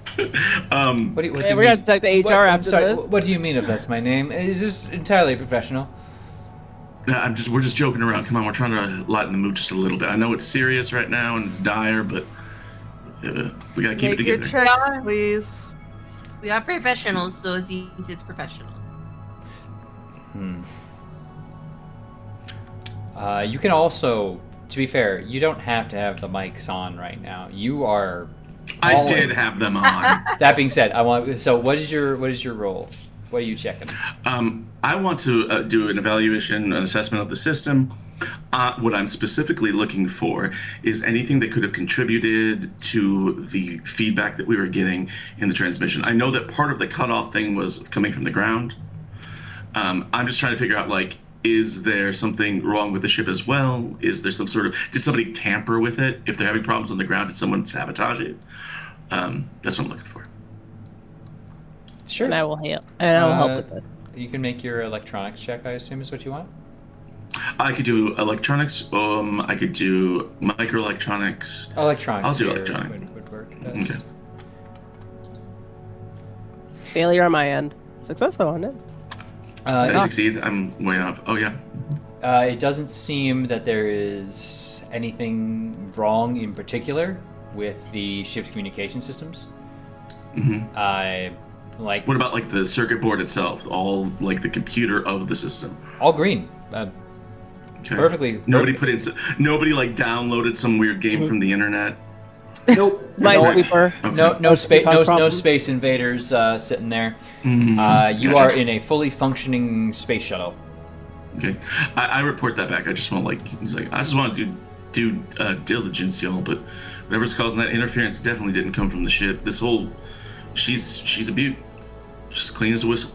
What do you Hey, mean? we're gonna talk to HR What- I'm after sorry, this. What do you mean if that's my name? Is this entirely professional? We're just joking around. Come on, we're trying to lighten the mood just a little bit. I know it's serious right now and it's dire, but we gotta keep it Make your together. checks, Yeah. please. We are professionals, so it's professional. You can also, to be fair, you don't have to have the mics on right now. You are. I all did in. have them on. That being said, I want. So, what is your role? What are you checking? I want to do an evaluation, an assessment of the system. What I'm specifically looking for is anything that could have contributed to the feedback that we were getting in the transmission. I know that part of the cutoff thing was coming from the ground. I'm just trying to figure out, like, is there something wrong with the ship as well? Is there some sort of, did somebody tamper with it? If they're having problems on the ground, did someone sabotage it? That's what I'm looking for. Sure. And I will help. And I will help with it. You can make your electronics check. I assume is what you want. I could do electronics. I could do microelectronics. Electronics. I'll do here electronic. would work. Okay. Failure on my end. Successful on it. Did I succeed? I'm way off. Oh yeah. It doesn't seem that there is anything wrong in particular with the ship's communication systems. Like What about like the circuit board itself? All like the computer of the system. all green. Okay. Perfectly. Nobody put in. Nobody like downloaded some weird game from the internet. Nope. Minesweeper. Okay. No space. Cause No problems. space invaders sitting there. Mhm. You Gotcha. are in a fully functioning space shuttle. Okay. I report that back. I just want he's like I just want to do diligence, y'all. But whatever's causing that interference definitely didn't come from the ship. This whole she's a beaut. She's clean as a whistle.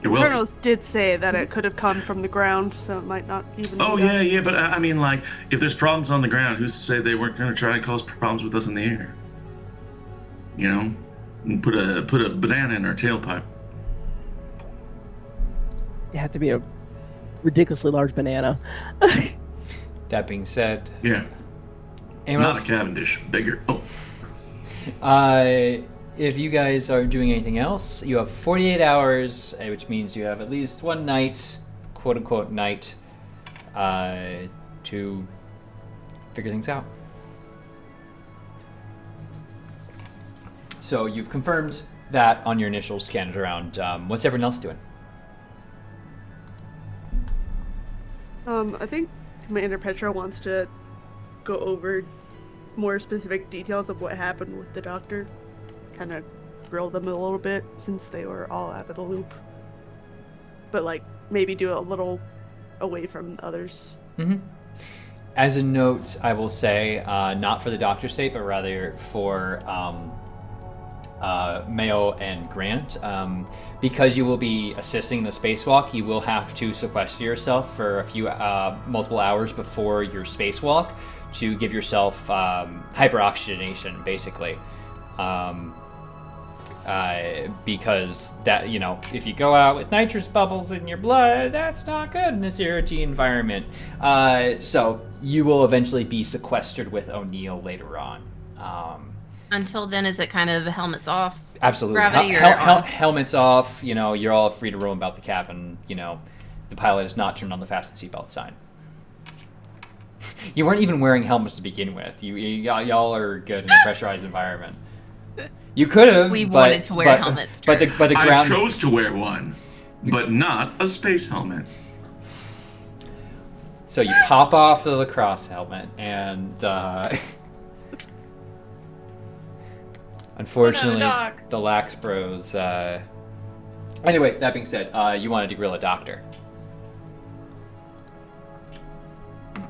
You're welcome. Colonels did say that it could have come from the ground, so it might not even. Oh be yeah, us. yeah, but I mean, like, if there's problems on the ground, who's to say they weren't going to try to cause problems with us in the air? You know, and put a banana in our tailpipe. You have to be a ridiculously large banana. That being said, Yeah, anyone not else? a Cavendish, bigger. Oh, If you guys are doing anything else, you have 48 hours, which means you have at least one night, quote unquote night, to figure things out. So you've confirmed that on your initial scan around. What's everyone else doing? I think Commander Petra wants to go over more specific details of what happened with the doctor. Kind of grill them a little bit since they were all out of the loop. But like maybe do a little away from others. Mm-hmm. As a note, I will say, not for the doctor's sake, but rather for Mayo and Grant. Because you will be assisting the spacewalk, you will have to sequester yourself for a few multiple hours before your spacewalk to give yourself hyperoxygenation, basically. because that, if you go out with nitrous bubbles in your blood, that's not good in a 0G environment. So you will eventually be sequestered with O'Neill later on. Until then, is it kind of helmets off? Absolutely. Gravity or on? Helmets off. You're all free to roam about the cabin. The pilot has not turned on the fasten seatbelt sign. You weren't even wearing helmets to begin with. Y'all are good in a pressurized environment. You could have. We wanted to wear helmets. But the ground. I chose to wear one, but not a space helmet. So you pop off the lacrosse helmet, and unfortunately, the Lax Bros. Anyway, that being said, you wanted to grill a doctor.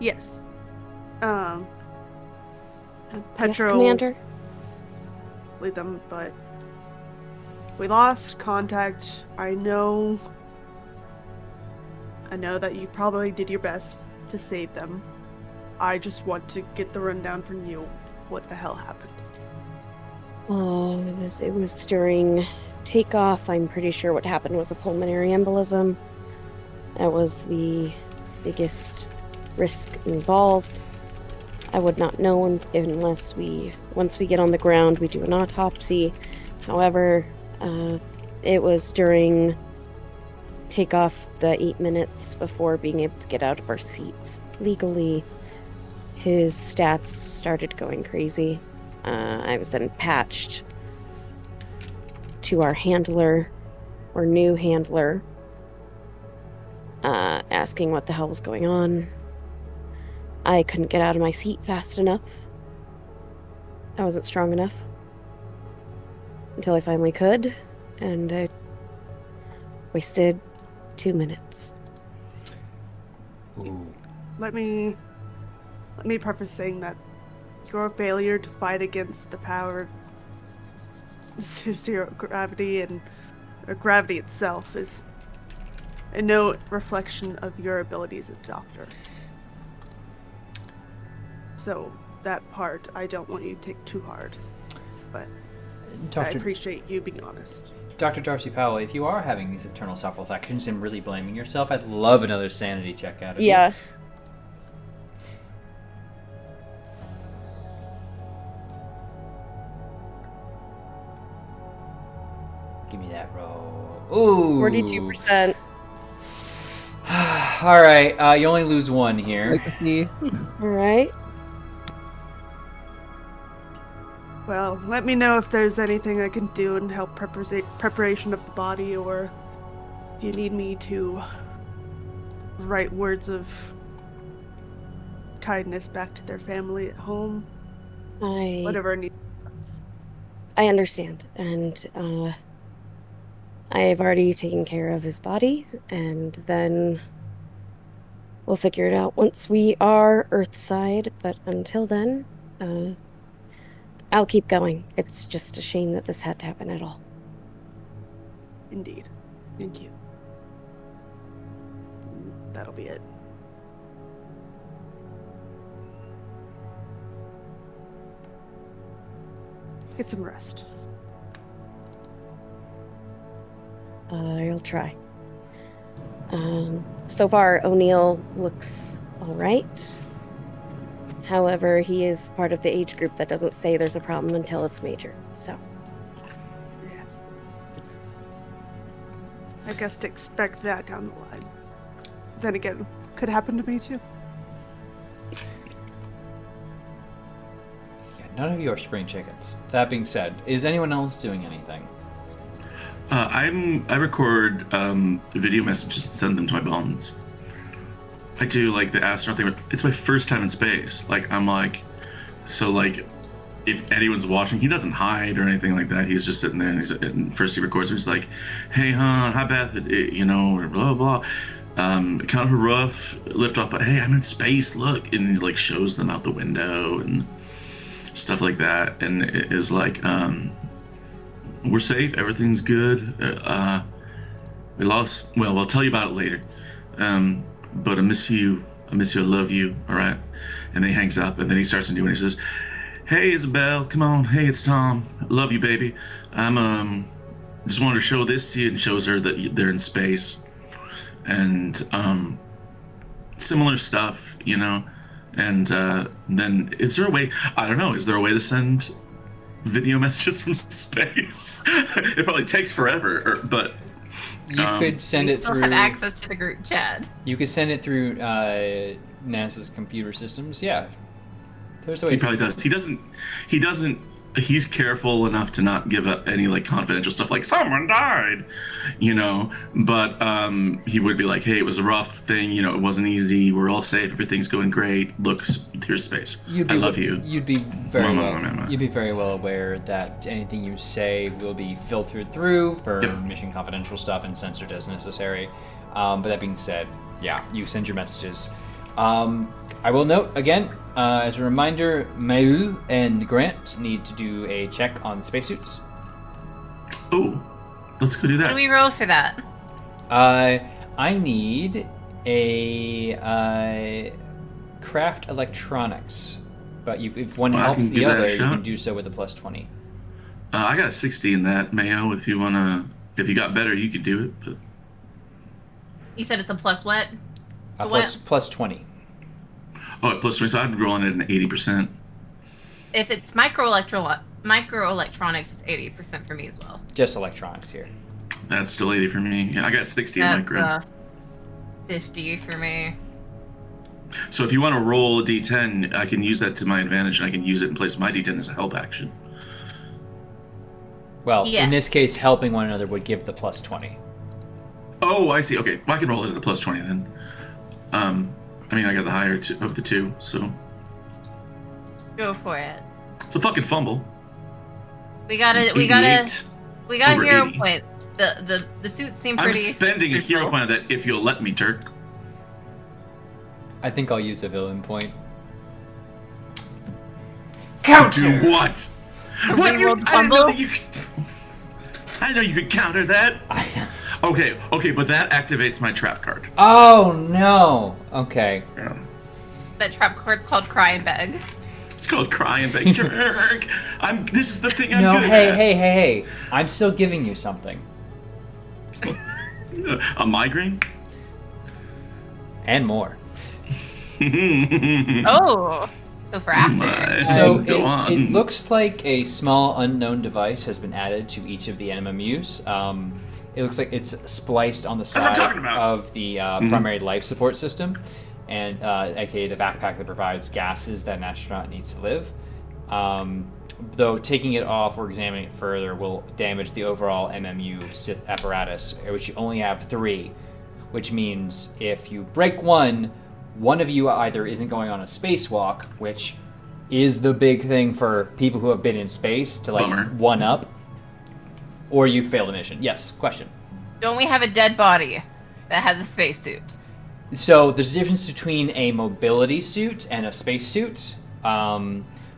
Yes. Yes, Petro Commander. lead them, but we lost contact. I know that you probably did your best to save them. I just want to get the rundown from you. What the hell happened? It was during takeoff. I'm pretty sure what happened was a pulmonary embolism. That was the biggest risk involved. I would not know unless once we get on the ground, we do an autopsy. However, it was during takeoff, the 8 minutes before being able to get out of our seats legally. His stats started going crazy. I was then patched to our handler, or new handler, asking what the hell was going on. I couldn't get out of my seat fast enough. I wasn't strong enough. Until I finally could, and I wasted 2 minutes. Ooh. Let me preface saying that your failure to fight against the power of zero gravity or gravity itself is no reflection of your abilities as a doctor. So that part, I don't want you to take too hard, but I appreciate you being honest. Dr. Darcy Powell, if you are having these internal self-reflections and really blaming yourself, I'd love another sanity check out of you. Yeah. Give me that roll. Ooh. 42%. All right, you only lose one here. Like to see. All right. Well, let me know if there's anything I can do and help preparation of the body, or if you need me to write words of kindness back to their family at home. Whatever I need. I understand, and I've already taken care of his body, and then we'll figure it out once we are Earthside. But until then, I'll keep going. It's just a shame that this had to happen at all. Indeed. Thank you. That'll be it. Get some rest. I'll try. So far, O'Neill looks all right. However, he is part of the age group that doesn't say there's a problem until it's major, so. Yeah. I guess to expect that down the line. Then again, could happen to me too. Yeah, none of you are spring chickens. That being said, is anyone else doing anything? I record video messages and send them to my bones. I do like the astronaut thing, but it's my first time in space. If anyone's watching, he doesn't hide or anything like that. He's just sitting there, and first he records, and he's like, "Hey, hon, hi Beth, or blah blah. Kind of a rough lift off, but hey, I'm in space. Look," and he shows them out the window and stuff like that, and it is we're safe, everything's good. We lost. Well, I'll tell you about it later. But I miss you. I love you. All right. And then he hangs up, and then he starts to do, and he says, Hey, Isabel, come on. Hey, it's Tom. Love you, baby. I'm just wanted to show this to you, and shows her that they're in space, and similar stuff, you know. And then is there a way? I don't know. Is there a way to send video messages from space? It probably takes forever, but You could send We it still through. have access to the group chat. You could send it through NASA's computer systems. Yeah, there's a way. he probably does. He doesn't. He's careful enough to not give up any like confidential stuff, like someone died, you know. But he would be like, "Hey, it was a rough thing. You know, it wasn't easy. We're all safe. Everything's going great. Look, here's space. I love you." You'd be very well. You'd be very well aware that anything you say will be filtered through for mission confidential stuff and censored as necessary. But that being said, yeah, you send your messages. I will note again, as a reminder, Mayu and Grant need to do a check on spacesuits. Oh, let's go do What that. do we roll for that? I need a craft electronics, but if one Well, I helps can the give that a other, you shot. can do so with a plus 20. I got a 60 in that, Mayo. If you got better, you could do it. But You said it's a plus what? Plus 20. oh, at plus 20, so I'd be rolling it an 80%. If it's microelectronics, it's 80% for me as well. Just electronics here. That's still 80 for me. Yeah, I got 60 in That's micro. 50 for me. So if you want to roll a D10, I can use that to my advantage, and I can use it in place of my D10 as a help action. Well, Yeah. in this case, helping one another would give the plus 20. Oh, I see. Okay, well, I can roll it at a plus 20 then. I mean, I got the higher of the two, so Go for it. it's a fucking fumble. We It's an got 88 over hero 80. points. The suits seem I'm pretty. spending a hero neutral. point on that if you'll let me, Turk. I think I'll use a villain point. Do what? What? rerolled I didn't know fumble? that you could... I know you could counter that. Okay, but that activates my trap card. Oh no! Okay. Yeah. That trap card's called Cry and Beg. It's called Cry and Beg. Turk. This is the thing I'm No, good at. hey. I'm still giving you something. A migraine? And more. Oh, so for after. My- So Go on. it looks like a small unknown device has been added to each of the MMUs. It looks like it's spliced on the what I'm side talking about. of the primary life support system, and aka the backpack that provides gases that an astronaut needs to live. Though taking it off or examining it further will damage the overall MMU apparatus, which you only have 3, which means if you break one of you either isn't going on a spacewalk, which is the big thing for people who have been in space to like Bummer. one up, or you fail the mission. Yes, question. Don't we have a dead body that has a spacesuit? So there's a difference between a mobility suit and a spacesuit.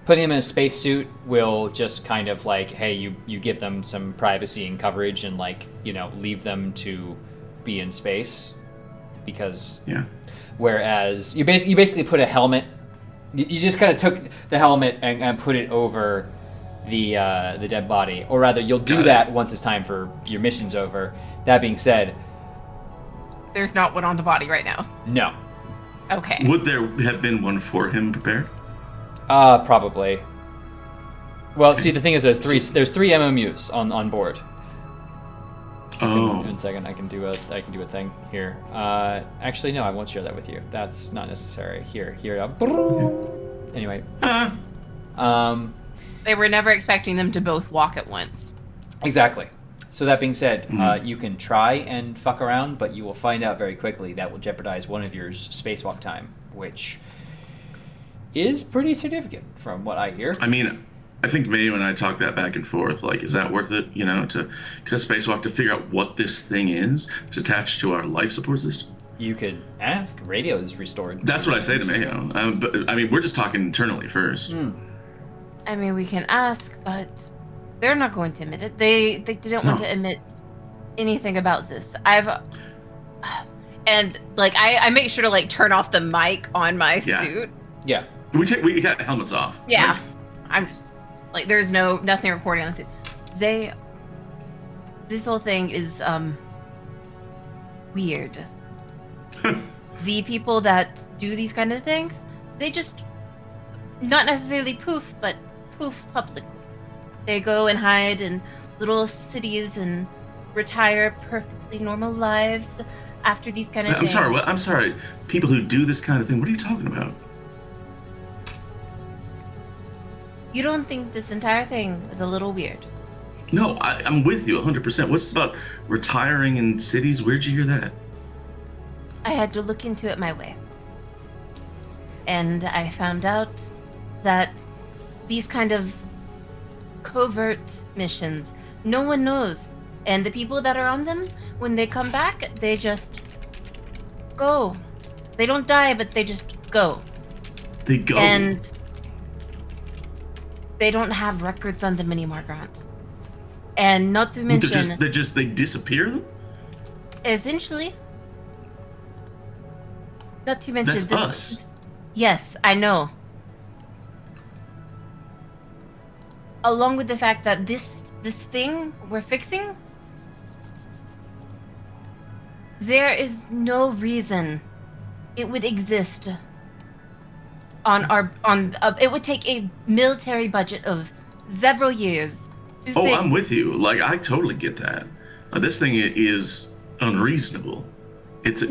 Putting them in a spacesuit will just kind of like, hey, you give them some privacy and coverage and like, you know, leave them to be in space, because Yeah. whereas you basically put a helmet. You just kind of took the helmet and put it over the dead body, or rather, you'll do Got it. that once it's time for your mission's over. That being said, There's not one on the body right now. no, Okay. Would there have been one for him prepared? probably. Well, see, the thing is, there's three MMUs on board. Oh. In a second, I can do a thing here. Actually, no, I won't share that with you. That's not necessary. Here. Anyway, They were never expecting them to both walk at once. exactly. So that being said, you can try and fuck around, but you will find out very quickly that will jeopardize one of yours spacewalk time, which is pretty significant from what I hear. I mean, I think Mayo and I talked that back and forth. Like, is that worth it? You know, to kind of spacewalk to figure out what this thing is that's attached to our life support system? You could ask. Radio is restored. That's what I say to Mayo. But I mean, we're just talking internally first. I mean, we can ask, but they're not going to admit it. They didn't want No. to admit anything about this. And like I make sure to like turn off the mic on my Yeah. suit. Yeah. We got helmets off. Yeah. Like, I'm just like, there's nothing recording on this. This whole thing is weird. The people that do these kind of things, they just not necessarily poof, but poof publicly. They go and hide in little cities and retire perfectly normal lives after these kind of things. I'm sorry. People who do this kind of thing, what are you talking about? You don't think this entire thing is a little weird? No, I'm with you 100%. What's this about retiring in cities? Where'd you hear that? I had to look into it my way. And I found out that these kind of covert missions, no one knows. And the people that are on them, when they come back, they just go. They don't die, but they just go. They go? And they don't have records on them anymore, Grant. And not to mention... They disappear them? Essentially. Not to mention... That's us. Yes, I know. Along with the fact that this thing we're fixing, there is no reason it would exist it would take a military budget of several years to fix. I'm with you. Like, I totally get that. This thing is unreasonable. It's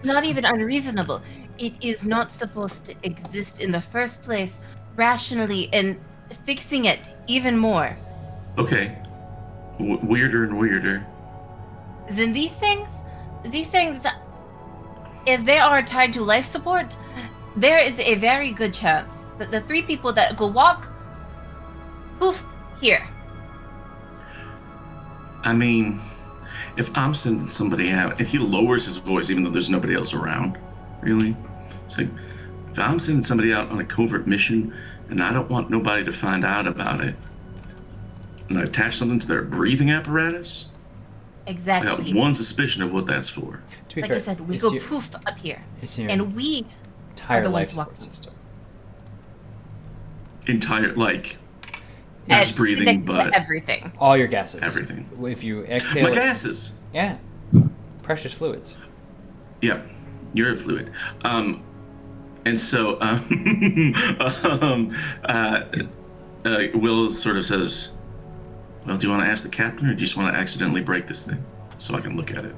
not even unreasonable. It is not supposed to exist in the first place rationally, and fixing it even more. Okay. Weirder and weirder. Then these things, if they are tied to life support, there is a very good chance that the 3 people that go walk, poof, here. I mean, if I'm sending somebody out, and he lowers his voice even though there's nobody else around, really? It's like, if I'm sending somebody out on a covert mission and I don't want nobody to find out about it, and I attach something to their breathing apparatus, Exactly. I got one suspicion of what that's for. To be Like fair, I said, we go poof up here, It's in your and we entire the life ones support walking. system. Not just breathing, next to but everything. All your gases. everything. If you exhale, My gases. yeah, precious fluids. Yep, you're a fluid. And so Will sort of says, well, do you want to ask the captain, or do you just want to accidentally break this thing so I can look at it?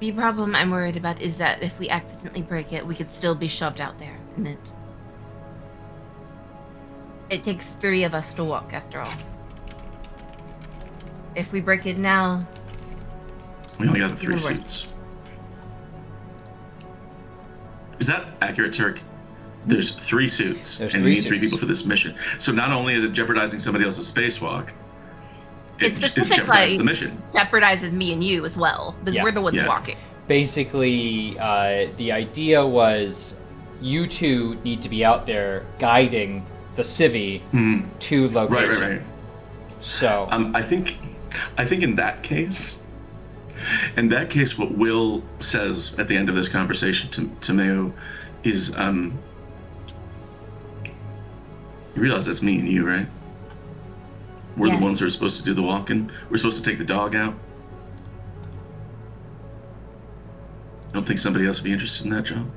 The problem I'm worried about is that if we accidentally break it, we could still be shoved out there, and it takes 3 of us to walk, after all. If we break it now, We only got the 3 Even worse. suits. Is that accurate, Turk? There's 3 suits, There's and 3 you need 3 suits. people for this mission. So not only is it jeopardizing somebody else's spacewalk, it it specifically jeopardizes the mission. jeopardizes me and you as well, because Yeah. we're the ones Yeah. walking. Basically, the idea was you 2 need to be out there guiding the civvy to location. Right. So, I think in that case, what Will says at the end of this conversation to Mayo is, you realize that's me and you, right? We're Yes. the ones who are supposed to do the walking. We're supposed to take the dog out. I don't think somebody else would be interested in that job.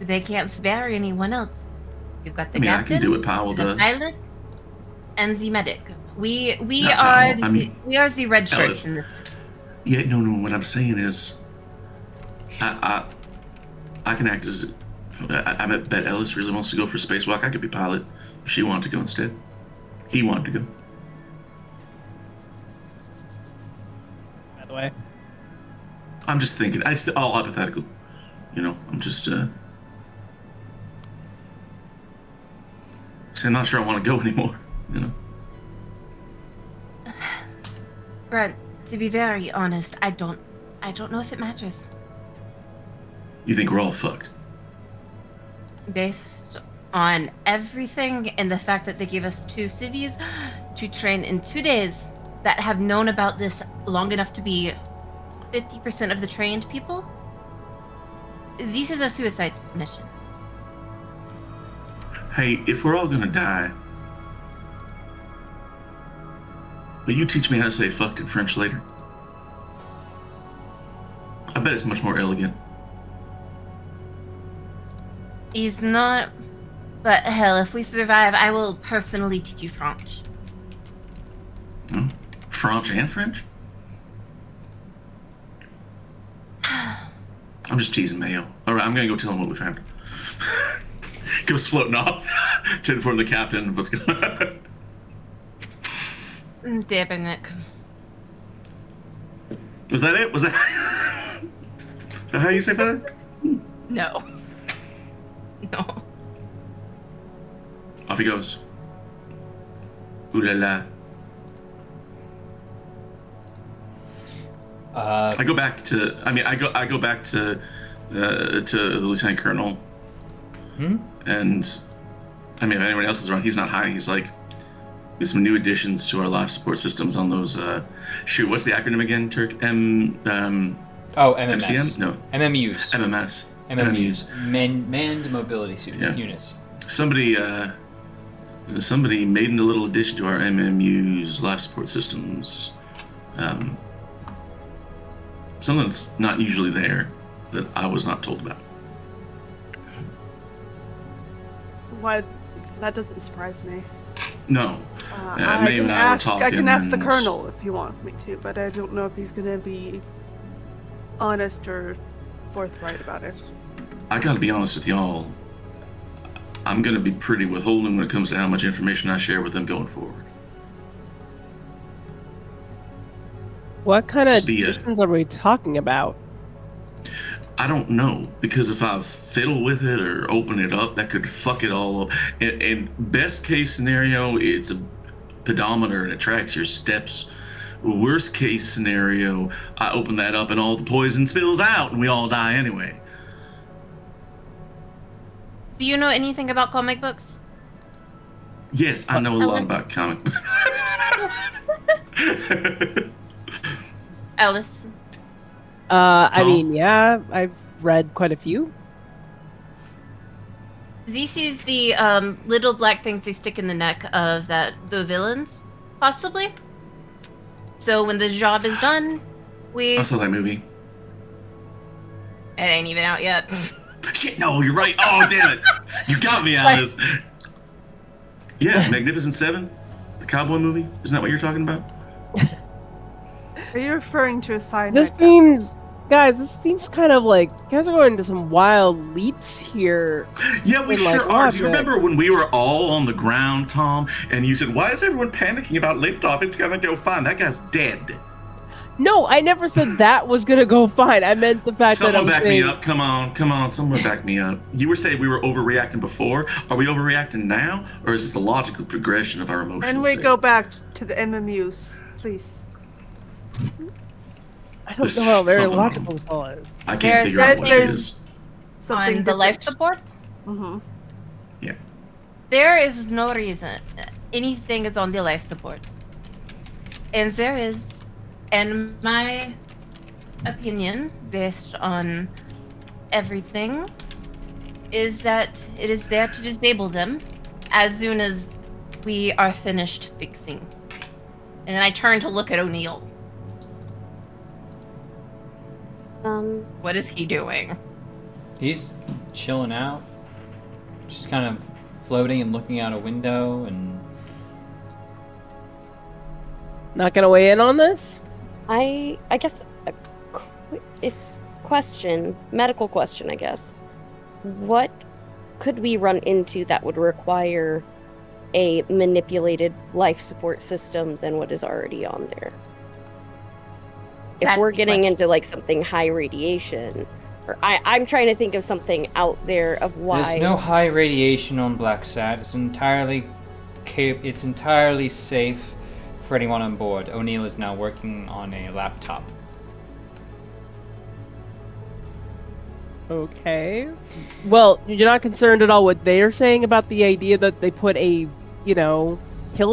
They can't spare anyone else. You've got the I mean, captain, I can do what Powell the does. pilot, and the medic. We Not are Powell, I mean, we are the red Ellis. shirts in this. Yeah, no. What I'm saying is, I can act as. I bet Ellis really wants to go for a spacewalk. I could be pilot if she wanted to go instead. He wanted to go. By the way. I'm just thinking. All hypothetical. You know, I'm just. See, I'm not sure I want to go anymore. You know. Brent, to be very honest, I don't know if it matters. You think we're all fucked? Based on everything and the fact that they gave us 2 civies to train in 2 days that have known about this long enough to be 50% of the trained people, this is a suicide mission. Hey, if we're all gonna die, will you teach me how to say fucked in French later? I bet it's much more elegant. He's not. But hell, if we survive, I will personally teach you French. Hmm? French and French? I'm just teasing Mayo. All right, I'm gonna go tell him what we found. Goes floating off to inform the captain of what's going on. Debinik. Was that it? Was that how you say that? No. No. Off he goes. Ooh la la. I go back to. I mean, I go back to the lieutenant colonel. And I mean, if anyone else is around, he's not hiding. He's like, "There's some new additions to our life support systems on those." Shoot, what's the acronym again? Turk MMS. MCM? No. MMUs. MMS. MMUs. Manned mobility units. Somebody made a little addition to our MMU's life support systems. Something that's not usually there that I was not told about. Why? That doesn't surprise me. No. I Mayo can and I were ask. talking. I can ask the and- colonel if you want me to, but I don't know if he's gonna be honest or forthright about it. I gotta be honest with y'all. I'm gonna be pretty withholding when it comes to how much information I share with them going forward. What kind of Just be a- additions are we talking about? I don't know, because if I fiddle with it or open it up, that could fuck it all up. And best case scenario, it's a pedometer and it tracks your steps. Worst case scenario, I open that up and all the poison spills out and we all die anyway. Do you know anything about comic books? Yes, I know a lot Alice? about comic books. Alice. I Tom? mean, yeah, I've read quite a few. This is the little black things they stick in the neck of the villains, possibly. So when the job is done, I saw that movie. It ain't even out yet. Shit, no, you're right. Oh, damn it. You got me, Alice. Yeah, Magnificent Seven, the cowboy movie. Isn't that what you're talking about? Are you referring to a sign? This seems kind of like you guys are going into some wild leaps here. Yeah, we in, like, sure are. Do you logic. remember when we were all on the ground, Tom, and you said, "Why is everyone panicking about liftoff? It's gonna go fine. That guy's dead." No, I never said that was gonna go fine. I meant the fact that I Someone was back saying, me up. Come on. Someone back me up. You were saying we were overreacting before. Are we overreacting now, or is this a logical progression of our emotions? And we go back to the MMUs, please. I don't There's know how very something logical this all is. I can't There's figure out what it there's- is. Something On the life different. support, Mm-hmm. there is no reason anything is on the life support. And there is, in my opinion, based on everything, is that it is there to disable them as soon as we are finished fixing. And then I turn to look at O'Neill. What is he doing? He's chilling out, just kind of floating and looking out a window and Not gonna weigh in on this? I guess medical question, I guess. What could we run into that would require a manipulated life support system than what is already on there? If That's we're the getting question. into like something high radiation, or I'm trying to think of something out there of why. there's no high radiation on BlackSat. It's entirely safe for anyone on board. O'Neill is now working on a laptop. Okay. Well, you're not concerned at all what they're saying about the idea that they put a, kill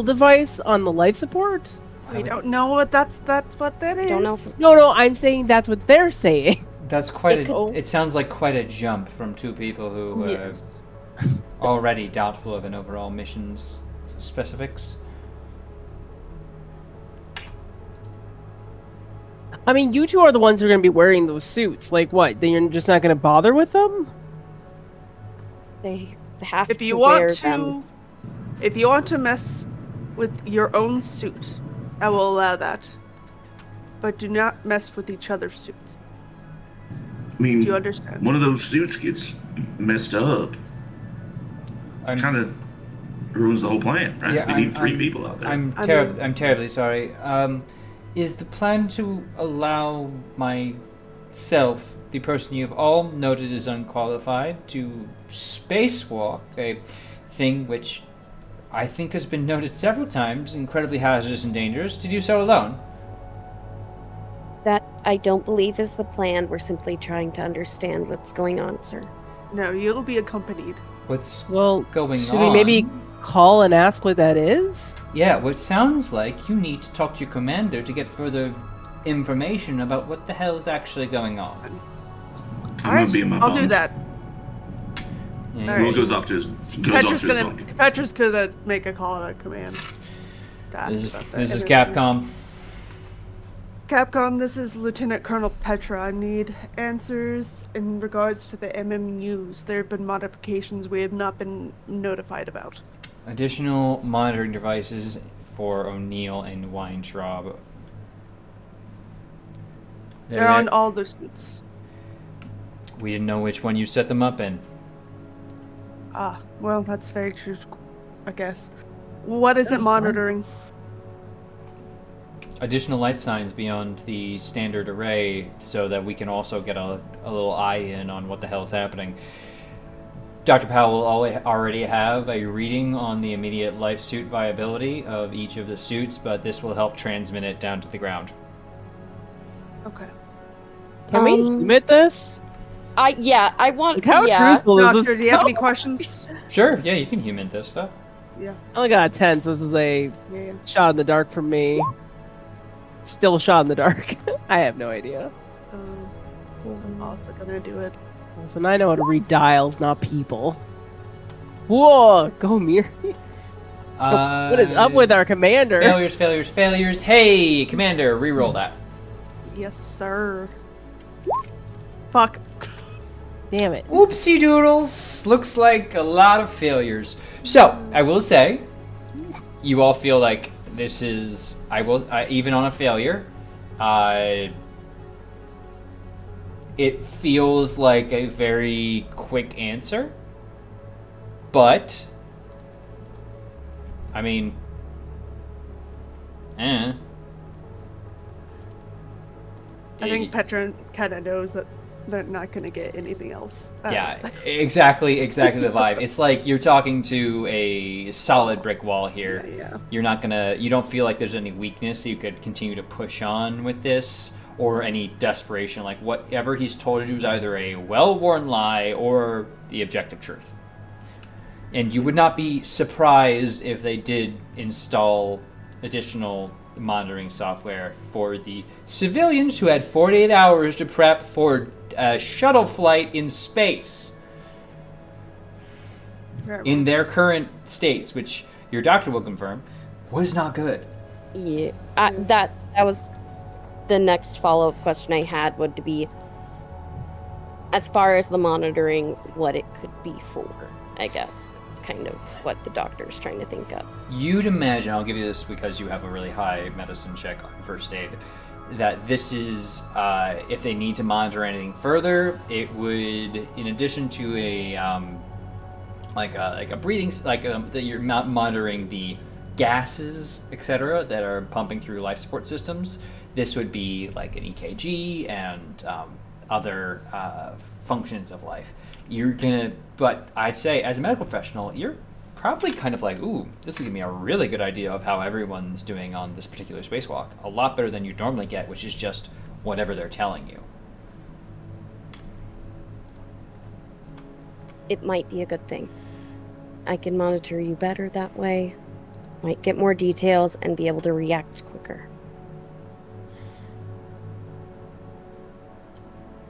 device on the life support? We don't know what that's what that is. don't know if- No, I'm saying that's what they're saying. That's quite It a. could- It sounds like quite a jump from two people who Yes. already doubtful of an overall mission's specifics. I mean, you two are the ones who are going to be wearing those suits. Like, what? Then you're just not going to bother with them? They have If to you wear want them. to, if you want to mess with your own suit, I will allow that. But do not mess with each other's suits. I mean, Do you understand? one of those suits gets messed up. Kind of ruins the whole plan, right? Yeah, we need three people out there. I'm terribly sorry. Is the plan to allow myself, the person you've all noted as unqualified, to spacewalk, a thing which I think has been noted several times, incredibly hazardous and dangerous, to do so alone? That I don't believe is the plan. We're simply trying to understand what's going on, sir. No, you'll be accompanied. What's Well, going should on? we maybe call and ask what that is? Yeah, what sounds like you need to talk to your commander to get further information about what the hell is actually going on. I'm gonna be in my I'll do bunk. that. Yeah, All right. Will goes off to his bunk. Petra's gonna make a call to command. To ask This about that. is And then- Capcom. Capcom, this is Lieutenant Colonel Petra. I need answers in regards to the MMUs. There have been modifications we have not been notified about. Additional monitoring devices for O'Neill and Weintraub. They're on all the suits. We didn't know which one you set them up in. Ah, well, that's very true, I guess. What is it That's monitoring? Additional light signs beyond the standard array so that we can also get a little eye in on what the hell is happening. Dr. Powell will already have a reading on the immediate life suit viability of each of the suits, but this will help transmit it down to the ground. Okay. Can we humid this? I want. Like, how yeah. truthful is Doctor, this? do you have any questions? Sure, yeah, you can human this stuff. Yeah. I only got a 10, so this is a Yeah. shot in the dark for me. Still a shot in the dark. I have no idea. I'm also gonna do it. Listen, I know how to read dials, not people. Whoa! Go, Mir. What is up with our commander? Failures. Hey, Commander, reroll that. Yes, sir. Fuck. Damn it. Oopsie doodles. Looks like a lot of failures. So, I will say, you all feel like this is, even on a failure, it feels like a very quick answer. But, I mean, I think Petra kind of knows that they're not gonna get anything else. Yeah, exactly the vibe. It's like you're talking to a solid brick wall here. Yeah. You don't feel like there's any weakness you could continue to push on with this, or any desperation. Like, whatever he's told you is either a well-worn lie or the objective truth. And you would not be surprised if they did install additional monitoring software for the civilians who had 48 hours to prep for a shuttle flight in space in their current states, which your doctor will confirm was not good. Yeah, that was the next follow-up question I had would be, as far as the monitoring, what it could be for, I guess, is kind of what the doctor's trying to think of. You'd imagine, I'll give you this because you have a really high medicine check on first aid, that this is, if they need to monitor anything further, it would, in addition to a breathing, that you're monitoring the gases, etc., that are pumping through life support systems. This would be like an EKG and other functions of life. But I'd say as a medical professional, you're probably kind of like, ooh, this would give me a really good idea of how everyone's doing on this particular spacewalk. A lot better than you'd normally get, which is just whatever they're telling you. It might be a good thing. I can monitor you better that way. Might get more details and be able to react quicker.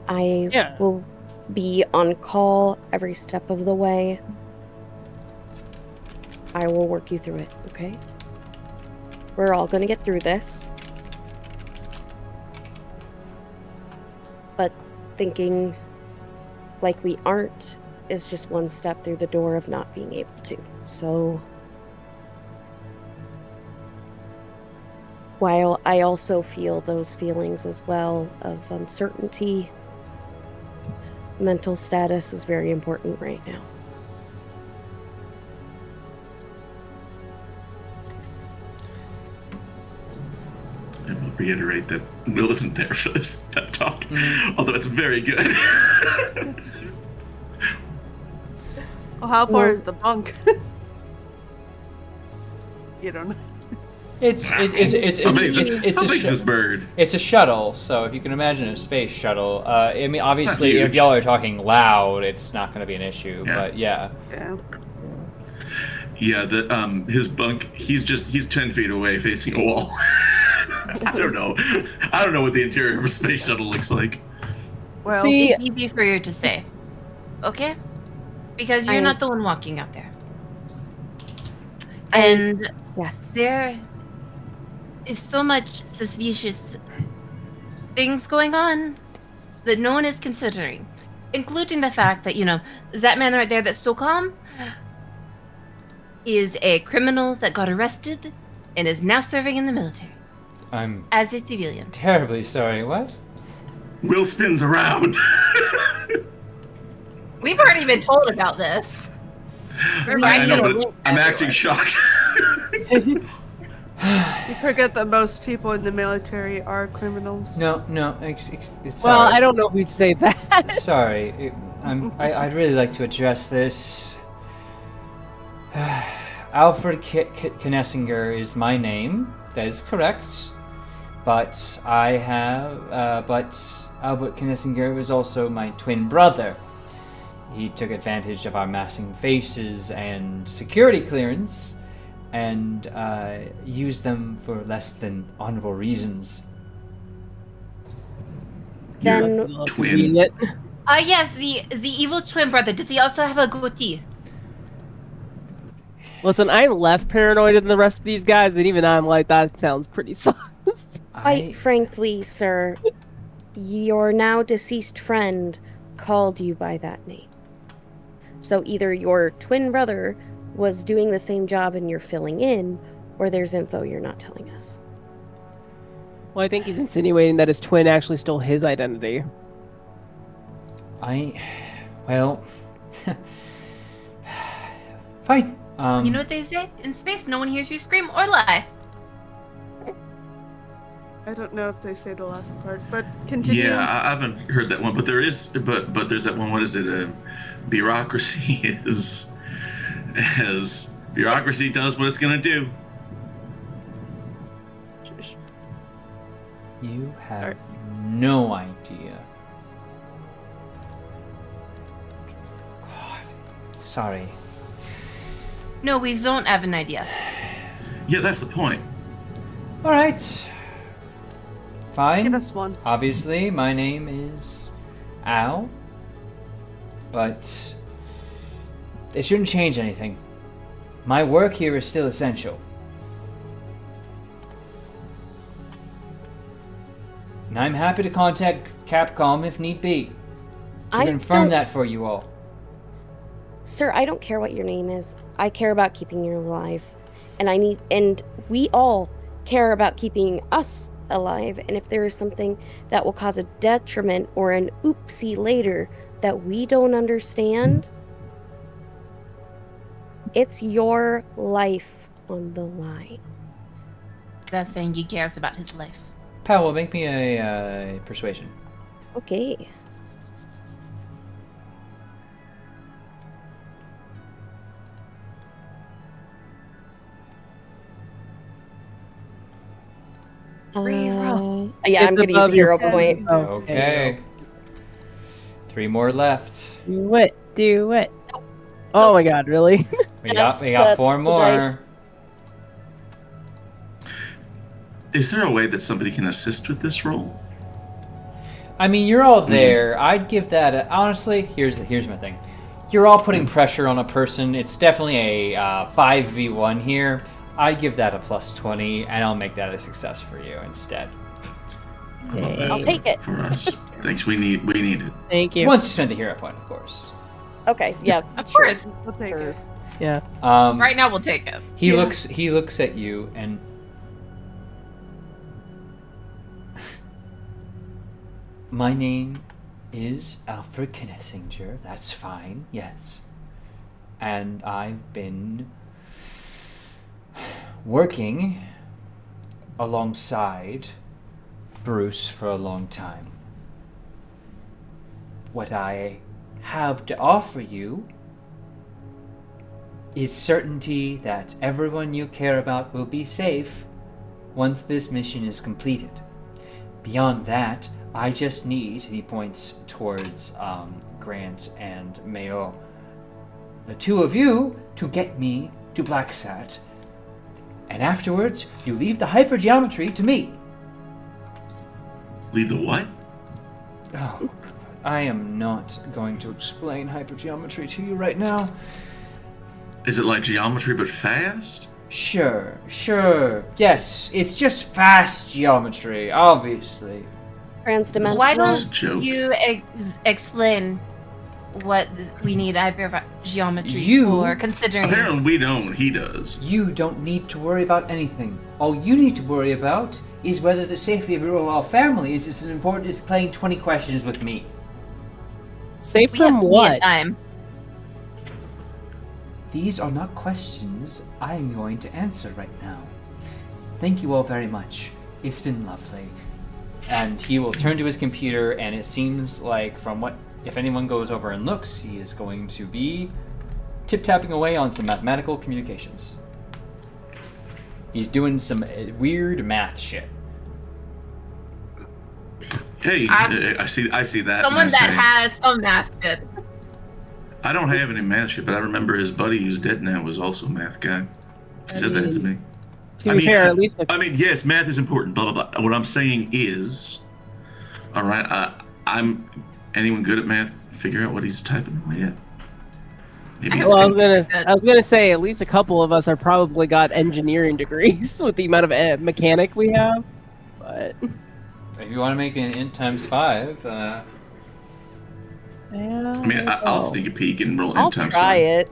I will be on call every step of the way. I will work you through it, okay? We're all gonna get through this. But thinking like we aren't is just one step through the door of not being able to. So, while I also feel those feelings as well of uncertainty, mental status is very important right now. I will reiterate that Will isn't there for this pep talk, although it's very good. Well, how far is the bunk? You don't know. It's How big is this bird? It's a shuttle, so if you can imagine a space shuttle, I mean, obviously, Not if huge. y'all are talking loud, it's not going to be an issue. Yeah. But yeah, Yeah. Yeah, his bunk. He's 10 feet away, facing a wall. I don't know. I don't know what the interior of a space shuttle looks like. Well, See, It's easy for you to say, okay? Because you're not the one walking out there. And Yes. there is so much suspicious things going on that no one is considering, including the fact that, that man right there that's so calm is a criminal that got arrested and is now serving in the military I'm as a civilian. terribly sorry. What? Will spins around. We've already been told about this. I know, but I'm acting shocked. you forget that most people in the military are criminals. No. well, Sorry. I don't know if we'd say that. Sorry. I'd really like to address this. Alfred Knessinger is my name. That is correct. But but Albert Knessinger was also my twin brother. He took advantage of our massing faces and security clearance and used them for less than honorable reasons. Then Twin. Yes, the evil twin brother. Does he also have a goatee? Listen, I'm less paranoid than the rest of these guys, and even I'm like, that sounds pretty sus. quite frankly, sir, your now deceased friend called you by that name. So either your twin brother was doing the same job and you're filling in, or there's info you're not telling us. Well, I think he's insinuating that his twin actually stole his identity. Well, fine. You know what they say? In space, no one hears you scream or lie. I don't know if they say the last part, but continue. Yeah, I haven't heard that one, but there's that one. What is it? Bureaucracy is as bureaucracy does what it's gonna do. You have no idea. God, sorry. No, we don't have an idea. Yeah, that's the point. All right. Fine. Give us one. Obviously, my name is Al, but it shouldn't change anything. My work here is still essential. And I'm happy to contact Capcom if need be to confirm that for you all. Sir, I don't care what your name is. I care about keeping you alive. And we all care about keeping us alive. And if there is something that will cause a detriment or an oopsie later that we don't understand, it's your life on the line. That's saying he cares about his life. Powell, make me a persuasion. Okay. Reroll. Yeah, I'm It's going to use a above your hero point. Okay. 3 more left. Do it. Oh my god, really? We got That's 4 the more. dice. Is there a way that somebody can assist with this roll? I mean, you're all there. I'd give that honestly, here's my thing. You're all putting pressure on a person. It's definitely a 5v1 here. I'd give that a +20, and I'll make that a success for you instead. I'll take it. For us. Thanks, we need it. Thank you. Once you spend the hero point, of course. Okay, yeah. Of sure. course. We'll take Sure. it. Yeah. Right now, we'll take it. He Yeah. looks at you and my name is Alfred Knessinger. That's fine. Yes. And I've been working alongside Bruce for a long time. What I have to offer you is certainty that everyone you care about will be safe once this mission is completed. Beyond that, I just need, he points towards Grant and Mayo, the two of you to get me to BlackSat. And afterwards, you leave the hypergeometry to me. Leave the what? Oh, I am not going to explain hypergeometry to you right now. Is it like geometry but fast? Sure. Yes, it's just fast geometry, obviously. Transdimensional. Why It's a don't joke. you explain what we need hypergeometry You- for, considering... Apparently we don't. He does. You don't need to worry about anything. All you need to worry about is whether the safety of your overall family is as important as playing 20 questions with me. Safe We have from plenty of what? time. These are not questions I am going to answer right now. Thank you all very much. It's been lovely. And he will turn to his computer, and it seems like from what, if anyone goes over and looks, he is going to be tip-tapping away on some mathematical communications. He's doing some weird math shit. Hey, I see that. Someone and I that say, has some math shit. I don't have any math shit, but I remember his buddy who's dead now was also a math guy. He said that to me. To be fair, at least I mean, yes, math is important. Blah blah blah. What I'm saying is, all right, I'm anyone good at math? Figure out what he's typing away at. Maybe Well, it's good. I was gonna say at least a couple of us are probably got engineering degrees with the amount of mechanic we have. But If you want to make an int times 5, yeah, I mean, I'll sneak a peek and roll I'll in times try it.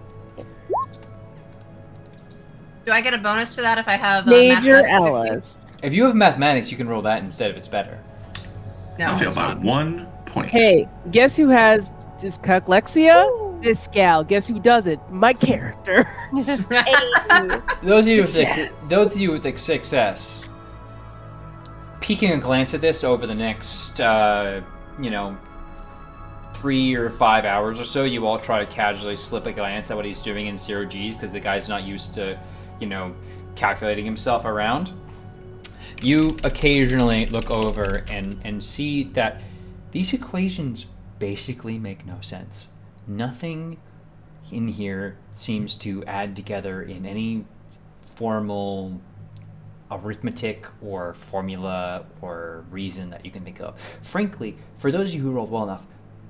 Do I get a bonus to that if I have Major mathematics? Ellis. if you have mathematics, you can roll that instead if it's better. No, I fail it's by not. 1 point. Hey, guess who has dyscalculia? This gal. Guess who doesn't? My character. Hey. Those of you with Yes. those of you with the success, peeking a glance at this over the next 3 or 5 hours or so, you all try to casually slip a glance at what he's doing in 0Gs because the guy's not used to, calculating himself around. You occasionally look over and see that these equations basically make no sense. Nothing in here seems to add together in any formal arithmetic or formula or reason that you can think of. Frankly, for those of you who rolled well enough,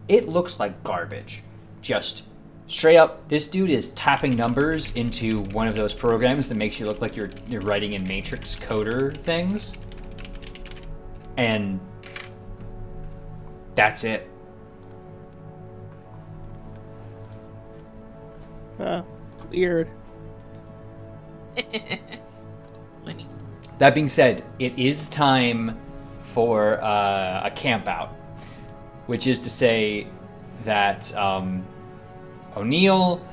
it looks like garbage. Just straight up, this dude is tapping numbers into one of those programs that makes you look like you're writing in matrix coder things. And that's it. Weird. That being said, it is time for a camp out, which is to say that O'Neill,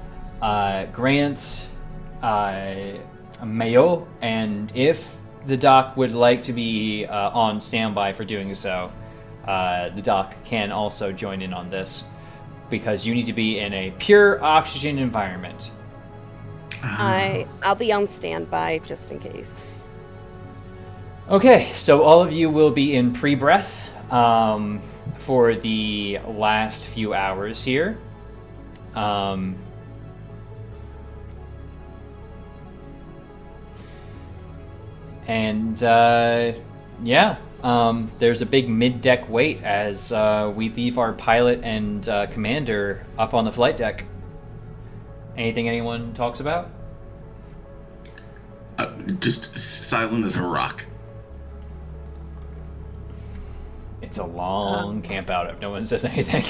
Grant, Mayo, and if the doc would like to be on standby for doing so, the doc can also join in on this, because you need to be in a pure oxygen environment. I'll be on standby just in case. Okay, so all of you will be in pre-breath for the last few hours here. There's a big mid-deck wait as we leave our pilot and commander up on the flight deck. Anything anyone talks about? Just silent as a rock. It's a long camp out if no one says anything.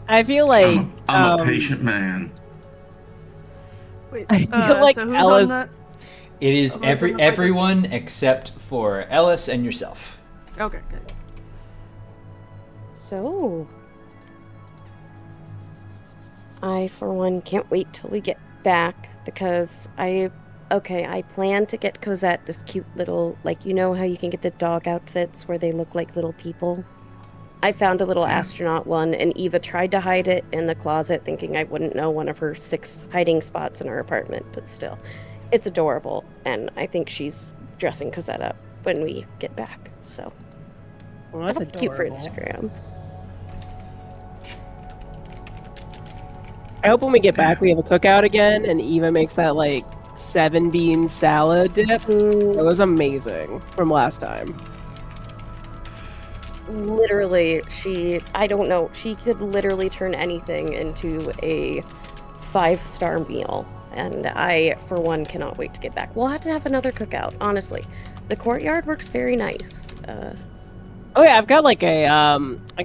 I feel like I'm a patient man. Wait, I feel like so who's Ellis- on that? It is Oh, it's on the everyone except for Ellis and yourself. Okay, good. So, I, for one, can't wait till we get back because I plan to get Cosette this cute little, like, you know how you can get the dog outfits where they look like little people? I found a little astronaut one, and Eva tried to hide it in the closet, thinking I wouldn't know one of her 6 hiding spots in her apartment, but still. It's adorable, and I think she's dressing Cosette up when we get back, so. Well, that's That'll be cute for adorable. Instagram. I hope when we get back we have a cookout again and Eva makes that like 7-bean salad dip. It was amazing from last time. Literally, I don't know, she could literally turn anything into a 5-star meal. And I, for one, cannot wait to get back. We'll have to have another cookout, honestly. The courtyard works very nice. Oh yeah, I've got like I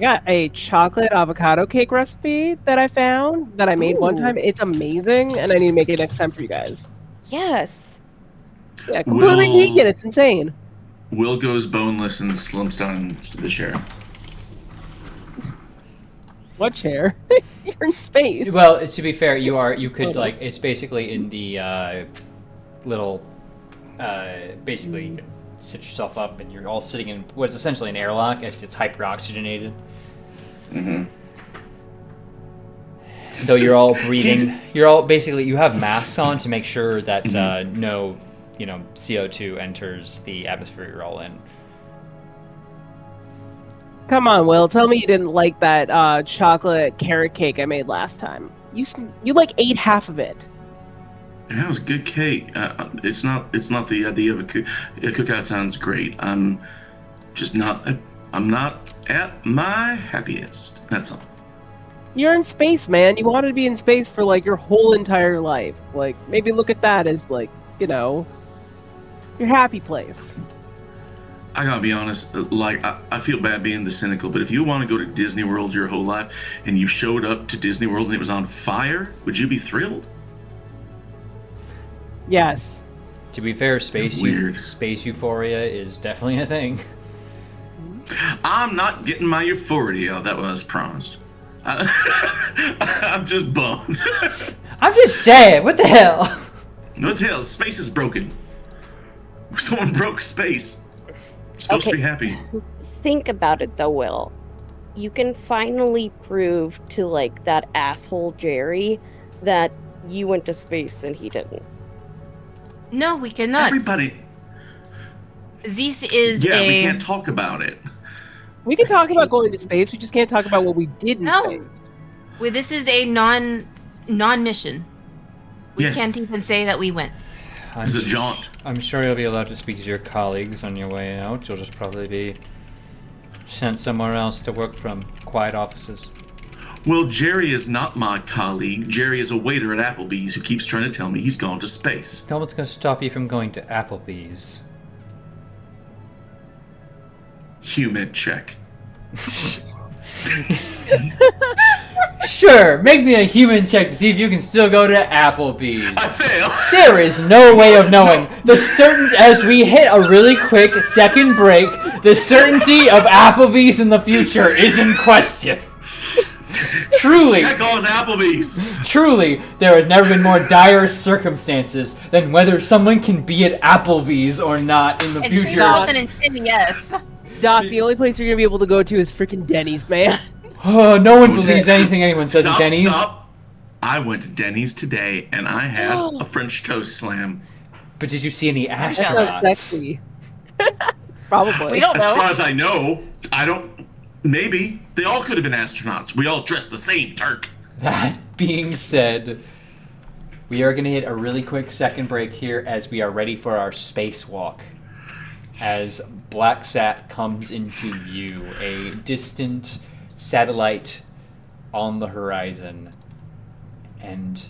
got a chocolate avocado cake recipe that I found that I made one Ooh. time. It's amazing, and I need to make it next time for you guys. Yes. Yeah, completely Will- vegan. It's insane. Will goes boneless and slumps down into the chair. What chair? You're in space. Well, to be fair, you could like it's basically in the little basically you can sit yourself up and you're all sitting in what's essentially an airlock. It's hyper oxygenated. Mm-hmm. So you're all breathing. You're all basically you have masks on to make sure that no, CO2 enters the atmosphere you're all in. Come on, Will. Tell me you didn't like that chocolate carrot cake I made last time. You like ate half of it. Yeah, it was a good cake. It's not the idea of a cookout sounds great. I'm not at my happiest. That's all. You're in space, man. You wanted to be in space for like your whole entire life. Like maybe look at that as like, your happy place. I gotta be honest, like, I feel bad being the cynical, but if you want to go to Disney World your whole life and you showed up to Disney World and it was on fire, would you be thrilled? Yes. To be fair, space euphoria is definitely a thing. I'm not getting my euphoria that was promised. I'm just bummed. I'm just saying, what the hell? What the hell? Space is broken. Someone broke space. It's supposed to Okay. be happy. Think about it, though, Will. You can finally prove to, like, that asshole Jerry that you went to space and he didn't. No, we cannot. Everybody. This is Yeah, we a can't talk about it. We can talk about going to space. We just can't talk about what we did in No. space. this is a non-mission. We Yeah. can't even say that we went. It's a jaunt. I'm sure you'll be allowed to speak to your colleagues on your way out. You'll just probably be sent somewhere else to work from quiet offices. Well, Jerry is not my colleague. Jerry is a waiter at Applebee's who keeps trying to tell me he's gone to space. Tell what's going to stop you from going to Applebee's. Human check. Sure, make me a human check to see if you can still go to Applebee's. I fail. There is no way of knowing. As we hit a really quick second break, the certainty of Applebee's in the future is in question. Truly, Check all his Applebee's. truly, there have never been more dire circumstances than whether someone can be at Applebee's or not in the And treat future. it with an instant yes. Doc, the only place you're gonna be able to go to is freaking Denny's, man. Oh, no one believes anything anyone says at Stop, Denny's. stop. I went to Denny's today and I had a French toast slam. But did you see any That's so astronauts? sexy. Probably. We don't As know. far as I know, I don't. Maybe. They all could have been astronauts. We all dressed the same, Turk. That being said, we are going to hit a really quick second break here as we are ready for our spacewalk. As BlackSat comes into view, a distant satellite on the horizon. And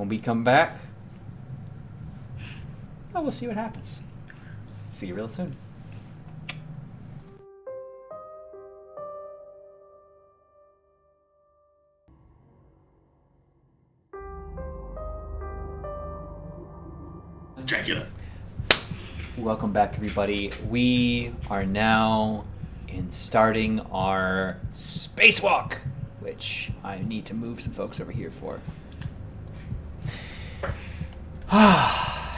When we come back, we'll see what happens. See you real soon. Dracula. Welcome back, everybody. We are now starting our spacewalk, which I need to move some folks over here for.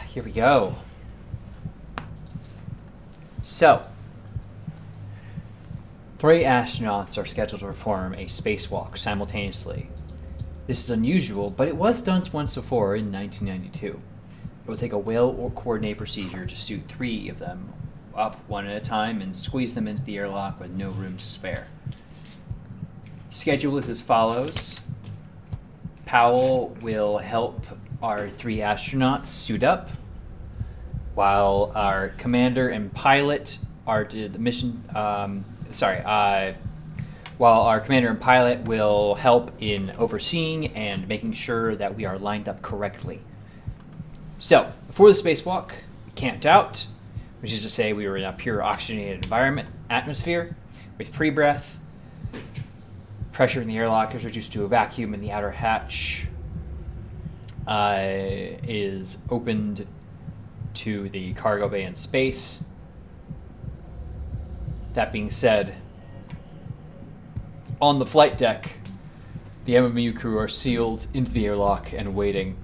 Here we go. So, 3 astronauts are scheduled to perform a spacewalk simultaneously. This is unusual, but it was done once before in 1992. It will take a well-coordinated procedure to suit 3 of them up one at a time and squeeze them into the airlock with no room to spare. Schedule is as follows. Powell will help our 3 astronauts suit up, while our commander and pilot are to the mission. While our commander and pilot will help in overseeing and making sure that we are lined up correctly. So, before the spacewalk, we camped out, which is to say we were in a pure oxygenated atmosphere, with pre-breath. Pressure in the airlock is reduced to a vacuum, and the outer hatch is opened to the cargo bay in space. That being said, on the flight deck, the MMU crew are sealed into the airlock and waiting.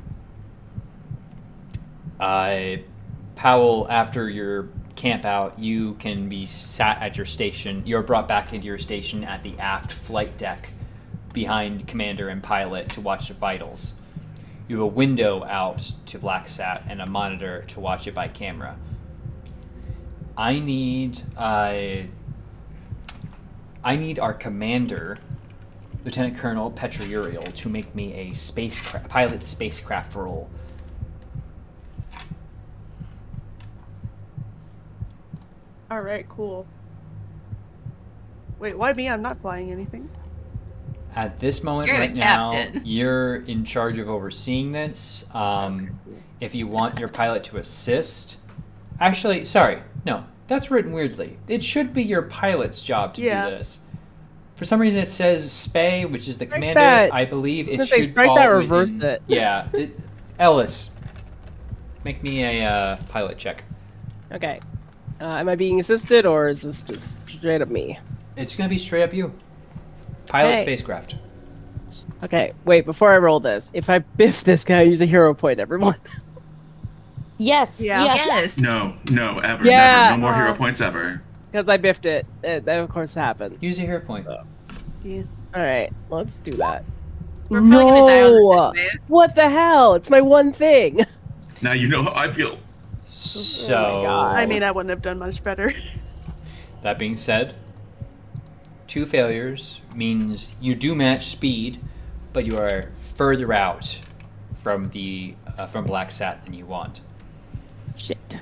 Powell, after your camp out, you can be sat at your station. You're brought back into your station at the aft flight deck behind commander and pilot to watch the vitals. You have a window out to BlackSat and a monitor to watch it by camera. I need our commander, Lieutenant Colonel Petra Uriel, to make me a pilot spacecraft roll. Alright, cool. Wait, why me? I'm not flying anything. At this moment You're right the now, captain. you're in charge of overseeing this. If you want your pilot to assist... Actually, sorry. No, that's written weirdly. It should be your pilot's job to do this. For some reason it says Spay, which is the commander. that. I believe it Say, should strike fall that, reverse within... it. Yeah. Ellis, make me a pilot check. Okay. Am I being assisted, or is this just straight up me? It's going to be straight up you. Pilot Hey. spacecraft. Okay, wait, before I roll this, if I biff this guy, I use a hero point, everyone. Yes. Yeah. Yes. No, ever, Yeah. never. No more hero points ever. Because I biffed it. That, of course, happened. Use a hero point. Yeah. Alright, let's do that. We're probably gonna die on this anyway. What the hell? It's my one thing! Now you know how I feel. So, Oh my God. I mean, I wouldn't have done much better. that being said, 2 failures means you do match speed, but you are further out from the from BlackSat than you want. Shit.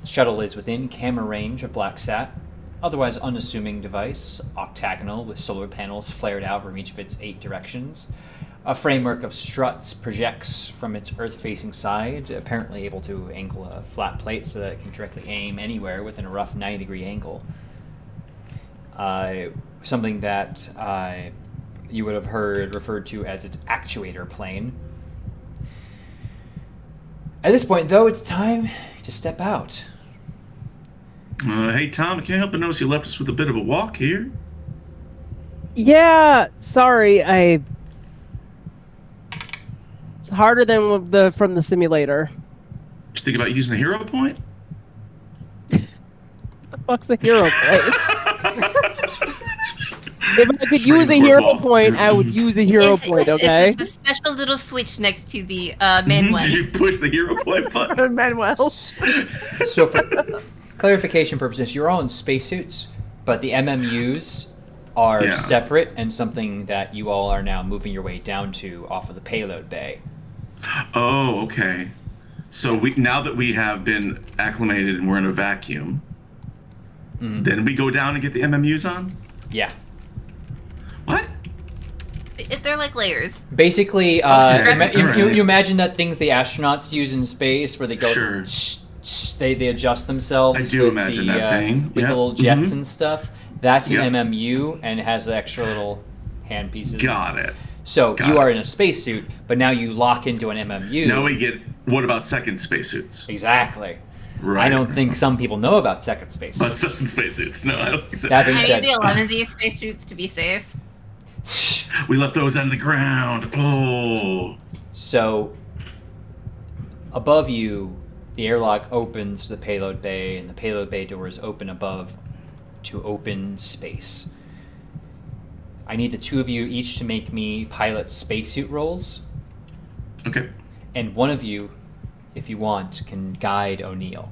Shuttle is within camera range of BlackSat, otherwise unassuming device, octagonal with solar panels flared out from each of its 8 directions. A framework of struts projects from its Earth-facing side, apparently able to angle a flat plate so that it can directly aim anywhere within a rough 90-degree angle. Something that you would have heard referred to as its actuator plane. At this point, though, it's time to step out. Hey, Tom, I can't help but notice you left us with a bit of a walk here. Yeah, sorry, It's harder than from the simulator. Did you think about using a hero point? What the fuck's the hero point? If I could use a hero point, I would use a hero point, okay? It's a special little switch next to the manual. Did you push the hero point button? Manuel. So for clarification purposes, you're all in spacesuits, but the MMUs are separate and something that you all are now moving your way down to off of the payload bay. Oh, okay. So now that we have been acclimated and we're in a vacuum, then we go down and get the MMUs on? Yeah. What? They're like layers. Basically, Okay, you alright. imagine that things the astronauts use in space where they go, Sure. they adjust themselves. I do with imagine the, that thing. with the Yep. little jets Mhm. and stuff. That's an Yep. MMU and it has the extra little hand pieces. Got it. So Got you it. are in a spacesuit, but now you lock into an MMU. Now we get. What about second spacesuits? Exactly. Right. I don't think some people know about second space. But second spacesuits. No, I don't think so. That being I said, need the 11Z spacesuits to be safe. We left those on the ground. Oh. so above you, the airlock opens to the payload bay, and the payload bay doors open above to open space. I need the two of you each to make me pilot spacesuit rolls, Okay. and one of you, if you want, can guide O'Neill.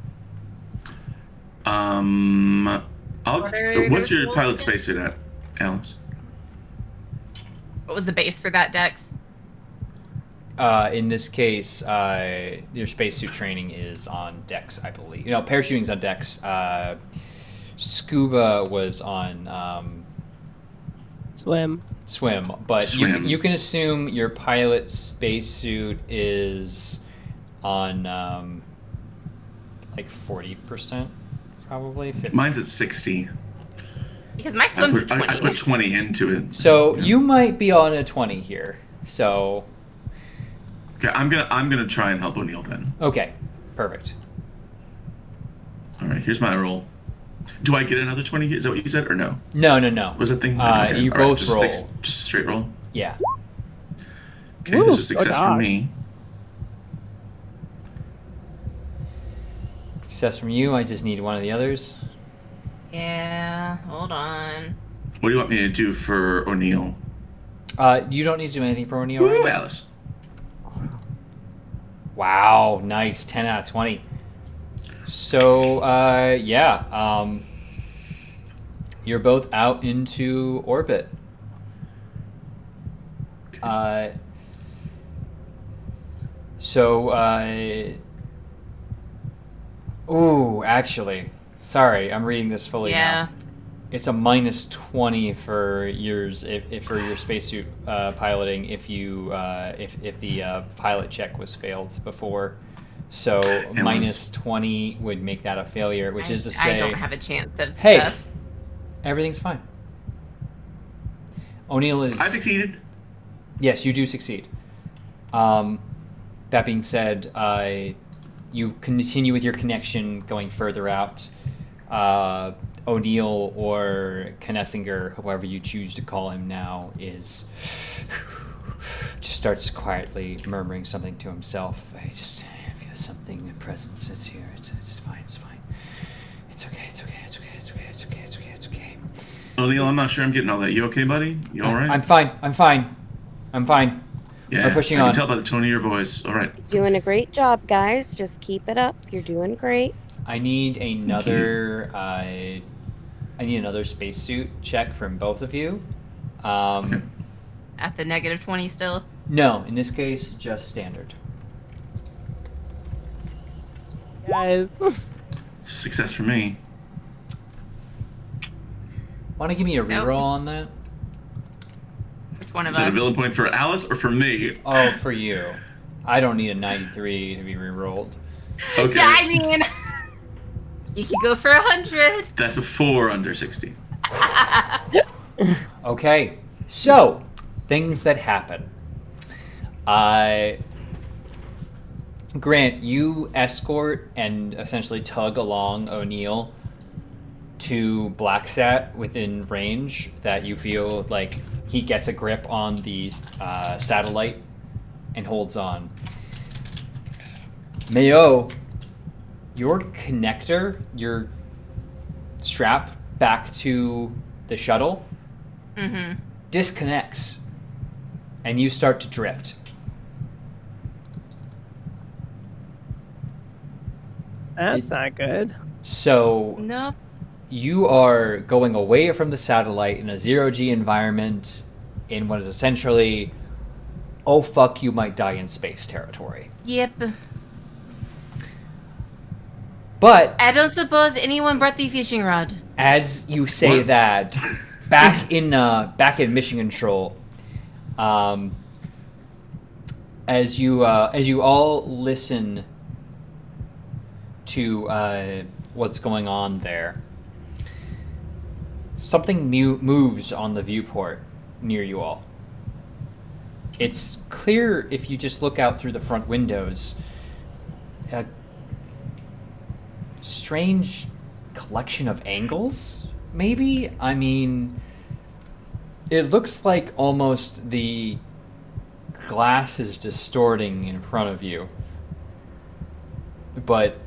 I'll. What are What's those your rules pilot again? spacesuit at, Alice? What was the base for that, Dex? In this case, your spacesuit training is on Dex, I believe. You know, parachuting's on Dex. Scuba was on Swim. swim, but Swim. You can assume your pilot spacesuit is on like 40%, probably 50. Mine's at 60. Because my swim's at 20. I put 20 into it. So Yeah. you might be on a 20 here. So Okay, I'm gonna try and help O'Neill then. okay, perfect. All right, here's my roll. Do I get another 20? Is that what you said, or no? No, no, no. Was that thing? You all right, both just roll. just a straight roll. Yeah. Okay, Woo, there's a go success for dog. me. Success from you. I just need one of the others. Yeah, hold on. What do you want me to do for O'Neill? You don't need to do anything for O'Neill Woo, right now. Alice. Wow, nice. 10 out of 20. So, you're both out into orbit. Actually, sorry, I'm reading this fully Yeah. now. It's a minus 20 for yours if for your spacesuit piloting if the pilot check was failed before. So minus 20 would make that a failure, which is to say I don't have a chance of Hey. success. everything's fine. O'Neill is I succeeded. yes, you do succeed. That being said, you continue with your connection going further out. O'Neill or Knessinger, however you choose to call him now, just starts quietly murmuring something to himself. I just feel something, a presence. It's here. It's fine. It's fine. It's okay. It's okay. It's okay. It's okay. It's okay. It's okay. It's okay. O'Neill, I'm not sure I'm getting all that. You okay, buddy? You all right? I'm fine. I'm fine. I'm fine. yeah, we're pushing I on. can tell by the tone of your voice. All right. Doing a great job, guys. Just keep it up. You're doing great. I need another. I need another spacesuit check from both of you. Okay. At the negative 20 still. No, in this case, just standard. Guys. It's a success for me. Want to give me a Nope. reroll on that? Which one of Is that a us? villain point for Alice or for me? Oh, for you. I don't need a 93 to be rerolled. Okay. Yeah, I mean, you could go for 100. That's a 4 under 60. Okay, so things that happen. Grant, you escort and essentially tug along O'Neill to BlackSat within range that you feel like he gets a grip on the satellite and holds on. Mayo, your connector, your strap back to the shuttle Mm-hmm. disconnects and you start to drift. That's not good. So Nope. you are going away from the satellite in a zero-G environment in what is essentially, oh fuck, you might die in space territory. Yep. But I don't suppose anyone brought the fishing rod. as you say What? that, back in mission control, As you all listen to what's going on there, something moves on the viewport near you all. It's clear if you just look out through the front windows. A strange collection of angles, maybe? I mean, it looks like almost the glass is distorting in front of you. But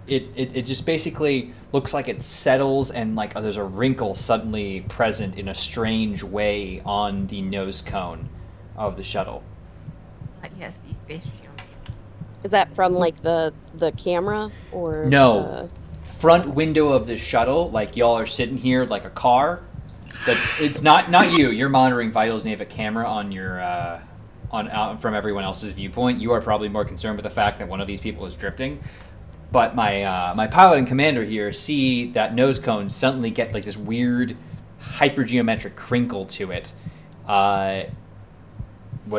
it just basically looks like it settles and like there's a wrinkle suddenly present in a strange way on the nose cone of the shuttle. Yes, the space geometry. Is that from like the camera or No. Front window of the shuttle, like y'all are sitting here like a car. But it's not you. You're monitoring vitals and you have a camera on your from everyone else's viewpoint. You are probably more concerned with the fact that one of these people is drifting. But my pilot and commander here see that nose cone suddenly get like this weird hypergeometric crinkle to it. What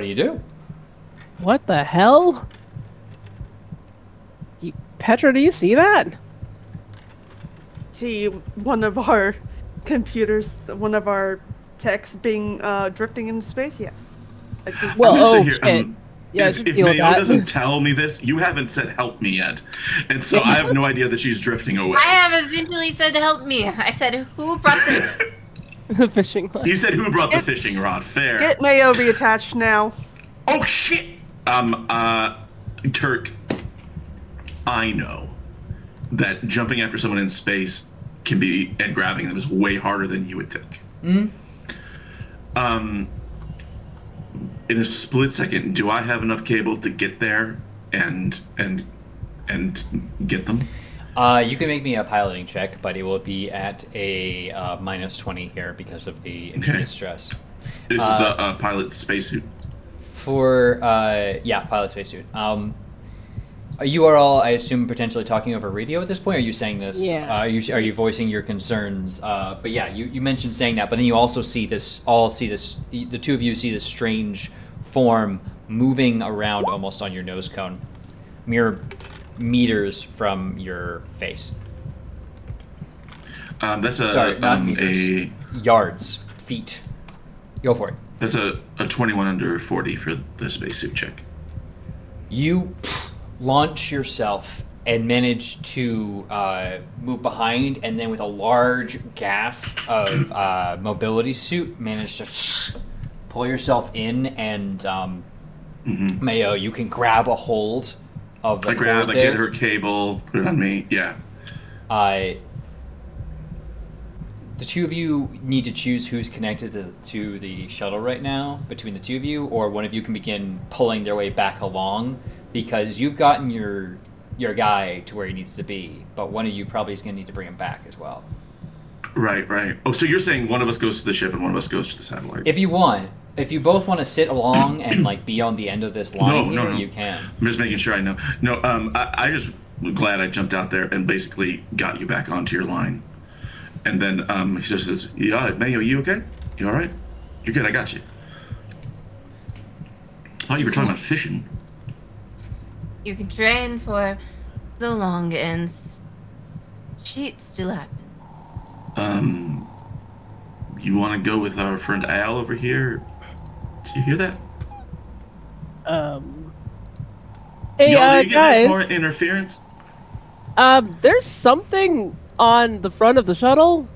do you do? What the hell? Petra, do you see that? See one of our computers, one of our techs being drifting into space? Yes. I think Well, I'm gonna oh, sit here, shit. Yeah, I if should if deal with Mayo that. doesn't tell me this, you haven't said help me yet. And so I have no idea that she's drifting away. I have essentially said to help me. I said, who brought the... The fishing line. You said who brought the fishing rod? Fair. Get Mayo reattached now. Oh shit! Turk, I know that jumping after someone in space can be, and grabbing them is way harder than you would think. Mm-hmm. In a split second, do I have enough cable to get there and get them? You can make me a piloting check, but it will be at a -20 here because of the immediate stress. This is the pilot spacesuit. For pilot spacesuit. You are all, I assume, potentially talking over radio at this point. Or are you saying this? Yeah. Are you voicing your concerns? But yeah, you mentioned saying that, but then you also see this. The two of you see this strange form moving around almost on your nose cone, mere meters from your face. That's a Sorry, not meters. Yards, feet. Go for it. That's a 21 under 40 for the spacesuit check. You launch yourself and manage to move behind, and then with a large gasp of mobility suit, manage to pull yourself in, and Mayo, you can grab a hold of the cord there. I get her cable, put it on me. Yeah. The two of you need to choose who's connected to the shuttle right now between the two of you, or one of you can begin pulling their way back along, because you've gotten your guy to where he needs to be, but one of you probably is going to need to bring him back as well. Right. Oh, so you're saying one of us goes to the ship and one of us goes to the satellite? If you both want to sit along and like be on the end of this line, no. You can. I'm just making sure I know. No, I just glad I jumped out there and basically got you back onto your line. And then he just says, "Yeah, Mayo, you okay? You all right? You're good. I got you." I thought you were talking about fishing. You can train for so long and shit still happen. You want to go with our friend Al over here? Did you hear that? Hey, Y'all, do you get this guys. more interference? There's something on the front of the shuttle.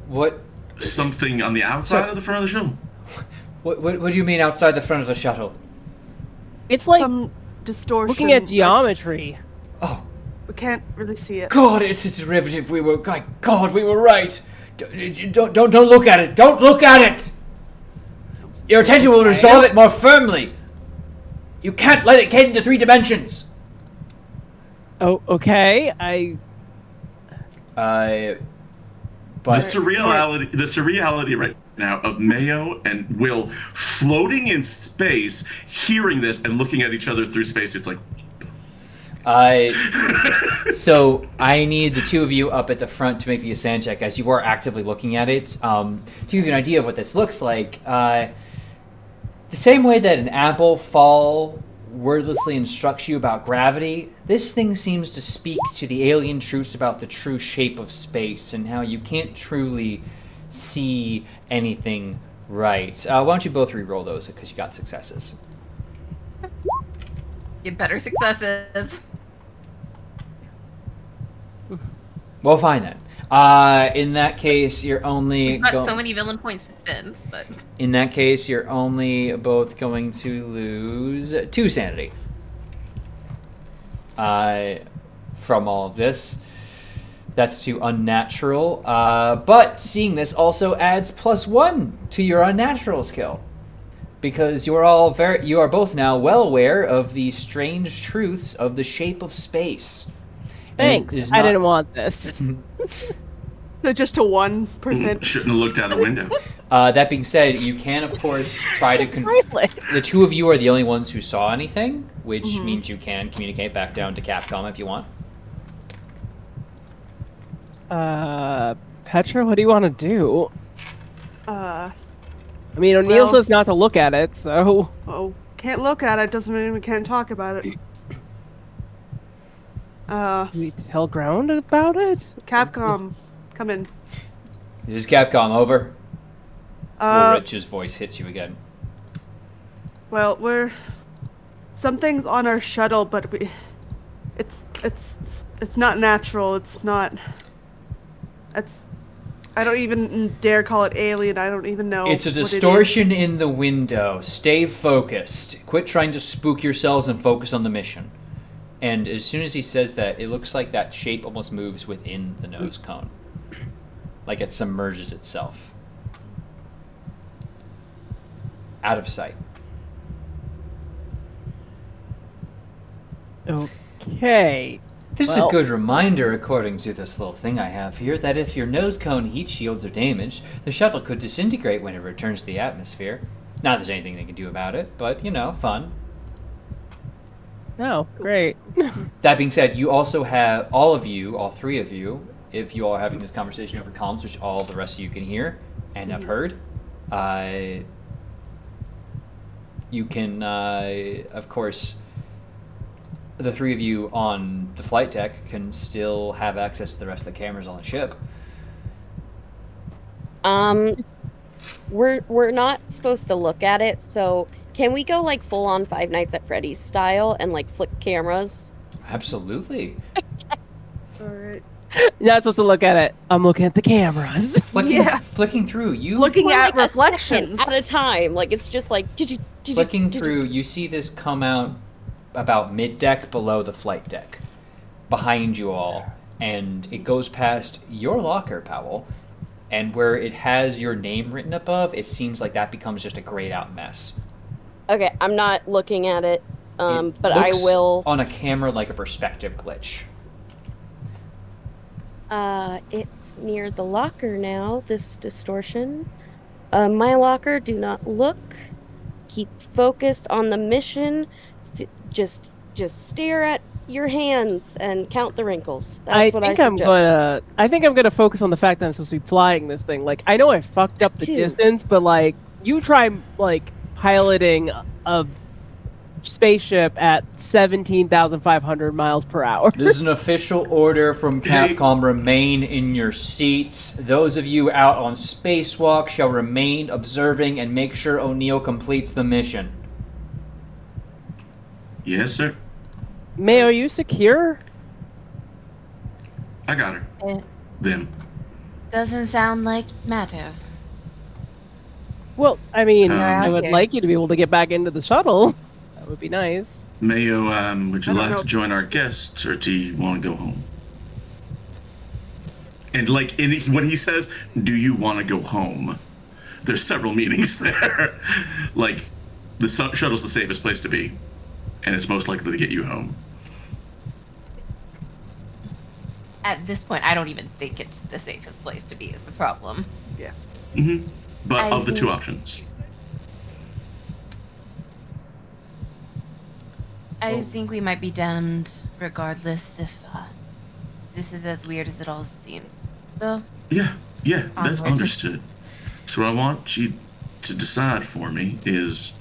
What? Something on the outside of the front of the shuttle? What do you mean outside the front of the shuttle? It's like Some distortion. looking at geometry. Oh, We can't really see it. God, it's a derivative. We were right. Don't look at it. Don't look at it. Your attention will resolve it more firmly. You can't let it get into 3 dimensions. Oh, okay. The surreality right now of Mayo and Will floating in space, hearing this and looking at each other through space. It's like, So I need the two of you up at the front to make me a sand check as you are actively looking at it. To give you an idea of what this looks like, the same way that an apple fall wordlessly instructs you about gravity, this thing seems to speak to the alien truths about the true shape of space and how you can't truly see anything right. Why don't you both re-roll those because you got successes. Get better successes. Well, fine then. In that case, you're only We've got so many villain points to spend, but in that case, you're only both going to lose 2 sanity. From all of this, that's too unnatural. But seeing this also adds +1 to your unnatural skill, because you are both now well aware of the strange truths of the shape of space. Thanks. I didn't want this. So just to 1%. Shouldn't have looked out a window. That being said, you can, of course, try to... The two of you are the only ones who saw anything, which means you can communicate back down to Capcom if you want. Petra, what do you want to do? I mean, O'Neill says not to look at it, so... Oh, can't look at it doesn't mean we can't talk about it. Do we tell Ground about it? Capcom, come in. This is Capcom, over. Will Rich's voice hits you again. Well, something's on our shuttle, but it's not natural. It's not. I don't even dare call it alien. I don't even know. It's a distortion in the window. Stay focused. Quit trying to spook yourselves and focus on the mission. And as soon as he says that, it looks like that shape almost moves within the nose cone. Like it submerges itself. Out of sight. Okay. This is a good reminder, according to this little thing I have here, that if your nose cone heat shields are damaged, the shuttle could disintegrate when it returns to the atmosphere. Not that there's anything they can do about it, but, fun. Oh, great. That being said, you also have, all three of you, if you all are having this conversation over comms, which all the rest of you can hear and have heard, you can, of course, the three of you on the flight deck can still have access to the rest of the cameras on the ship. We're not supposed to look at it, so can we go like full on Five Nights at Freddy's style and like flick cameras? Absolutely. All right. You're not supposed to look at it. I'm looking at the cameras. Flicking through, looking at like reflections at a time. Like it's just like flicking through. You see this come out about mid-deck below the flight deck, behind you all, and it goes past your locker, Powell, and where it has your name written above, it seems like that becomes just a grayed out mess. Okay, I'm not looking at it, but I looks will on a camera like a perspective glitch. It's near the locker now, this distortion. My locker, do not look. Keep focused on the mission. Just stare at your hands and count the wrinkles. That's what I suggest. I think I'm gonna focus on the fact that I'm supposed to be flying this thing. Like, I know I fucked up the distance, but like, you try like piloting a spaceship at 17,500 miles per hour. This is an official order from Capcom. Remain in your seats. Those of you out on spacewalk shall remain observing and make sure O'Neill completes the mission. Yes, sir. May, are you secure? I got her. Them. Doesn't sound like it matters. Well, I mean, I I would like you to be able to get back into the shuttle. That would be nice. Mayo, would you like to join our guests, or do you want to go home? And like, when he says, "Do you want to go home?" there's several meanings there. Like, the shuttle's the safest place to be, and it's most likely to get you home. At this point, I don't even think it's the safest place to be is the problem. Yeah. Mm-hmm. But of the two options. I think we might be damned regardless if this is as weird as it all seems. So, Yeah, that's Onward. understood. So what I want you to decide for me is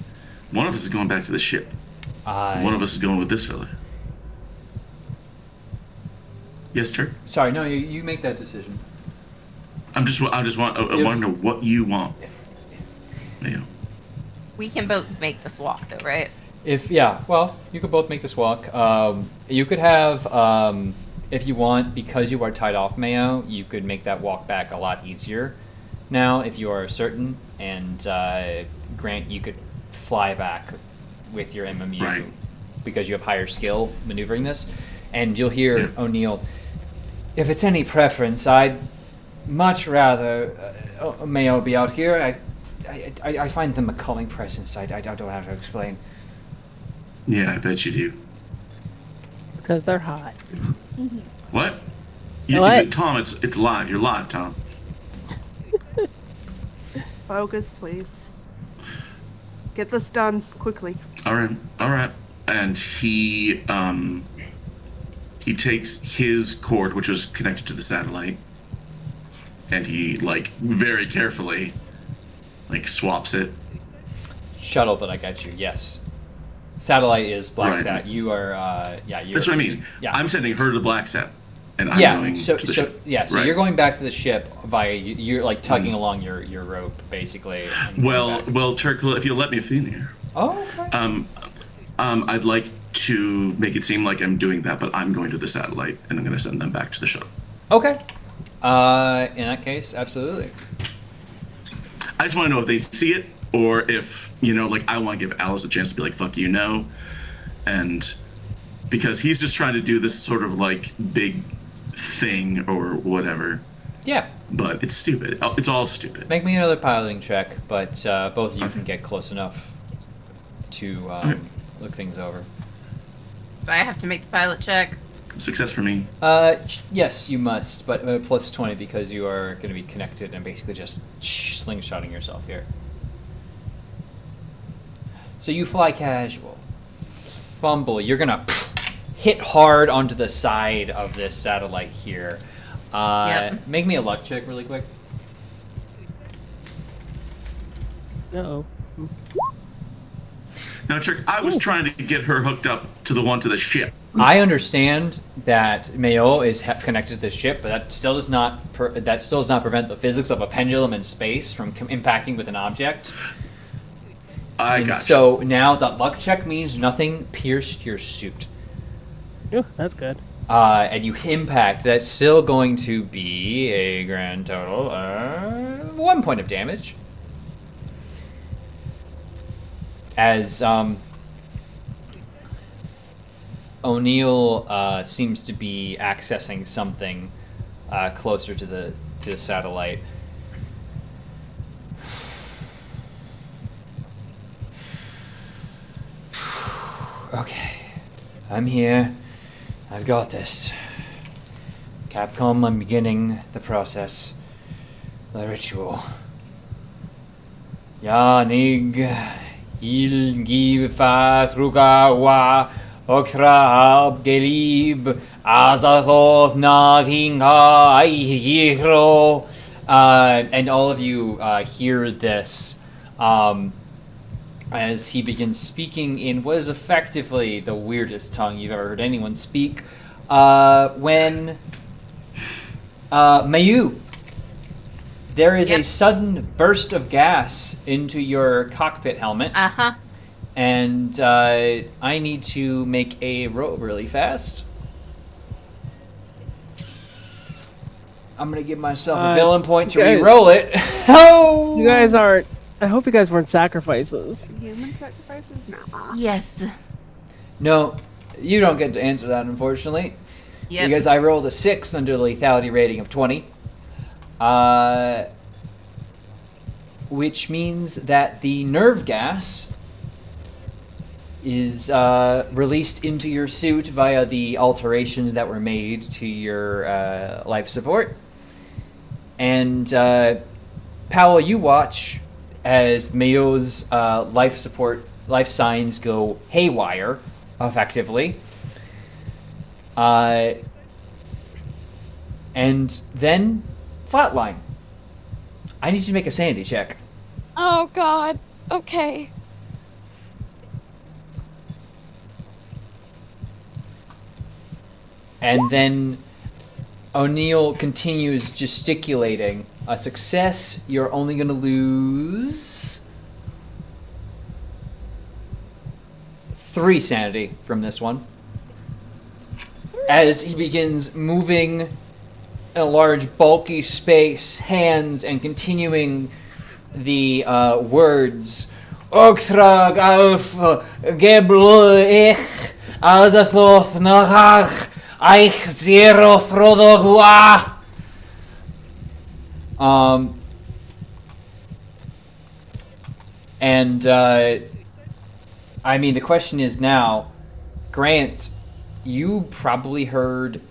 one of us is going back to the ship. One of us is going with this fella. Yes, Turk? Sorry, no, you make that decision. I want to know what you want. Yeah. we can both make this walk, though, right? Well, you could both make this walk. You could have, if you want, because you are tied off, Mayo, you could make that walk back a lot easier now if you are certain. And Grant, you could fly back with your MMU Right. because you have higher skill maneuvering this. And you'll hear Yeah. O'Neill, if it's any preference, I'd much rather Mayo be out here. I find them a calming presence. I don't know how to explain. Yeah, I bet you do. Because they're hot. What? What? Tom, it's live. You're live, Tom. Focus, please. Get this done quickly. All right. And he takes his cord, which was connected to the satellite, and he very carefully swaps it. Shuttle, but I got you. Yes. Satellite is BlackSat. Right. You are. You're, That's what I mean. Yeah. I'm sending her to BlackSat, and I'm yeah. going So to the ship. So Right. you're going back to the ship via you're tugging along your rope basically. and going back. Well, Turk, if you'll let me finish. Oh. Okay. I'd like to make it seem like I'm doing that, but I'm going to the satellite, and I'm going to send them back to the shuttle. Okay. In that case, absolutely. I just want to know if they see it, or if, I want to give Alice a chance to be like, fuck you, no. And because he's just trying to do this sort of big thing or whatever, Yeah. but it's stupid. It's all stupid. Make me another piloting check, but both of you can get close enough to look things over. Do I have to make the pilot check? Success for me. Yes, you must, but plus 20 because you are going to be connected and basically just slingshotting yourself here. So you fly casual. Fumble. You're going to hit hard onto the side of this satellite here. Yep. Make me a luck check really quick. Uh-oh. Now, Turk, I was trying to get her hooked up to the ship. I understand that Mayo is connected to the ship, but that still does not prevent the physics of a pendulum in space from impacting with an object. I And got so now that luck check means nothing pierced your suit. Ooh, that's good. And you impact. That's still going to be a grand total 1 point of damage. As O'Neill seems to be accessing something closer to the satellite. Okay, I'm here. I've got this. Capcom, I'm beginning the process. The ritual. Yanig ilgifa trugawa okrab gelib azathoth naginga ihiro. And all of you hear this as he begins speaking in what is effectively the weirdest tongue you've ever heard anyone speak. When Mayu, there is a sudden burst of gas into your cockpit helmet, Uh-huh. and I need to make a roll really fast. I'm gonna give myself a villain point to you guys- re-roll it. Oh! You guys aren't. I hope you guys weren't sacrifices. Human sacrifices? Nah. Yes. No, you don't get to answer that, unfortunately. Yep. Because I rolled a 6 under the lethality rating of 20. Which means that the nerve gas is released into your suit via the alterations that were made to your life support. And Powell, you watch as Mayo's life signs go haywire, effectively. and then flatline. I need you to make a sanity check. Oh God. Okay. And then O'Neill continues gesticulating. A success, you're only going to lose 3 sanity from this one. As he begins moving in a large, bulky space, hands, and continuing the words Ogtrag Alf Geblu Ich Azathoth Nahach Eich Zero Frodo Gua. And I mean, the question is now, Grant, you probably heard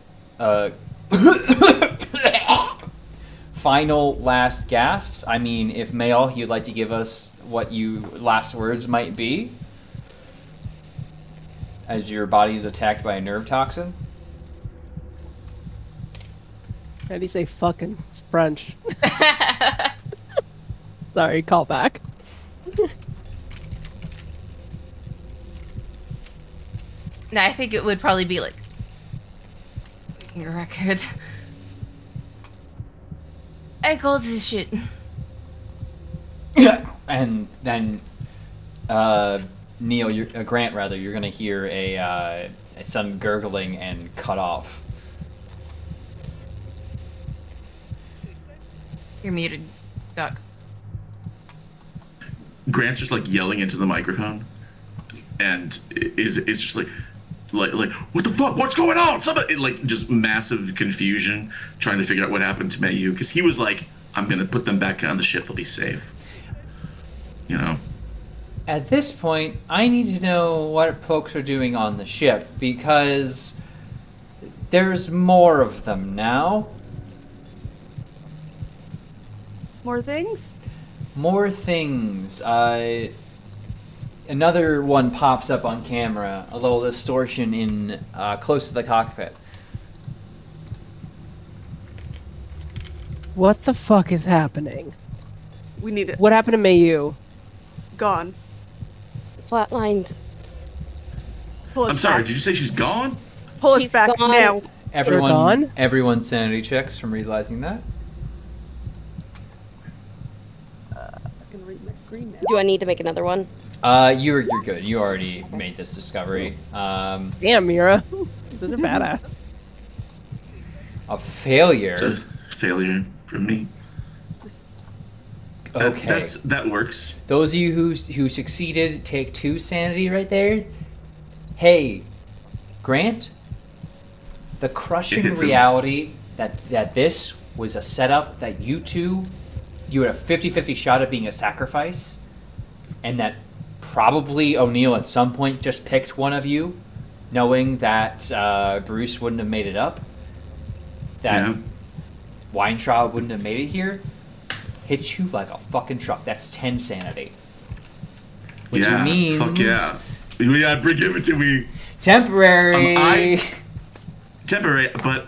final last gasps. I mean, if Mayal, you'd like to give us what you last words might be as your body is attacked by a nerve toxin. How do you say fucking French? Sorry, call back. No, I think it would probably be like your record. I called this shit. And then Neil, Grant rather, you're gonna hear some gurgling and cut off. You're muted, Doc. Grant's just like yelling into the microphone, and is just like what the fuck? What's going on? Somebody like just massive confusion, trying to figure out what happened to Mayu, because he was like, "I'm gonna put them back on the ship. They'll be safe." You know. At this point, I need to know what folks are doing on the ship, because there's more of them now. More things? More things. Another one pops up on camera. A little distortion in close to the cockpit. What the fuck is happening? We need it. What happened to Mayu? Gone. Flatlined. Pull us I'm sorry. back. Did you say she's gone? Pull us She's back gone. now. Everyone, gone? sanity checks from realizing that. I can read my screen now. Do I need to make another one? You're good. You already made this discovery. Damn, Mira. You're such a badass. A failure. It's a failure from me. Okay. That works. Those of you who succeeded take 2 sanity right there. Hey, Grant, the crushing It's a- reality that this was a setup, that you had a 50-50 shot at being a sacrifice, and that probably O'Neill at some point just picked one of you, knowing that Bruce wouldn't have made it up, that Yeah. Weintraub wouldn't have made it here, hits you like a fucking truck. That's 10 sanity. Which Yeah. means Fuck yeah. We gotta give it to me. temporary. Temporary, but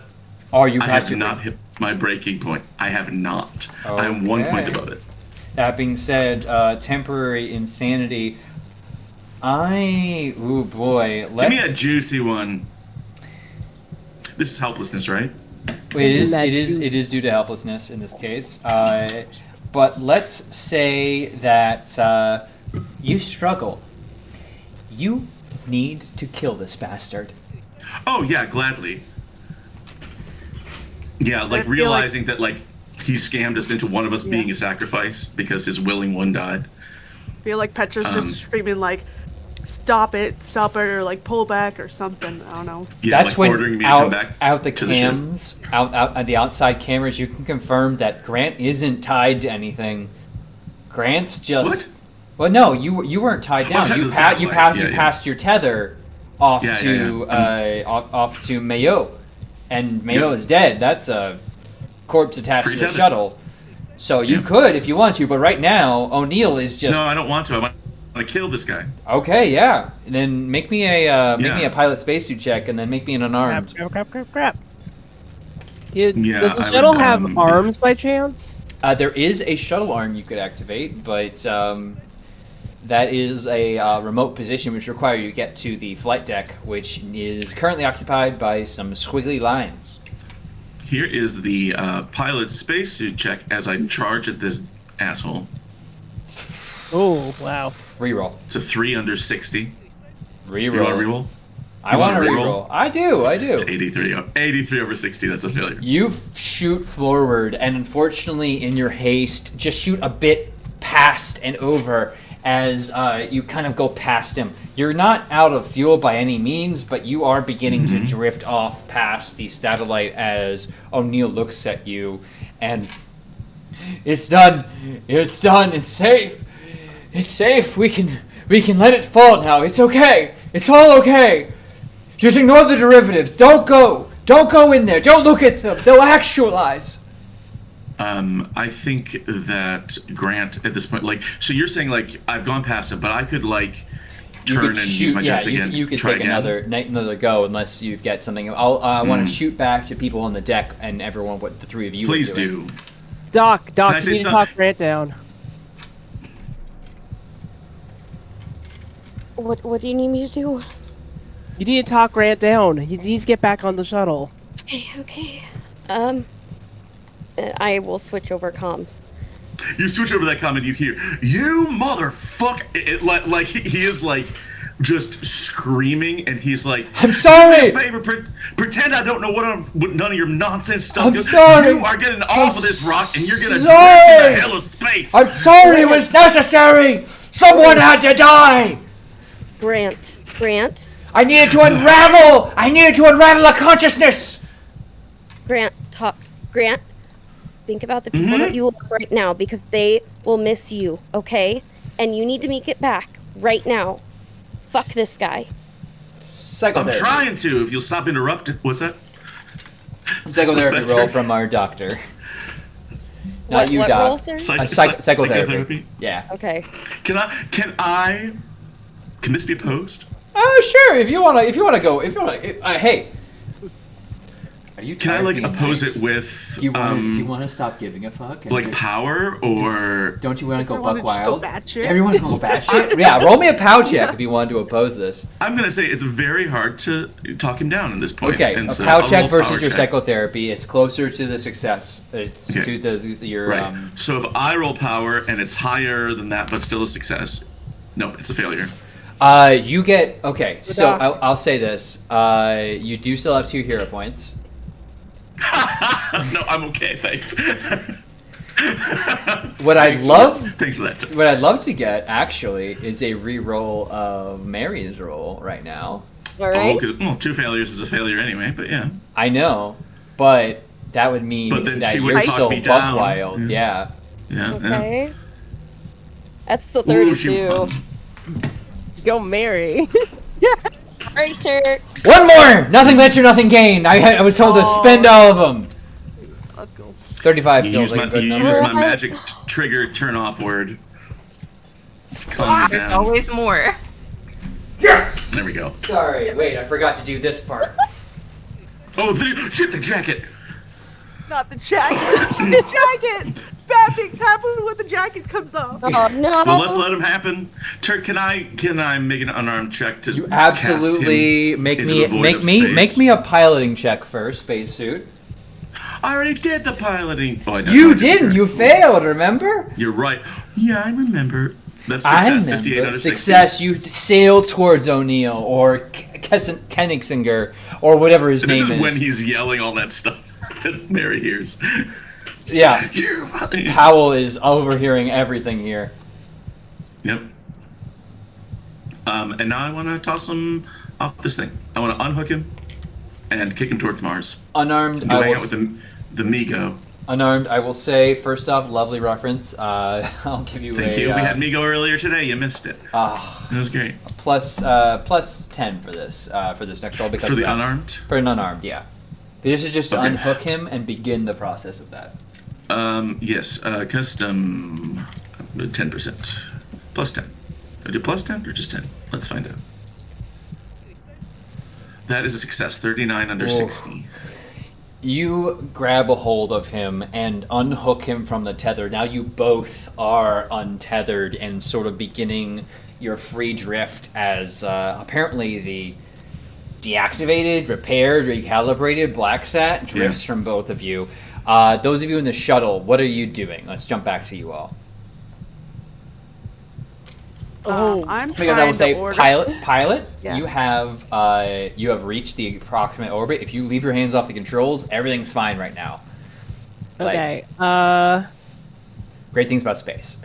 Are you I past have your not hit my breaking point. I have not. I'm 1 point Okay. above it. That being said, temporary insanity. Ooh boy, Give let's. me a juicy one. This is helplessness, right? It is. That It is. juice. It is due to helplessness in this case. But let's say that you struggle. You need to kill this bastard. Oh yeah, gladly. Yeah, like I feel realizing that like he scammed us into one of us Yeah. being a sacrifice because his willing one died. I feel like Petra's Um, just screaming like, stop it, or like pull back or something. I don't know. Yeah, That's like when ordering me to come back out the to the ship. cams, out at the outside cameras, you can confirm that Grant isn't tied to anything. Grant's just. What? Well, no, you weren't tied Oh, down. tied to You the satellite. Yeah, yeah. passed your tether off Yeah, to yeah. off to Mayo, and Mayo Yep. is dead. That's a corpse attached Free to the tether. shuttle. So you Yeah. could if you want to, but right now O'Neill is just No, I don't want to. I want to kill this guy. okay. Yeah, and then make me a Yeah. pilot spacesuit check, and then make me an unarmed. Crap. Does the I shuttle would, have arms by chance? There is a shuttle arm you could activate, but that is a remote position which requires you to get to the flight deck, which is currently occupied by some squiggly lines. Here is the pilot's spacesuit check as I charge at this asshole. Oh, wow. Reroll. It's a 3 under 60. Reroll. You want to reroll? I want to reroll? reroll. I do. It's 83 over 60. That's a failure. You shoot forward, and unfortunately, in your haste, just shoot a bit past and over as you kind of go past him. You're not out of fuel by any means, but you are beginning to drift off past the satellite as O'Neill looks at you, and it's done. It's done. It's safe. It's safe. We can let it fall now. It's okay. It's all okay. Just ignore the derivatives. Don't go. Don't go in there. Don't look at them. They'll actualize. I think that Grant at this point, like, so you're saying like I've gone past it, but I could like turn and use my jets again. You could try take again. another go unless you've got something. I want to shoot back to people on the deck and everyone. What the three of you? Please are doing. do. Doc, I you say need to stop? talk Grant down. What do you need me to do? You need to talk Grant down. He needs to get back on the shuttle. Okay. I will switch over comms. You switch over that comment, you hear, "You motherfucker!" Like he is like just screaming, and he's like, I'm sorry. "Do me a favor, pretend I don't know what none of your nonsense stuff I'm is. sorry. You are getting off of this rock, and you're gonna drift sorry. in the hell of space." I'm sorry. It was necessary. Someone had to die. Grant. I needed to unravel. A consciousness. Grant, think about the people that you love right now because they will miss you, okay? And you need to make it back right now. Fuck this guy. I'm trying to. If you'll stop interrupting. What's that? Psychotherapy What's that, roll sir? from our doctor. Not you, what Doc. role, sir? Psychotherapy. Yeah. Okay. Can this be opposed? Oh, sure. If you wanna go. Hey. Are you? Can I tired of like being oppose nice? it with Do you want to stop giving a fuck? and like just- power or? Don't you want to go Everyone buck just go wild? batshit. Everyone go batshit. Yeah, roll me a pow check if you want to oppose this. I'm gonna say it's very hard to talk him down at this point. Okay, and a so pow I'll check roll versus power your check. psychotherapy. It's closer to the success. It's Okay. to your Right. So if I roll power and it's higher than that, but still a success, no, it's a failure. You get okay. So Doc. I'll say this. You do still have 2 hero points. No, I'm okay, thanks. What I'd love Thanks for that. What I'd love to get actually is a re-roll of Mary's roll right now. All right. Oh, good. Well, 2 failures is a failure anyway, but yeah. I know, but that would mean But then that she would you're talk still me buck down. wild. Yeah. Yeah. Okay. That's still Ooh, she 32. won. Go Mary. Sorry, Turk. One more. Nothing venture, nothing gain. I was told to spend all of them. Let's go. 35 You feels use like a good you number. use my magic trigger turn off word. Calm me There's down. always more. Yes. There we go. Sorry. Wait, I forgot to do this part. Oh, shit, the jacket. Not the jacket. The jacket. Bad things happen when the jacket comes off. Oh no. Well, let's let him happen. Turk, can I make an unarmed check to You cast absolutely him make into me the void of space? make me a piloting check first, spacesuit. I already did the piloting. Oh, I know, You I did. didn't. You failed. Remember? You're right. Yeah, I remember. That's I success. remember. 58 out of 60. Success. You sail towards O'Neill or Kenningsinger or whatever his This name is is. when he's yelling all that stuff that Mary hears. Yeah. You- Powell is overhearing everything here. Yep. And now I want to toss him off this thing. I want to unhook him and kick him towards Mars. Unarmed. Go I hang will. out with the Migo. Unarmed. I will say first off, lovely reference. I'll give you Thank a. you. We had Migo earlier today. You missed it. It was great. plus 10 for this next roll because For of the that. unarmed? For an unarmed, yeah. This is just to Okay. unhook him and begin the process of that. Yes. Custom 10%. Plus 10. Do I do plus 10 or just 10? Let's find out. Oh. That is a success. 39 under Oof. 60. You grab a hold of him and unhook him from the tether. Now you both are untethered and sort of beginning your free drift as apparently the deactivated, repaired, recalibrated BlackSat drifts from both of you. Those of you in the shuttle, what are you doing? Let's jump back to you all. I'm Because I trying will say, to order. pilot, Yeah. you have reached the approximate orbit. If you leave your hands off the controls, everything's fine right now. Okay. Great things about space.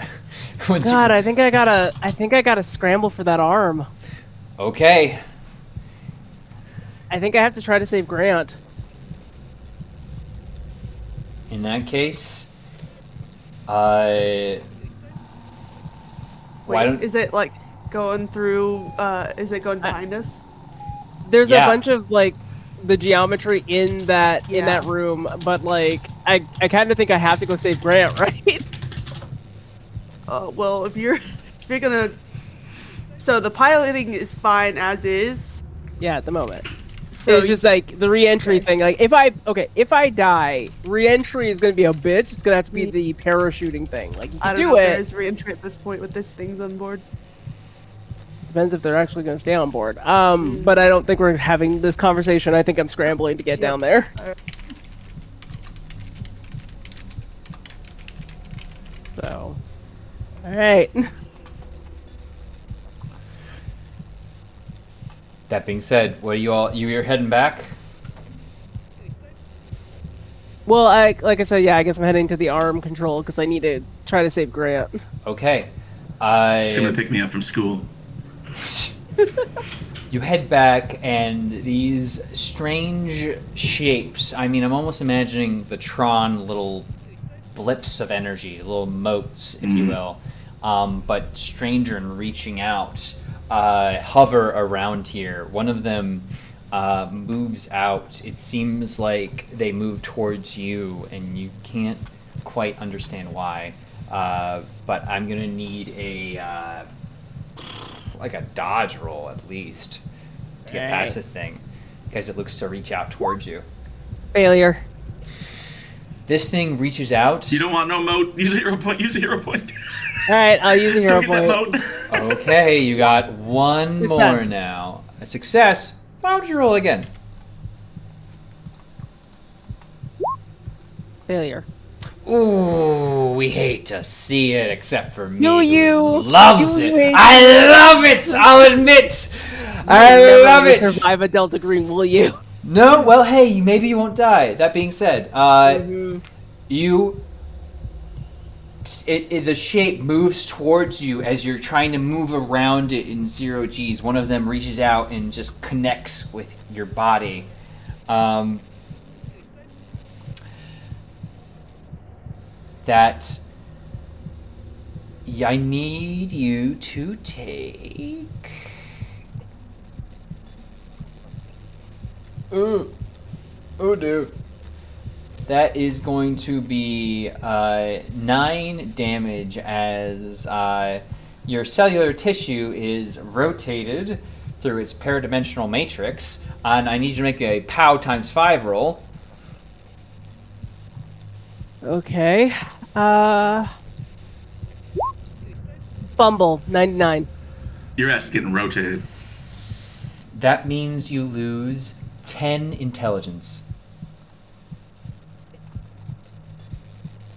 God, I think I gotta scramble for that arm. Okay. I think I have to try to save Grant. In that case, why Wait, don't is it like going through? Is it going behind us? There's Yeah. a bunch of like the geometry in that Yeah. room, but like I kind of think I have to go save Grant, right? Well, if you're gonna, so the piloting is fine as is. Yeah, at the moment. So It's just like the re-entry Okay. thing. Like if I die, re-entry is gonna be a bitch. It's gonna have to be the parachuting thing. Like you I can don't do know if there it. is re-entry at this point with this thing's on board. Depends if they're actually gonna stay on board. But I don't think we're having this conversation. I think I'm scrambling to get down there. So, all right. That being said, what are you all? You're heading back? Well, like I said, yeah, I guess I'm heading to the arm control because I need to try to save Grant. Okay. It's gonna pick me up from school. You head back, and these strange shapes. I mean, I'm almost imagining the Tron little blips of energy, little motes, if you will, but stranger and reaching out, hover around here. One of them moves out. It seems like they move towards you, and you can't quite understand why. But I'm gonna need a like a dodge roll at least to get past this thing, because it looks to reach out towards you. Failure. This thing reaches out. You don't want no moat? Use 0 point. Use 0 point. All right, I'll use a hero Don't get that point. moat. Okay, you got one more Success. now. A success. Why don't you roll again? Failure. Ooh, we hate to see it, except for me. No, who you. loves You it. hate I love it. I'll admit. I You're never love gonna it. Survive a Delta Green, will you? No, well, hey, maybe you won't die. That being said, you. The shape moves towards you as you're trying to move around it in 0 Gs. One of them reaches out and just connects with your body. That I need you to take. Oh no. That is going to be 9 damage as your cellular tissue is rotated through its paradimensional matrix. And I need you to make a POW times 5 roll. Okay. Fumble, 99. Your ass is getting rotated. That means you lose 10 intelligence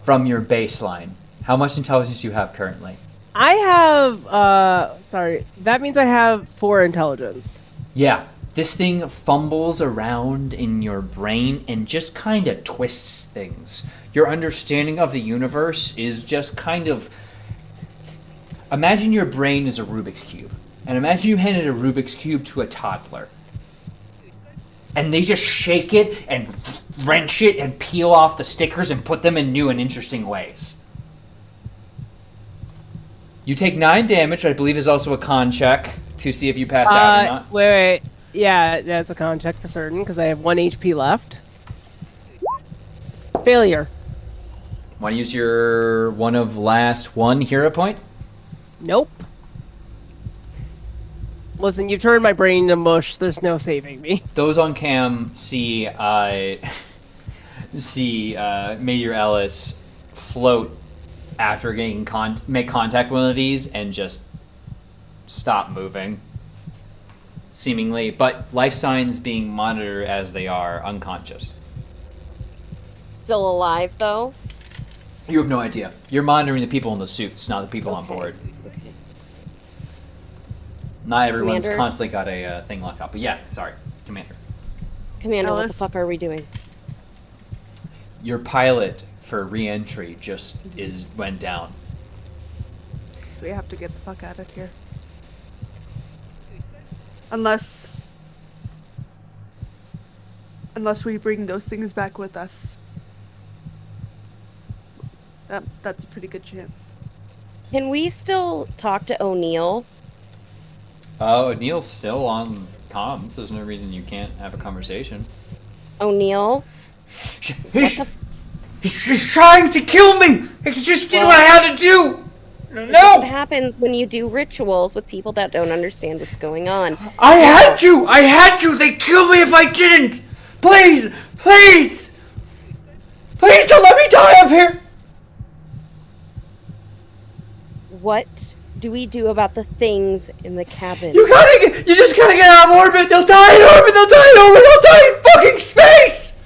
from your baseline. How much intelligence do you have currently? I have, sorry, that means I have 4 intelligence. Yeah, this thing fumbles around in your brain and just kind of twists things. Your understanding of the universe is just kind of... Imagine your brain is a Rubik's Cube. And imagine you handed a Rubik's Cube to a toddler. And they just shake it and wrench it and peel off the stickers and put them in new and interesting ways. You take 9 damage, I believe is also a con check to see if you pass out or not. Wait. Yeah, that's a con check for certain, because I have 1 HP left. Failure. Want to use your one of last 1 hero point? Nope. Listen, you've turned my brain into mush. There's no saving me. Those on cam see see Major Ellis float after getting make contact with one of these and just stop moving, seemingly, but life signs being monitored as they are unconscious. Still alive, though? You have no idea. You're monitoring the people in the suits, not the people on Okay. board. Okay. Not everyone's Commander? constantly got a thing locked up. But yeah, sorry, Commander. Commander, what the Ellis? fuck are we doing? Your pilot for re-entry just went down. We have to get the fuck out of here. Unless we bring those things back with us. That's a pretty good chance. Can we still talk to O'Neill? O'Neill's still on comms. There's no reason you can't have a conversation. O'Neill? He's trying to kill me! I just did Well, what I had to do! What No! happens when you do rituals with people that don't understand what's going on? I had to! They'd kill me if I didn't! Please! Please! Please don't let me die up here! What do we do about the things in the cabin? You just gotta get out of orbit! They'll die in orbit! They'll die in orbit! They'll die in fucking space!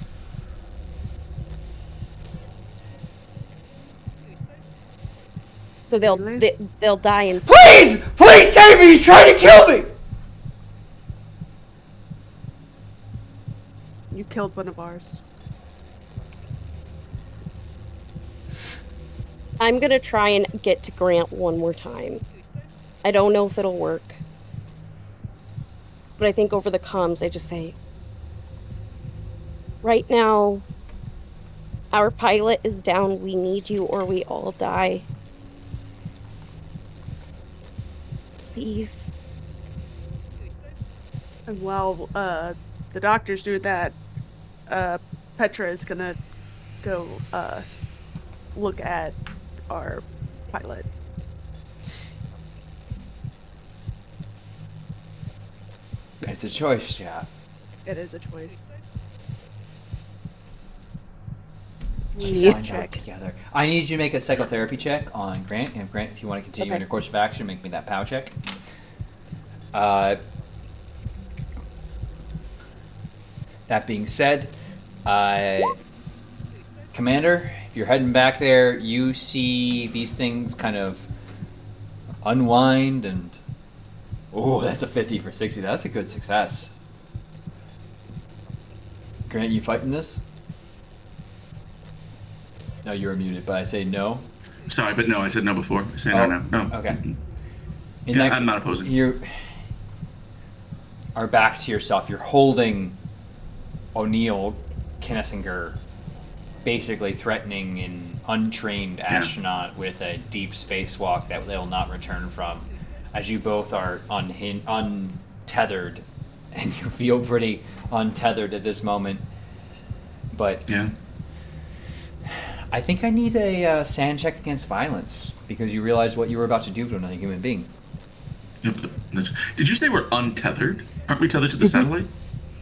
So they'll Really? they'll die in Please! Please save me! He's trying to kill me! You killed one of ours. I'm gonna try and get to Grant one more time. I don't know if it'll work. But I think over the comms I just say, right now, our pilot is down. We need you or we all die. Please. And while the doctor's doing that, Petra is gonna go look at our pilot. It's a choice, chat. It is a choice. Let's Yeah. find out together. I need you to make a psychotherapy check on Grant. And Grant, if you want to continue Okay. in your course of action, make me that POW check. That being said, Commander, if you're heading back there, you see these things kind of unwind and... Oh, that's a 50 for 60. That's a good success. Grant, you fighting this? No, you're muted, but I say no. Sorry, but no, I said no before. I say no, no. Okay. In Yeah, that- I'm not opposing. You are back to yourself. You're holding O'Neill Kennesinger, basically threatening an untrained astronaut with a deep spacewalk that they will not return from, as you both are untethered, and you feel pretty untethered at this moment. But Yeah. I think I need a sand check against violence, because you realize what you were about to do to another human being. Yep. Did you say we're untethered? Aren't we tethered to the satellite?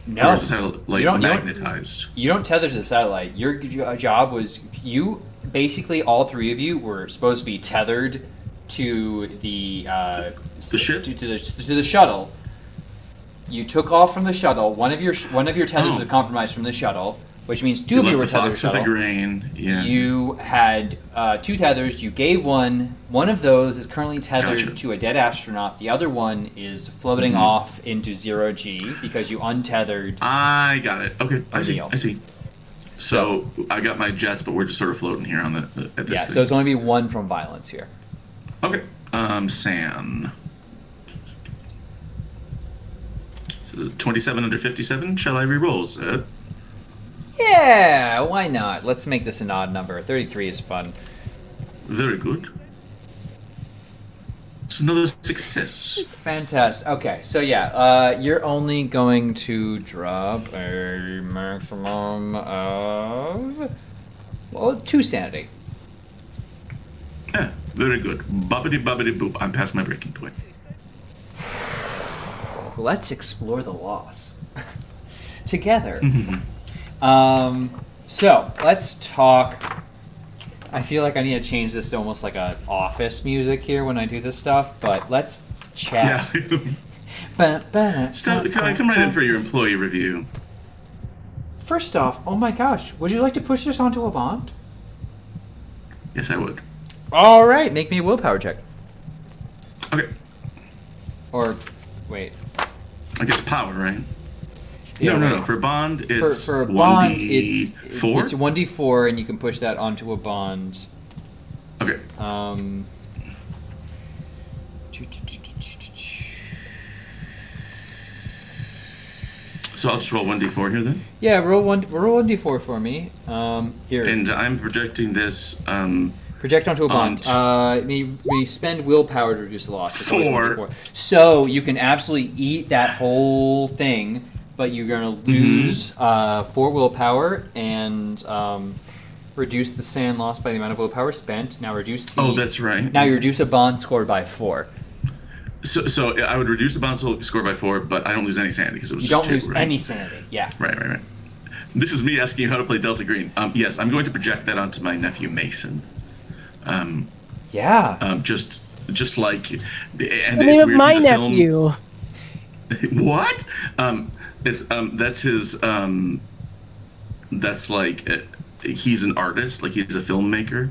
No. Or is the satellite You don't- magnetized? You don't tether to the satellite. Your job was basically all three of you were supposed to be tethered to the ship? to the shuttle. You took off from the shuttle. One of your tethers was compromised from the shuttle, which means two of you left were the tethered to the fox with the shuttle. grain. Yeah. You had two tethers. You gave one. One of those is currently tethered Gotcha. to a dead astronaut. The other one is floating off into 0G because you untethered. I got it. Okay, I see. O'Neill. I see. So I got my jets, but we're just sort of floating here on at this Yeah, thing. so it's only be one from violence here. Okay. San. So 27 under 57. Shall I re-roll, sir? Yeah, why not? Let's make this an odd number. 33 is fun. Very good. It's another success. Fantastic. Okay, so yeah, you're only going to drop a maximum of 2 sanity. Yeah, very good. Bubbity bubbity boop. I'm past my breaking point. Let's explore the loss together. So let's talk. I feel like I need to change this to almost like a office music here when I do this stuff, but let's chat. Yeah. Come right in for your employee review. First off, oh my gosh, would you like to push this onto a bond? Yes, I would. All right, make me a willpower check. Okay. Or, wait. I guess power, right? Yeah, No. For bond, it's for a bond, 1d4? it's 1d4, and you can push that onto a bond. Okay. So I'll just roll 1d4 here then? Yeah, roll 1d4 for me. Here. And I'm projecting this, Project onto a bond. On We spend willpower to reduce the loss. It's always 4. 1d4. So you can absolutely eat that whole thing, but you're going to lose 4 willpower and reduce the sand lost by the amount of willpower spent. Now reduce the... Oh, that's right. Now you reduce a bond score by 4. So I would reduce the bond score by 4, but I don't lose any sanity because it was You just don't 2, lose right? any sanity. Yeah. Right. This is me asking you how to play Delta Green. Yes, I'm going to project that onto my nephew Mason. Yeah. Just like, and The it's name of weird, my he's a film- nephew. What? That's his. That's like he's an artist, like he's a filmmaker,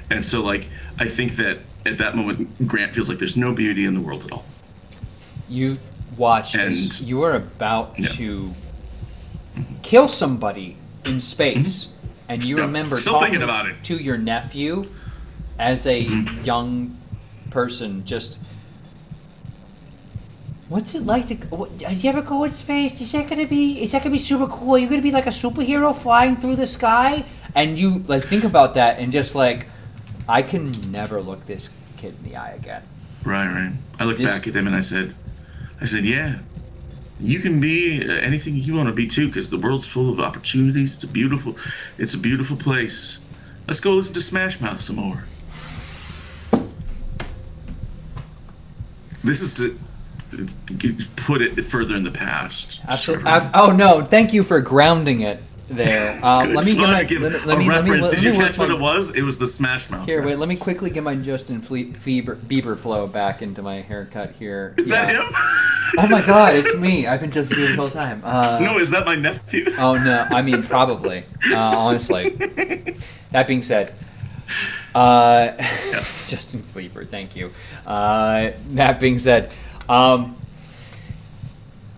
and so like I think that at that moment Grant feels like there's no beauty in the world at all. You watch as you are about to kill somebody in space, and you remember Still talking thinking about it. to your nephew as a young person. Just, what's it like to? Did you ever go in space? Is that gonna be super cool? You're gonna be like a superhero flying through the sky, and you like think about that, and just like, I can never look this kid in the eye again. Right. I looked back at him and I said, yeah, you can be anything you want to be too, because the world's full of opportunities. It's a beautiful place. Let's go listen to Smash Mouth some more. This is to put it further in the past. Absolutely. Oh no! Thank you for grounding it there. Let me give a reference. Did you catch what it was? It was the Smash Mouth. Here, wait. reference. Let me quickly get my Justin Bieber flow back into my haircut here. Is that him? Oh my God, it's me. I've been Justin Bieber the whole time. No, is that my nephew? Oh no, I mean probably. Honestly. That being said, Justin Bieber. Thank you. That being said,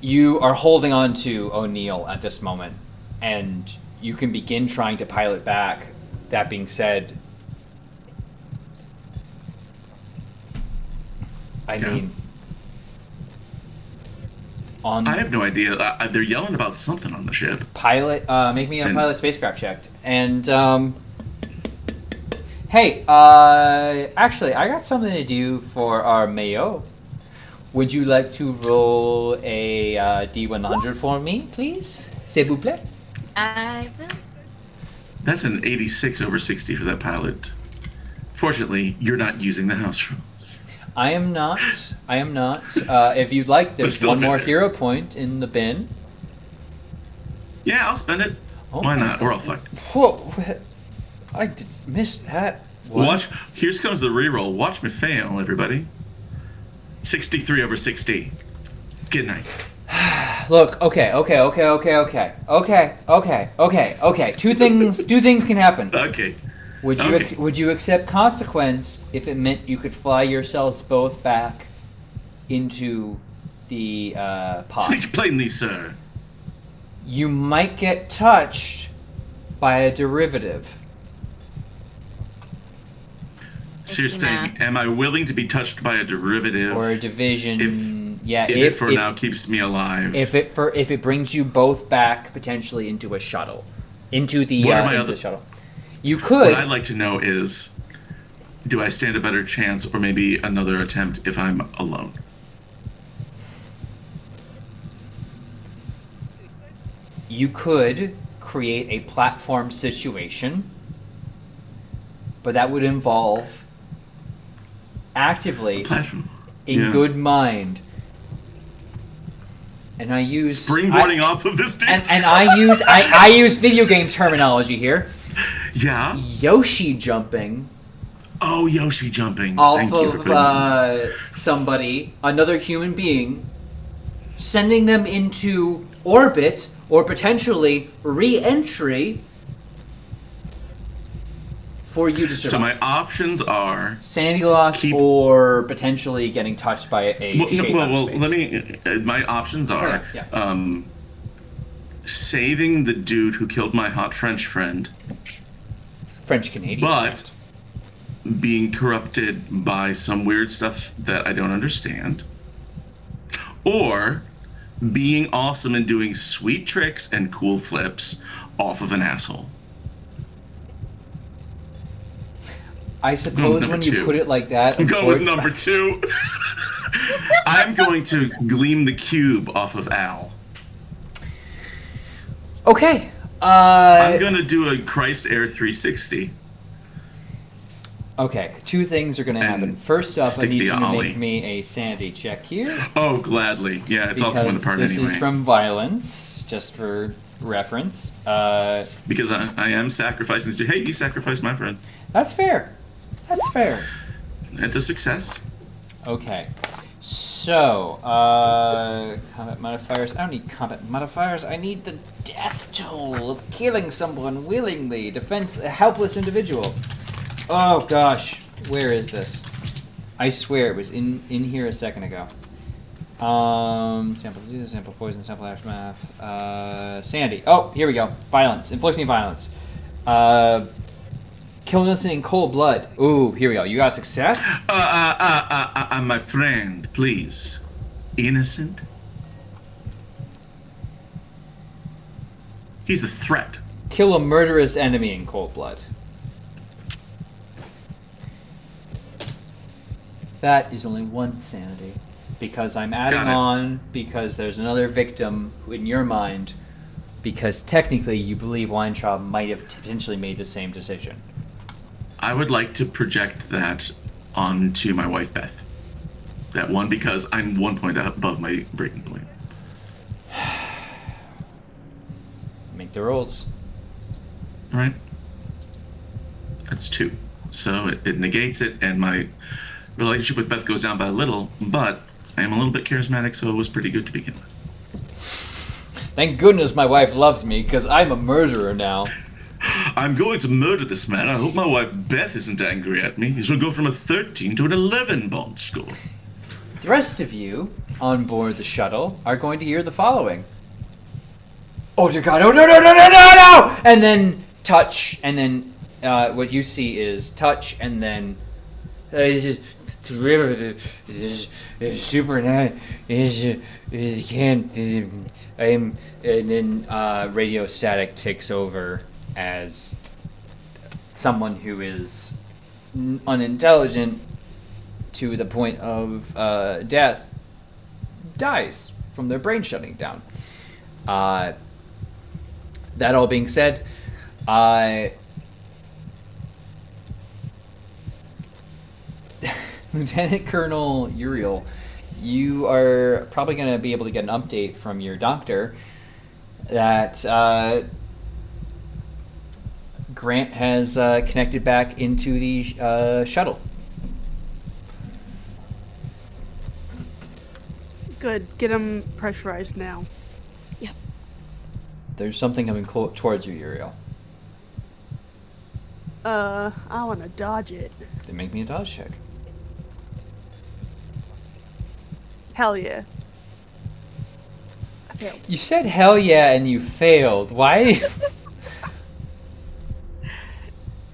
you are holding on to O'Neill at this moment, and you can begin trying to pilot back. That being said, I mean, I have no idea. They're yelling about something on the ship. Pilot, make me a pilot spacecraft check. And, hey, actually, I got something to do for our Mayo. Would you like to roll a D100 for me, please? S'il vous plaît? I will. That's an 86 over 60 for that pilot. Fortunately, you're not using the house rules. I am not. If you'd like, there's one more fair. hero point in the bin. Yeah, I'll spend it. Oh Why my not? God. We're all fucked. Whoa, I missed that. What? Watch. Here comes the reroll. Watch me fail, everybody. 63 over 60. Good night. Look, okay. Two things can happen. Okay. Would you accept consequence if it meant you could fly yourselves both back into the pod? Speak plainly, sir. You might get touched by a derivative. So you're saying, am I willing to be touched by a derivative? Or a division. If it for now keeps me alive. If it brings you both back potentially into a shuttle, into the the shuttle, you could. What I'd like to know is, do I stand a better chance, or maybe another attempt if I'm alone? You could create a platform situation, but that would involve actively, in good mind, and I use springboarding off of this dude. and I use video game terminology here. Yeah. Yoshi jumping. Oh, Yoshi jumping. Off Thank you for of putting that. somebody, another human being, sending them into orbit or potentially re-entry for you to survive. So my options are sanity loss or potentially getting touched by a shape out of space. let me. My options are Yeah. Saving the dude who killed my hot French friend, French Canadian, but being corrupted by some weird stuff that I don't understand, or being awesome and doing sweet tricks and cool flips off of an asshole. I suppose when you put it like that, I'm going with number 2. I'm going to gleam the cube off of Al. Okay. I'm going to do a Christ Air 360. Okay, 2 things are going to happen. First off, I need you to ollie. make me a sanity check here. Oh, gladly. Yeah, it's all coming apart this anyway. is from violence, just for reference. Because I am sacrificing this dude. Hey, you sacrificed my friend. That's fair. That's fair. It's a success. Okay. So, combat modifiers. I don't need combat modifiers. I need the death toll of killing someone willingly. Defense a helpless individual. Oh gosh, where is this? I swear it was in here a second ago. Sample disease, sample poison, sample aftermath. Sandy. Oh, here we go. Violence. Inflicting violence. Killing us in cold blood. Ooh, here we go. You got a success? My friend, please. Innocent? He's a threat. Kill a murderous enemy in cold blood. That is only 1 sanity. Because I'm adding on, because there's another victim in your mind, because technically you believe Weintraub might have potentially made the same decision. I would like to project that onto my wife, Beth. That one, because I'm 1 point above my breaking point. Make the rolls. All right. That's 2. So it negates it, and my relationship with Beth goes down by a little, but I am a little bit charismatic, so it was pretty good to begin with. Thank goodness my wife loves me, because I'm a murderer now. I'm going to murder this man. I hope my wife Beth isn't angry at me. He's going to go from a 13 to an 11 bond score. The rest of you on board the shuttle are going to hear the following. Oh dear God, oh no! And then touch, and then what you see is touch, and then super nice. Can't. And then radio static takes over as someone who is unintelligent to the point of death dies from their brain shutting down. That all being said, Lieutenant Colonel Uriel, you are probably going to be able to get an update from your doctor that Grant has connected back into the shuttle. Good. Get him pressurized now. There's something coming towards you, Uriel. I want to dodge it. Then make me a dodge check. Hell yeah. I failed. You said hell yeah and you failed. Why?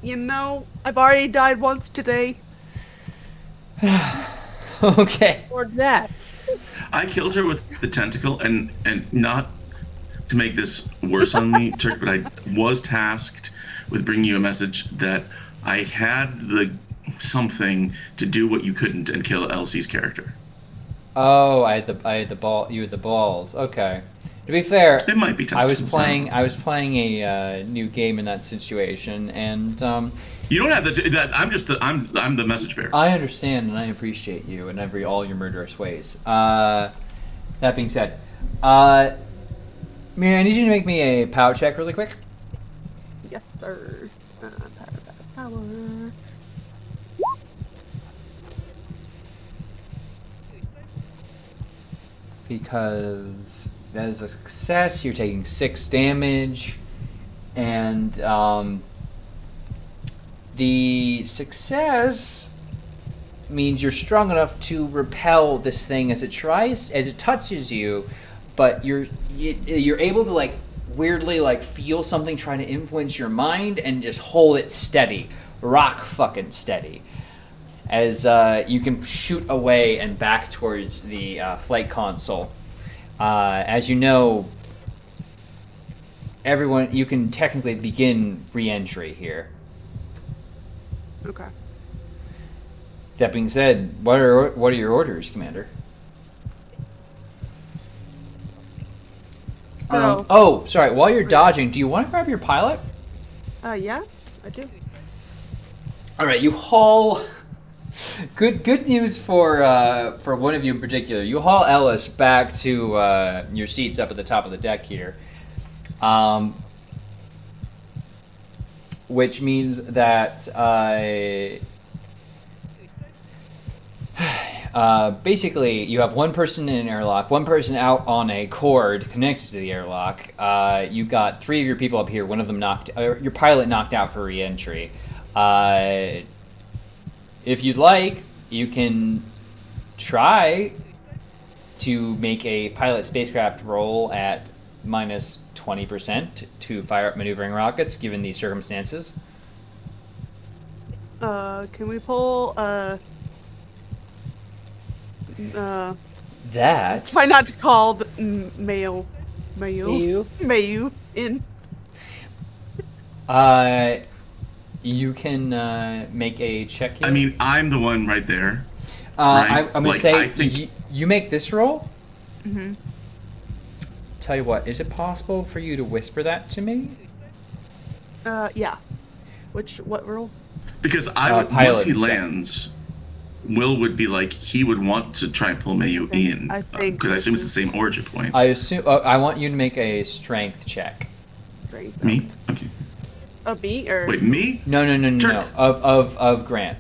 You know, I've already died once today. Okay. Or that. I killed her with the tentacle, and not to make this worse on me, Turk, but I was tasked with bringing you a message that I had the something to do what you couldn't and kill Elsie's character. Oh, I had the ball. You had the balls. Okay. To be fair, It might be I was testicles, playing a new game in that situation, and You don't have that. I'm the message bearer. I understand and I appreciate you in all your murderous ways. That being said, Mary, I need you to make me a power check really quick. Yes, sir. Power. Because that is a success. You're taking 6 damage, and the success means you're strong enough to repel this thing as it touches you, but you're able to like weirdly like feel something trying to influence your mind and just hold it steady, rock fucking steady, as you can shoot away and back towards the flight console. As you know, you can technically begin re-entry here. Okay. That being said, what are your orders, Commander? Sorry. While you're dodging, do you want to grab your pilot? Yeah, I do. All right, you haul. Good news for one of you in particular. You haul Ellis back to your seats up at the top of the deck here, which means that basically you have one person in an airlock, one person out on a cord connected to the airlock. You got 3 of your people up here. One of them your pilot knocked out for re-entry. If you'd like, you can try to make a pilot spacecraft roll at minus 20% to fire up maneuvering rockets, given these circumstances. Can we pull, That... try not to call the Mayu in. You can make a check here. I mean, I'm the one right there. I'm going to say I think... you make this roll. Mm-hmm. Tell you what, is it possible for you to whisper that to me? Yeah. What role? Because pilot once he check. lands, Will would be like, he would want to try and pull Mayu in. I think because I assume it's the same origin point. I assume. I want you to make a strength check. Strength. Me? Okay. Me or? Wait, me? No. Turk. Of Grant.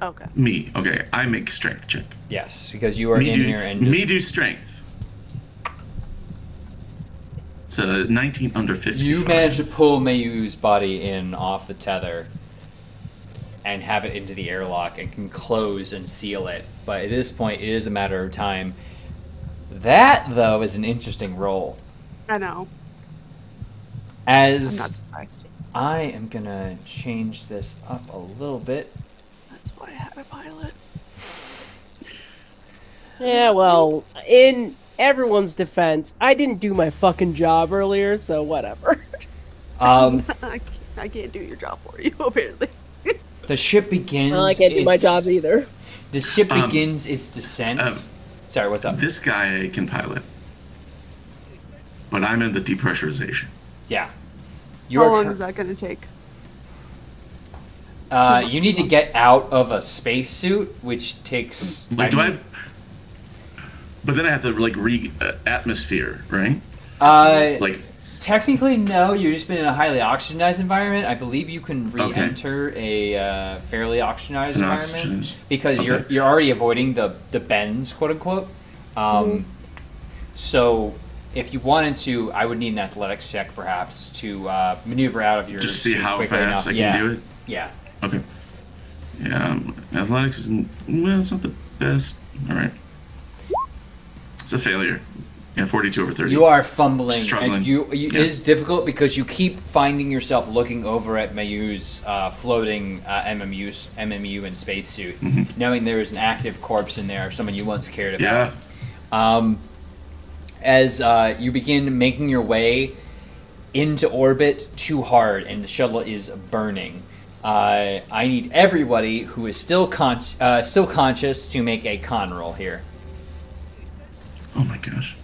Okay. Me. Okay, I make strength check. Yes, because you are Me in do, here and me do strength. So 19 under 50. you manage to pull Mayu's body in off the tether and have it into the airlock and can close and seal it. But at this point, it is a matter of time. That, though, is an interesting roll. I know. I'm not As surprised. I am going to change this up a little bit. That's why I had a pilot. Yeah, well, in everyone's defense, I didn't do my fucking job earlier, so whatever. Um, I can't do your job for you, apparently. the ship begins. Well, I can't do my job either. The ship begins its descent. Sorry, what's up? This guy can pilot. But I'm in the depressurization. Yeah. How long is that going to take? You need to get out of a spacesuit, which takes. Like, but then I have to like atmosphere, right? Like, technically, no. You've just been in a highly oxygenized environment. I believe you can re-enter a fairly oxygenized environment because you're already avoiding the bends, quote unquote. So, if you wanted to, I would need an athletics check, perhaps, to maneuver out of your. Just to see how quickly fast enough. I can do it. Yeah. Okay. Yeah, athletics isn't. Well, it's not the best. All right. It's a failure. Yeah, 42 over 30. You are fumbling, Struggling. and it is difficult because you keep finding yourself looking over at Mayu's floating MMU and spacesuit, knowing there is an active corpse in there, someone you once cared about. Yeah. As you begin making your way into orbit too hard, and the shuttle is burning. I need everybody who is still conscious to make a con roll here. Oh my gosh.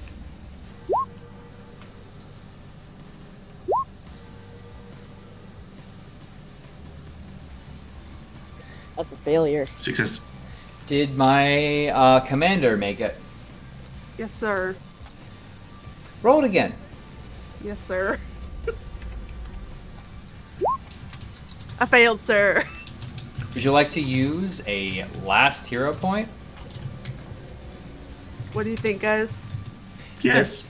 That's a failure. Success. Did my commander make it? Yes, sir. Roll it again. Yes, sir. I failed, sir. Would you like to use a last hero point? What do you think, guys? Yes.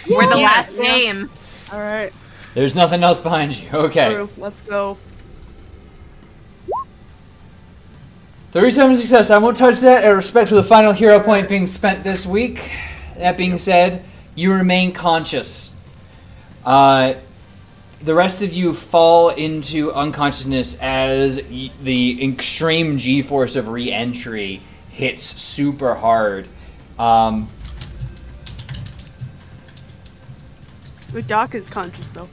We're the Yes. last game. All right. There's nothing else behind you. Okay. True. Let's go. 37 success. I won't touch that out of respect for the final hero point being spent this week. That being said, you remain conscious. The rest of you fall into unconsciousness as the extreme G-force of re-entry hits super hard. Doc is conscious, though.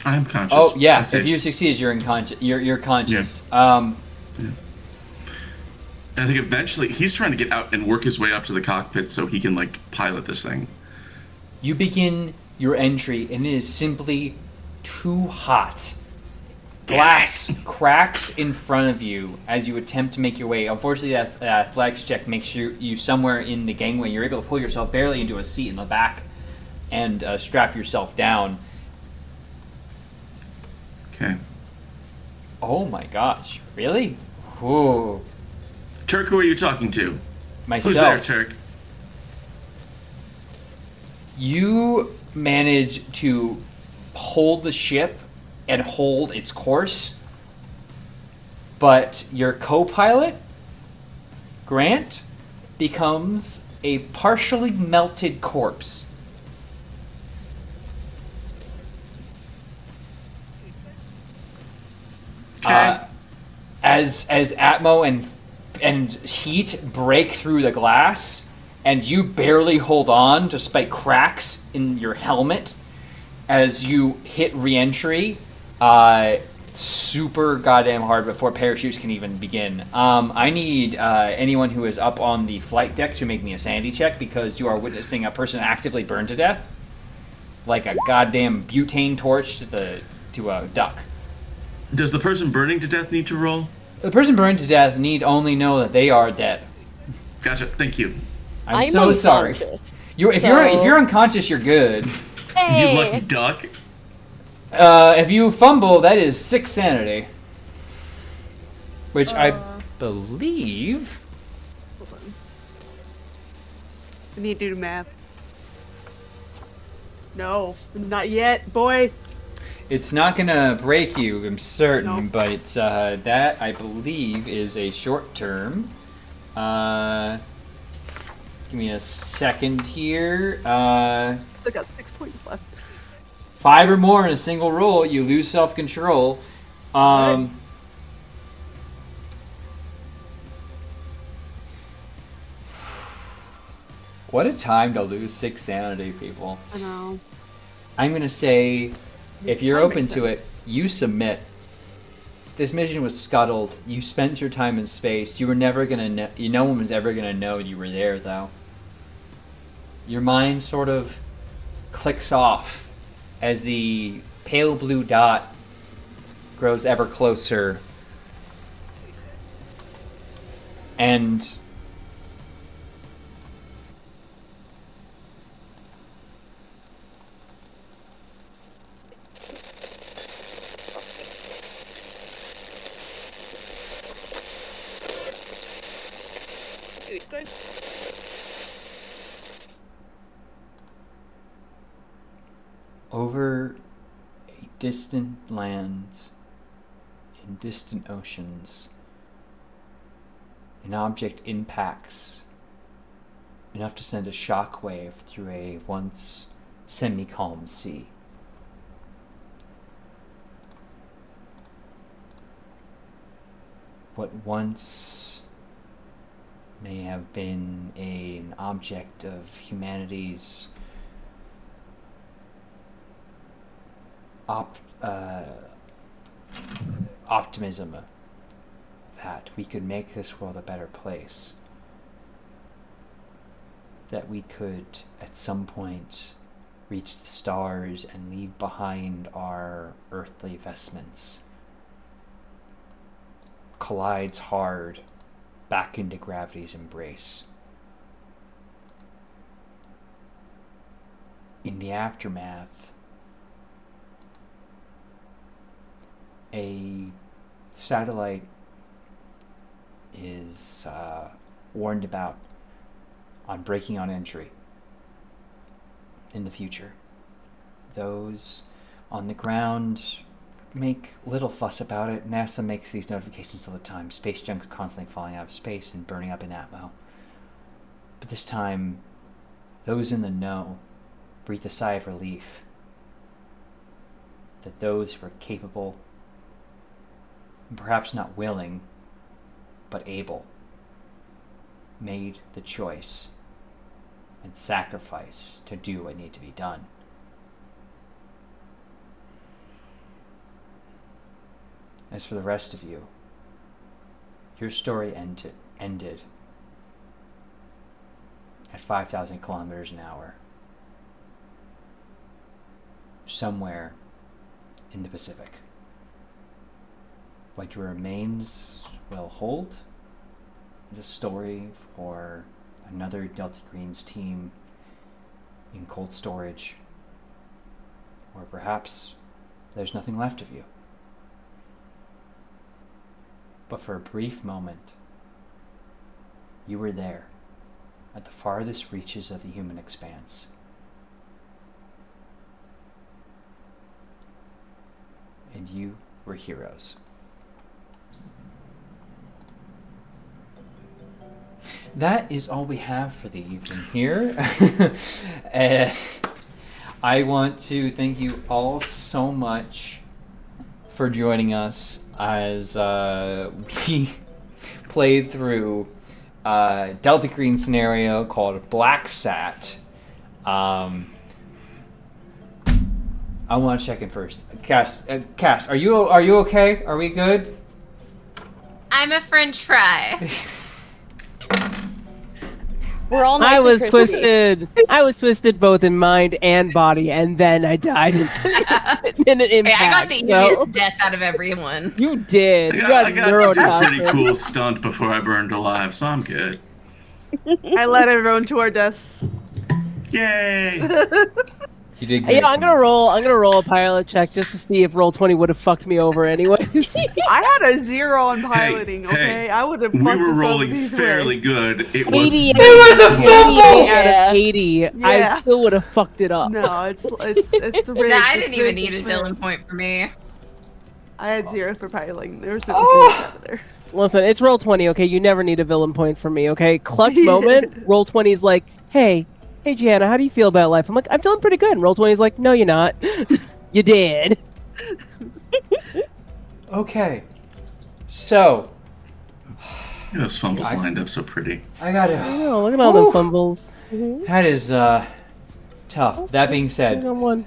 I'm conscious. Oh yeah, I say- if you succeed, you're You're conscious. And I think eventually he's trying to get out and work his way up to the cockpit so he can like pilot this thing. You begin your entry, and it is simply too hot. Glass cracks in front of you as you attempt to make your way. Unfortunately, that athletics check makes you somewhere in the gangway. You're able to pull yourself barely into a seat in the back and strap yourself down. Okay. Oh my gosh, really? Whoa. Turk, who are you talking to? Myself. Who's there, Turk? You manage to hold the ship and hold its course, but your co-pilot, Grant, becomes a partially melted corpse. Okay. As Atmo and heat break through the glass, and you barely hold on despite cracks in your helmet as you hit re-entry super goddamn hard before parachutes can even begin. I need anyone who is up on the flight deck to make me a sanity check, because you are witnessing a person actively burned to death like a goddamn butane torch to a duck. Does the person burning to death need to roll? The person burned to death need only know that they are dead. Gotcha. Thank you. I'm so sorry. unconscious. If you're unconscious, you're good. Hey! You lucky duck. If you fumble, that is 6 sanity, which I believe. Hold on. I need to do math. No, not yet, boy. It's not gonna break you, I'm certain, No. but that I believe is a short term. Give me a second here. I got 6 points left. 5 or more in a single roll, you lose self-control. Right. What a time to lose 6 sanity, people. I know. I'm gonna say, if you're That open makes to sense. it, you submit. This mission was scuttled. You spent your time in space. You were never gonna know. No one was ever gonna know you were there, though. Your mind sort of clicks off as the pale blue dot grows ever closer, and over a distant land in distant oceans, an object impacts enough to send a shockwave through a once semi-calm sea. What once may have been an object of humanity's optimism that we could make this world a better place, that we could at some point reach the stars and leave behind our earthly vestments, collides hard back into gravity's embrace. in the aftermath, a satellite is warned about on breaking on entry in the future. Those on the ground make little fuss about it. NASA makes these notifications all the time. Space junk's constantly falling out of space and burning up in atmo. But this time, those in the know breathe a sigh of relief that those who are capable, and perhaps not willing, but able, made the choice and sacrifice to do what needed to be done. As for the rest of you, your story ended at 5,000 kilometers an hour, somewhere in the Pacific. What your remains will hold is a story for another Delta Green's team in cold storage, or perhaps there's nothing left of you. But for a brief moment, you were there, at the farthest reaches of the human expanse. And you were heroes. That is all we have for the evening here. I want to thank you all so much for joining us as we played through Delta Green scenario called BlackSat. I want to check in first. Cass, are you okay? Are we good? I'm a French fry. We're all nice I and was crispy. twisted. I was twisted both in mind and body, and then I died in an Hey, impact. I got the so easiest death out of everyone. you did. You got I got to do a pretty neurotoxin. cool stunt before I burned alive, so I'm good. I led everyone to our deaths. Yay! You did great. Yeah, I'm gonna roll a pilot check just to see if roll 20 would have fucked me over anyways. I had a 0 on piloting, okay? hey, I would have We fucked were us up rolling either fairly way. good. It 80 was a fumble! out Yeah. of 80. I Yeah. still would have fucked it up. No, it's rigged. Nah, I It's didn't even rigged, need a it's villain rigged. point for me. I had 0 for piloting. There was no Oh. sense out of there. Listen, it's roll 20, okay? You never need a villain point from me, okay? Clutch Yeah. moment, roll 20 is like, hey, Gianna, how do you feel about life? I'm like, I'm feeling pretty good. And roll 20 is like, no, you're not. You did. Okay. So, Those fumbles lined up so pretty. I gotta... Oh, look at all Woo. those fumbles. That is, tough. That being I said, got one.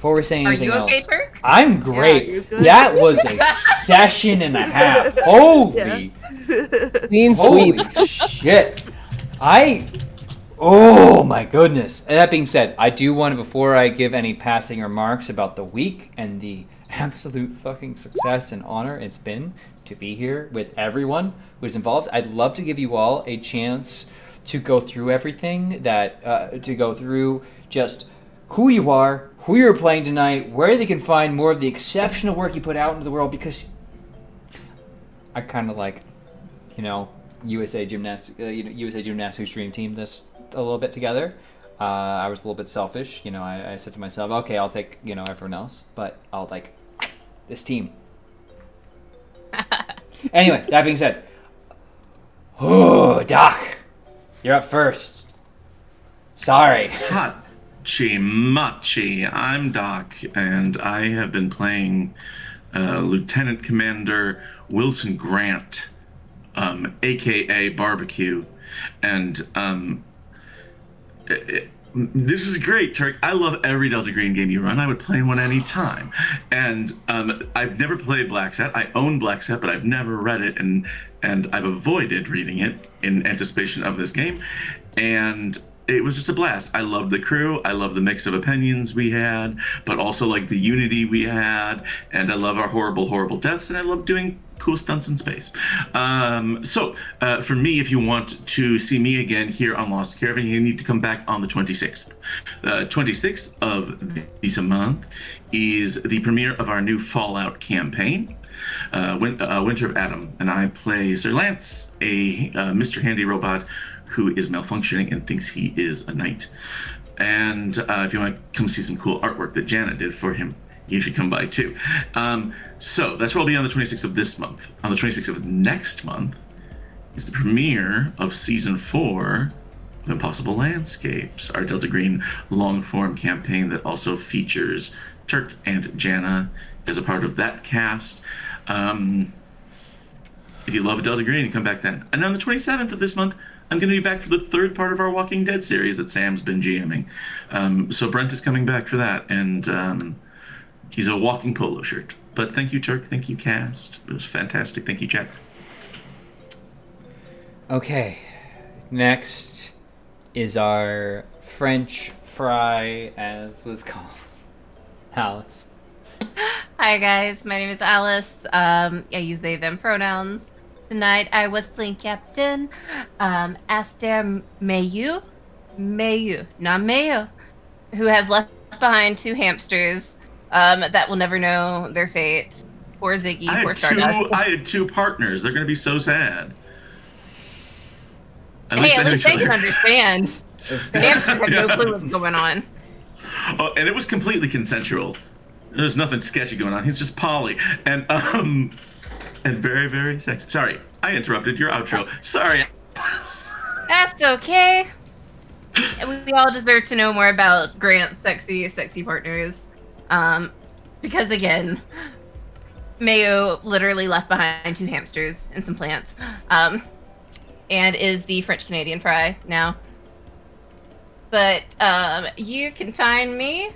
before we're saying Are anything you okay, else... Turk? I'm great. you're good. That was a session and a half. Holy... Clean sweep. Holy shit. Oh my goodness. And that being said, I do want to, before I give any passing remarks about the week and the absolute fucking success and honor it's been to be here with everyone who's involved, I'd love to give you all a chance to go through everything to go through just who you are, who you're playing tonight, where they can find more of the exceptional work you put out into the world, because I kind of like, USA Gymnastics Dream Team this a little bit together. I was a little bit selfish. I said to myself, okay, I'll take, everyone else, but I'll like this team. Anyway, that being said, Doc, you're up first. Sorry. Hachi Machi, I'm Doc, and I have been playing Lieutenant Commander Wilson Grant, aka Barbecue, and this is great, Turk. I love every Delta Green game you run. I would play one anytime. And I've never played BlackSat. I own BlackSat, but I've never read it, and I've avoided reading it in anticipation of this game. And it was just a blast. I loved the crew. I love the mix of opinions we had, but also like the unity we had. And I love our horrible, horrible deaths. And I love doing cool stunts in space. For me, if you want to see me again here on Lost Caravan, you need to come back on the 26th. 26th of this month is the premiere of our new Fallout campaign. Winter of Adam, and I play Sir Lance, a Mr. Handy robot who is malfunctioning and thinks he is a knight. And if you want to come see some cool artwork that Janet did for him, you should come by too. So that's where I'll be on the 26th of this month. On the 26th of next month is the premiere of Season 4 of Impossible Landscapes, our Delta Green long-form campaign that also features Turk and Jana as a part of that cast. If you love Delta Green, come back then. And on the 27th of this month, I'm going to be back for the third part of our Walking Dead series that Sam's been GMing. So Brent is coming back for that, and he's a walking polo shirt. But thank you, Turk. Thank you, cast. It was fantastic. Thank you, Jack. Okay. Next is our French fry, as was called. Alice. Hi guys, my name is Alice. I use they them pronouns. Tonight I was playing Captain Aster Mayu, not Mayu, who has left behind 2 hamsters that will never know their fate. Poor Ziggy, poor Stardust. I had 2 partners. They're going to be so sad. At least they can understand. The hamsters have no clue what's going on. Oh, and it was completely consensual. There's nothing sketchy going on. He's just Polly. And very, very sexy. Sorry, I interrupted your outro. Sorry. That's okay. We all deserve to know more about Grant's sexy partners. Because again, Mayo literally left behind 2 hamsters and some plants. And is the French-Canadian fry now. But you can find me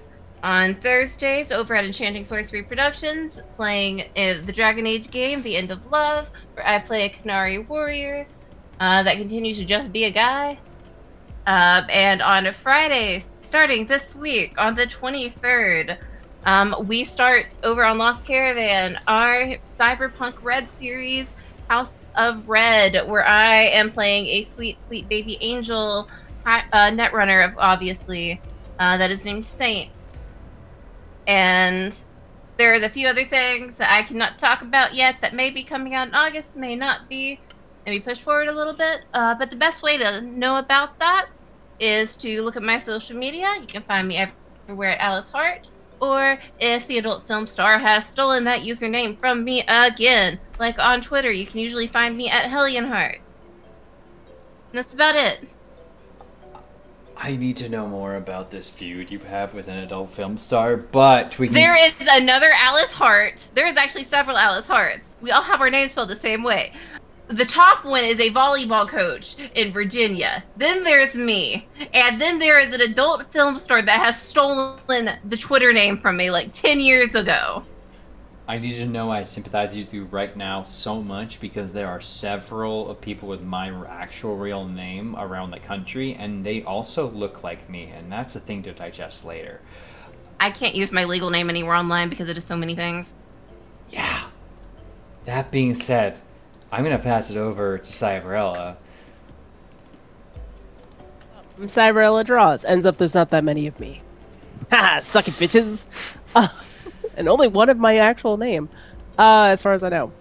on Thursdays over at Enchanting Sorcery Productions, playing the Dragon Age game, The End of Love, where I play a Canary warrior that continues to just be a guy. And on a Friday, starting this week, on the 23rd, we start over on Lost Caravan, our Cyberpunk Red series, House of Red, where I am playing a sweet, sweet baby angel netrunner, obviously, that is named Saint. And there's a few other things that I cannot talk about yet that may be coming out in August, may not be, maybe push forward a little bit. But the best way to know about that is to look at my social media. You can find me everywhere at Alice Hart. Or if the adult film star has stolen that username from me again, like on Twitter, you can usually find me at Hellionheart. And that's about it. I need to know more about this feud you have with an adult film star, but we can... There is another Alice Hart. There is actually several Alice Harts. We all have our names spelled the same way. The top one is a volleyball coach in Virginia. Then there's me. And then there is an adult film star that has stolen the Twitter name from me like 10 years ago. I need to know I sympathize with you right now so much because there are several people with my actual real name around the country, and they also look like me, and that's a thing to digest later. I can't use my legal name anywhere online because it is so many things. Yeah. That being said, I'm going to pass it over to Cyberella. Cyberella draws. Ends up there's not that many of me. Haha, suck it, bitches. And only one of my actual name, as far as I know.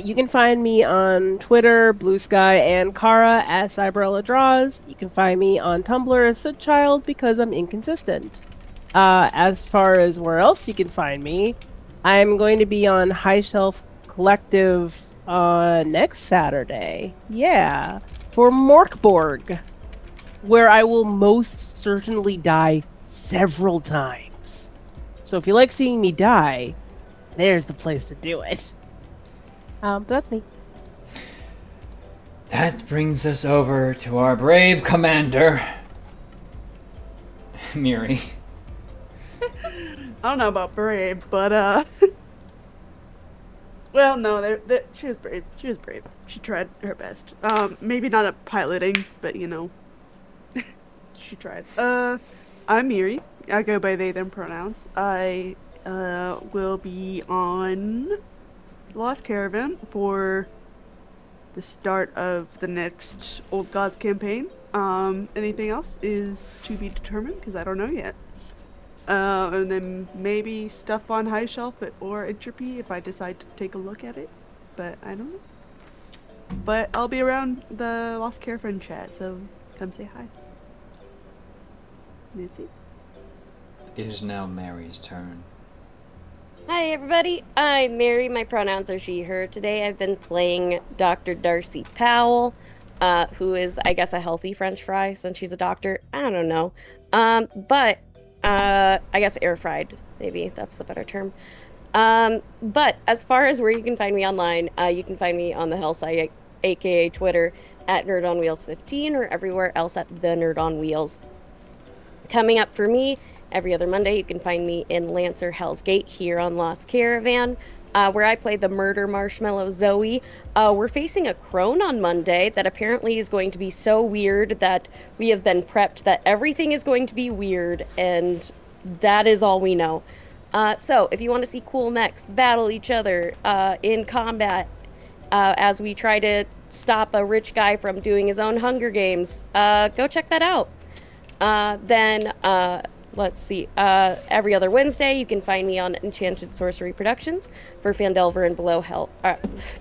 You can find me on Twitter, Blue Sky, and Kara as Cyberella Draws. You can find me on Tumblr as Sootchild because I'm inconsistent. As far as where else you can find me, I'm going to be on High Shelf Collective next Saturday. Yeah, for Morkborg, where I will most certainly die several times. So if you like seeing me die, there's the place to do it. But that's me. That brings us over to our brave commander, Miri. I don't know about brave, but well, no, she was brave. She was brave. She tried her best. Maybe not at piloting, but you know, she tried. I'm Miri. I go by they them pronouns. I will be on Lost Caravan for the start of the next Old Gods campaign. Anything else is to be determined because I don't know yet. And then maybe stuff on High Shelf or Entropy if I decide to take a look at it. But I don't know. But I'll be around the Lost Caravan chat, so come say hi. That's it. It is now Mary's turn. Hi, everybody. I'm Mary. My pronouns are she, her. Today I've been playing Dr. Darcy Powell, who is, I guess, a healthy French fry since she's a doctor. I don't know. But I guess air fried, maybe. That's the better term. But as far as where you can find me online, you can find me on the Hell site, aka Twitter, at Nerd on Wheels 15, or everywhere else at The Nerd on Wheels. Coming up for me, every other Monday, you can find me in Lancer Hell's Gate here on Lost Caravan, where I play the murder marshmallow Zoe. We're facing a crone on Monday that apparently is going to be so weird that we have been prepped that everything is going to be weird, and that is all we know. So if you want to see cool mechs battle each other in combat as we try to stop a rich guy from doing his own Hunger Games, go check that out. Then let's see. Every other Wednesday, you can find me on Enchanted Sorcery Productions for Fandelver and Below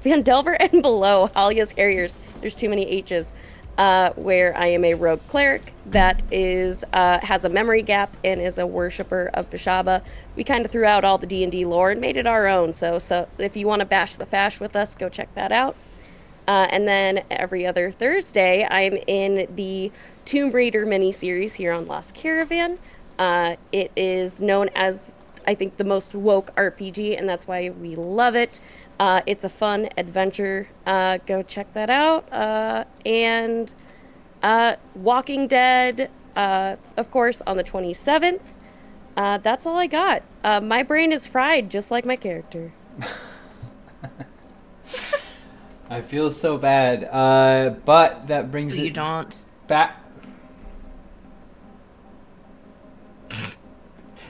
Fandelver and Below Halia's Harriers. There's too many H's. Where I am a rogue cleric that is has a memory gap and is a worshiper of Bashaba. We kind of threw out all the D&D lore and made it our own. So if you want to bash the fash with us, go check that out. And then every other Thursday, I'm in the Tomb Raider miniseries here on Lost Caravan. It is known as, I think, the most woke RPG, and that's why we love it. It's a fun adventure. Go check that out. And Walking Dead, of course, on the 27th. That's all I got. My brain is fried, just like my character. I feel so bad. But that brings You it don't. back.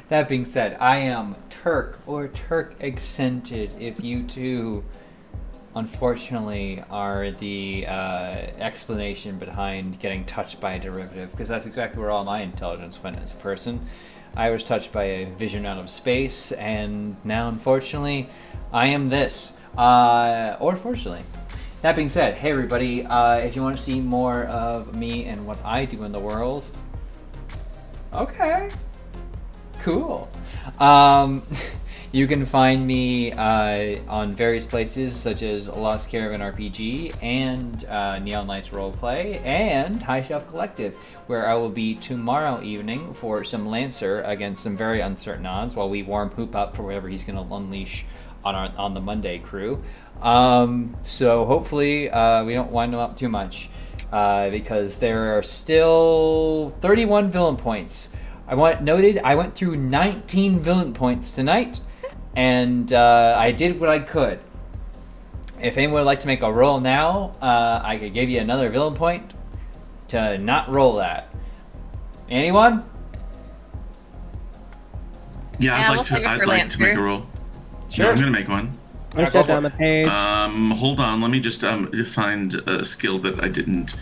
That being said, I am Turk or Turk accented if you too, unfortunately, are the explanation behind getting touched by a derivative, because that's exactly where all my intelligence went as a person. I was touched by a vision out of space, and now, unfortunately, I am this. Or fortunately. That being said, hey everybody, if you want to see more of me and what I do in the world, okay. Cool. You can find me on various places such as Lost Caravan RPG and Neon Lights Roleplay and High Shelf Collective, where I will be tomorrow evening for some Lancer against some very uncertain odds while we warm Poop up for whatever he's going to unleash on the Monday crew. So hopefully we don't wind them up too much because there are still 31 villain points. I went through 19 villain points tonight, and I did what I could. If anyone would like to make a roll now, I could give you another villain point to not roll that. Anyone? Yeah, Yeah, I'd we'll save it like for to Lancer. make a roll. Sure. Yeah, I'm gonna make one. Let's just down the page. Hold on, let me just find a skill that I didn't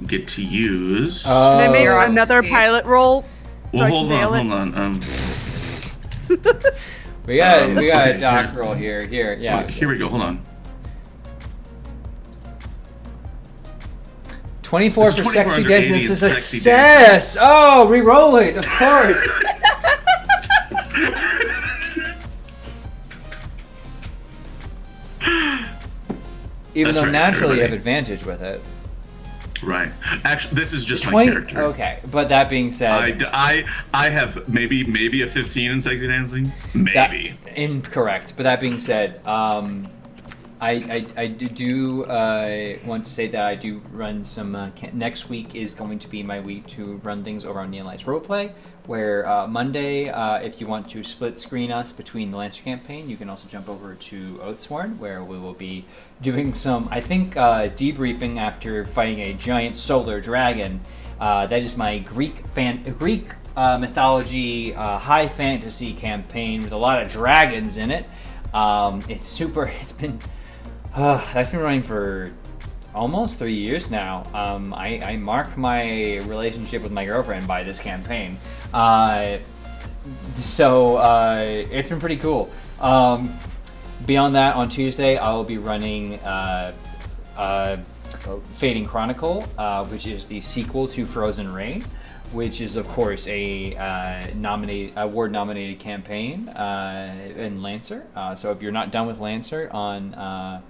get to use. Can I make Oh. another pilot roll? Well, I hold can nail on. We got okay, a doc here. roll here. Yeah. Here we go. Hold on. 24 It's for sexy 2480 dance. It's a and sexy success. Oh, re-roll it, of course. Even That's though right, naturally you have everybody. advantage with it. Right. Actually, this is just my character. Okay, but that being said, I have maybe a 15 in sexy dancing. Maybe. Incorrect. But that being said, I do want to say that I do run some. Next week is going to be my week to run things over on Neon Lights Roleplay. Where Monday, if you want to split screen us between the Lancer campaign, you can also jump over to Oathsworn, where we will be doing some, I think, debriefing after fighting a giant solar dragon. That is my Greek mythology high fantasy campaign with a lot of dragons in it. It's been that's been running for almost 3 years now. I mark my relationship with my girlfriend by this campaign. It's been pretty cool. Beyond that, on Tuesday, I will be running Fading Chronicle, which is the sequel to Frozen Rain, which is, of course, a award-nominated campaign in Lancer. So if you're not done with Lancer on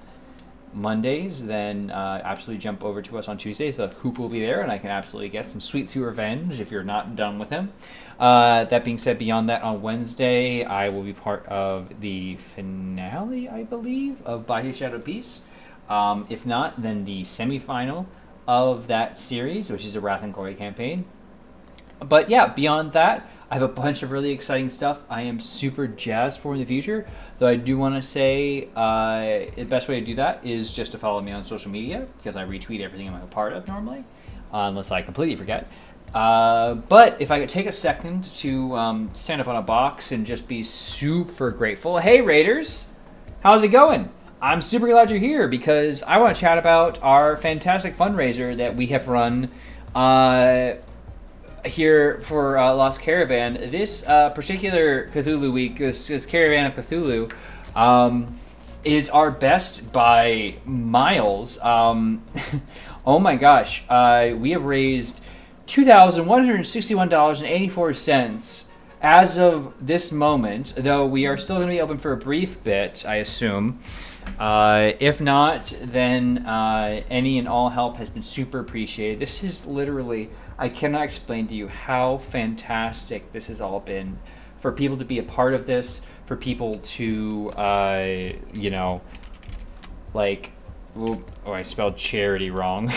Mondays, then absolutely jump over to us on Tuesday. So Hoop will be there, and I can absolutely get some Sweet Sweet Revenge if you're not done with him. That being said, beyond that, on Wednesday, I will be part of the finale, I believe, of By His Shadow Peace. If not, then the semifinal of that series, which is a Wrath and Glory campaign. But yeah, beyond that, I have a bunch of really exciting stuff I am super jazzed for in the future. Though I do want to say the best way to do that is just to follow me on social media, because I retweet everything I'm a part of normally, unless I completely forget. But if I could take a second to stand up on a box and just be super grateful. Hey, Raiders! How's it going? I'm super glad you're here because I want to chat about our fantastic fundraiser that we have run here for Lost Caravan. This particular Cthulhu week, this Caravan of Cthulhu, is our best by miles. Oh my gosh. We have raised $2,161.84 as of this moment, though we are still going to be open for a brief bit, I assume. If not, then any and all help has been super appreciated. This is literally, I cannot explain to you how fantastic this has all been for people to be a part of this, for people to, I spelled charity wrong.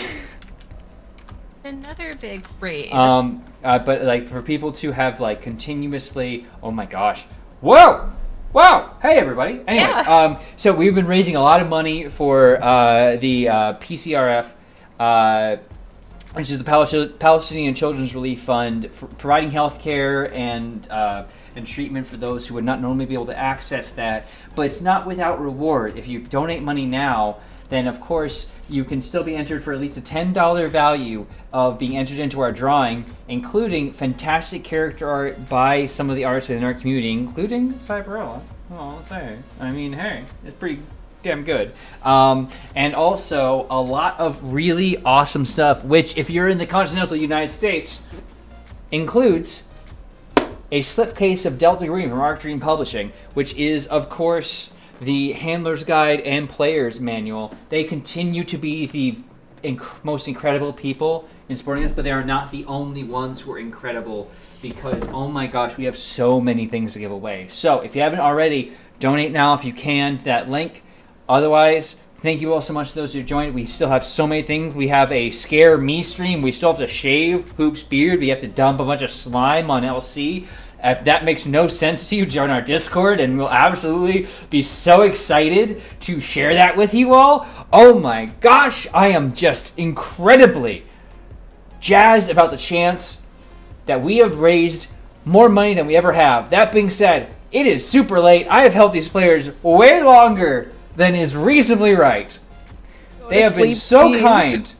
Another big raid. But like for people to have like continuously, oh my gosh, whoa! Hey everybody! Anyway, Yeah. So we've been raising a lot of money for the PCRF, which is the Palestinian Children's Relief Fund, for providing health care and treatment for those who would not normally be able to access that. But it's not without reward. If you donate money now, then of course you can still be entered for at least a $10 value of being entered into our drawing, including fantastic character art by some of the artists within our community, including Cyberella. Oh, I'll say. I mean, hey, it's pretty damn good. And also a lot of really awesome stuff, which if you're in the continental United States, includes a slipcase of Delta Green from Arc Dream Publishing, which is, of course, the Handler's Guide and Player's Manual. They continue to be the most incredible people in supporting us, but they are not the only ones who are incredible because, oh my gosh, we have so many things to give away. So if you haven't already, donate now if you can to that link. Otherwise, thank you all so much to those who joined. We still have so many things. We have a Scare Me stream. We still have to shave Hoop's beard. We have to dump a bunch of slime on LC. If that makes no sense to you, join our Discord, and we'll absolutely be so excited to share that with you all. Oh my gosh, I am just incredibly jazzed about the chance that we have raised more money than we ever have. That being said, it is super late. I have helped these players way longer than is reasonably right. They have been so kind.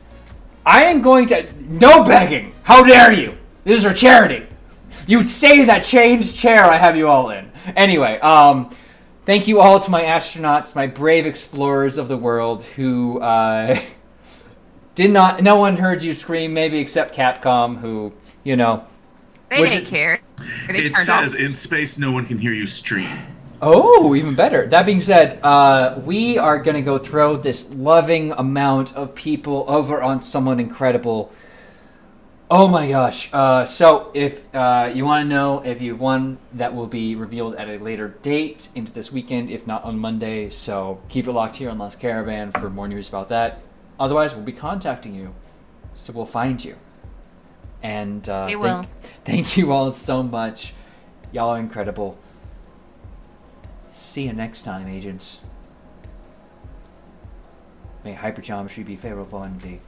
I am going to... No begging! How dare you! This is for charity. You stay in that changed chair I have you all in. Anyway, thank you all to my astronauts, my brave explorers of the world who no one heard you scream, maybe except Capcom, who, They didn't care. It says in space no one can hear you stream. Oh, even better. That being said, we are going to go throw this loving amount of people over on someone incredible. Oh my gosh. So if you want to know if you've won, that will be revealed at a later date into this weekend, if not on Monday. So keep it locked here on Lost Caravan for more news about that. Otherwise, we'll be contacting you. So we'll find you. And thank you all so much. Y'all are incredible. See you next time, agents. May hypergeometry be favorable indeed.